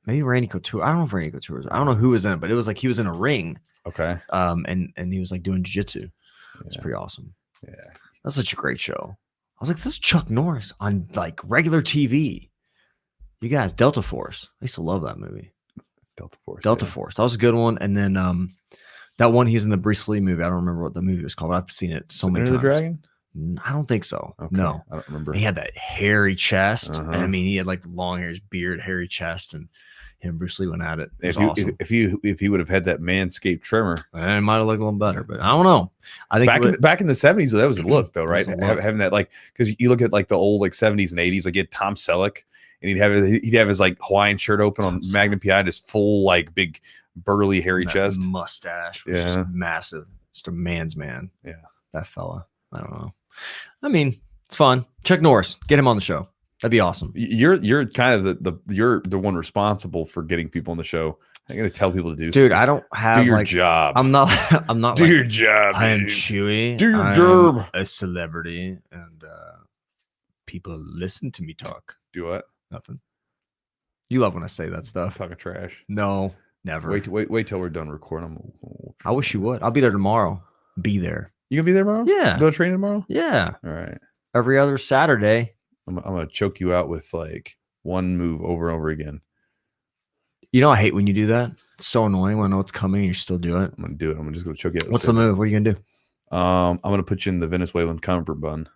Maybe Randy Couture. I don't know if Randy Couture was. I don't know who was in it, but it was like he was in a ring. Okay. And he was like doing jiu-jitsu. It's pretty awesome. Yeah. That's such a great show. I was like, "There's Chuck Norris on like regular TV." You guys, Delta Force. I used to love that movie. Delta Force. That was a good one. And then that one he's in the Bruce Lee movie. I don't remember what the movie was called. I've seen it so many times. The Dragon? I don't think so. Okay. No, I don't remember. He had that hairy chest. And I mean, he had like long hair, beard, hairy chest, and him and Bruce Lee went at it. It was awesome. If he would have had that Manscaped trimmer, it might have looked a little better, but I don't know. I think back in the 70s, that was a look though, right? Having that, like, because you look at like the old like 70s and 80s, like you had Tom Selleck, and he'd have his like Hawaiian shirt open on Magnum PI, just full like big burly hairy chest, mustache, was just massive, just a man's man. Yeah, that fella. I don't know. I mean, it's fun. Chuck Norris, get him on the show. That'd be awesome. You're kind of you're the one responsible for getting people on the show. I'm gonna tell people to do. Dude, I don't have do your job. I'm not. Do your job. I am Chewy. Do your job. A celebrity, and people listen to me talk. Do what? Nothing. You love when I say that stuff. Talking trash. No, never. Wait till we're done recording. I wish you would. I'll be there tomorrow. Be there. You gonna be there tomorrow? Yeah. Go training tomorrow? Yeah. All right. Every other Saturday. I'm gonna choke you out with like one move over and over again. You know, I hate when you do that. It's so annoying when I know it's coming and you still do it. I'm gonna do it. I'm just gonna choke you out. What's the move? What are you gonna do? I'm gonna put you in the Venezuelan comfort bun.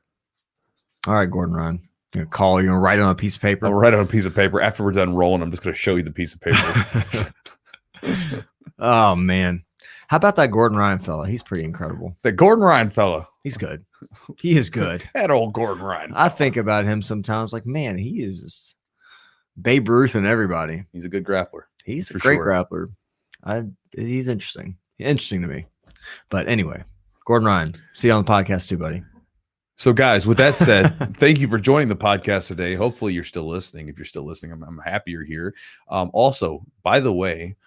All right, Gordon Ryan. You're gonna call. You're gonna write it on a piece of paper. I'll write on a piece of paper. After we're done rolling, I'm just gonna show you the piece of paper. Oh man. How about that Gordon Ryan fella? He's pretty incredible. That Gordon Ryan fella. He's good. He is good. That old Gordon Ryan fella. I think about him sometimes like, man, he is just Babe Ruth and everybody. He's a good grappler. He's a great grappler. He's interesting. Interesting to me. But anyway, Gordon Ryan, see you on the podcast too, buddy. So guys, with that said, thank you for joining the podcast today. Hopefully you're still listening. If you're still listening, I'm happy you're here. Also, by the way,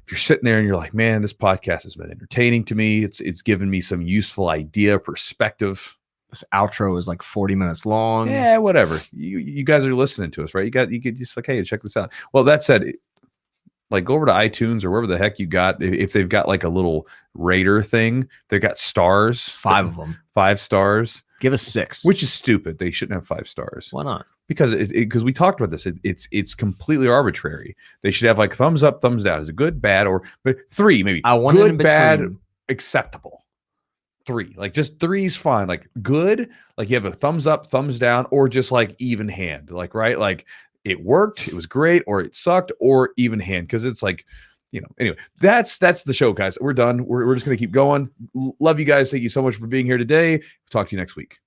if you're sitting there and you're like, man, this podcast has been entertaining to me. It's given me some useful idea, perspective. This outro is like 40 minutes long. Yeah, whatever. You guys are listening to us, right? You get just like, hey, check this out. Well, that said, like go over to iTunes or wherever the heck you got. If they've got like a little rater thing, they've got stars. 5 of them. 5 stars. Give us 6. Which is stupid. They shouldn't have 5 stars. Why not? Because because we talked about this. It's completely arbitrary. They should have like thumbs up, thumbs down. Is it good, bad, or 3 maybe? I want good, bad, acceptable. 3, like just 3 is fine. Like good, like you have a thumbs up, thumbs down, or just like even hand. Like right, like it worked, it was great, or it sucked, or even hand. Because it's like, you know. Anyway, that's the show, guys. We're done. We're just gonna keep going. Love you guys. Thank you so much for being here today. Talk to you next week.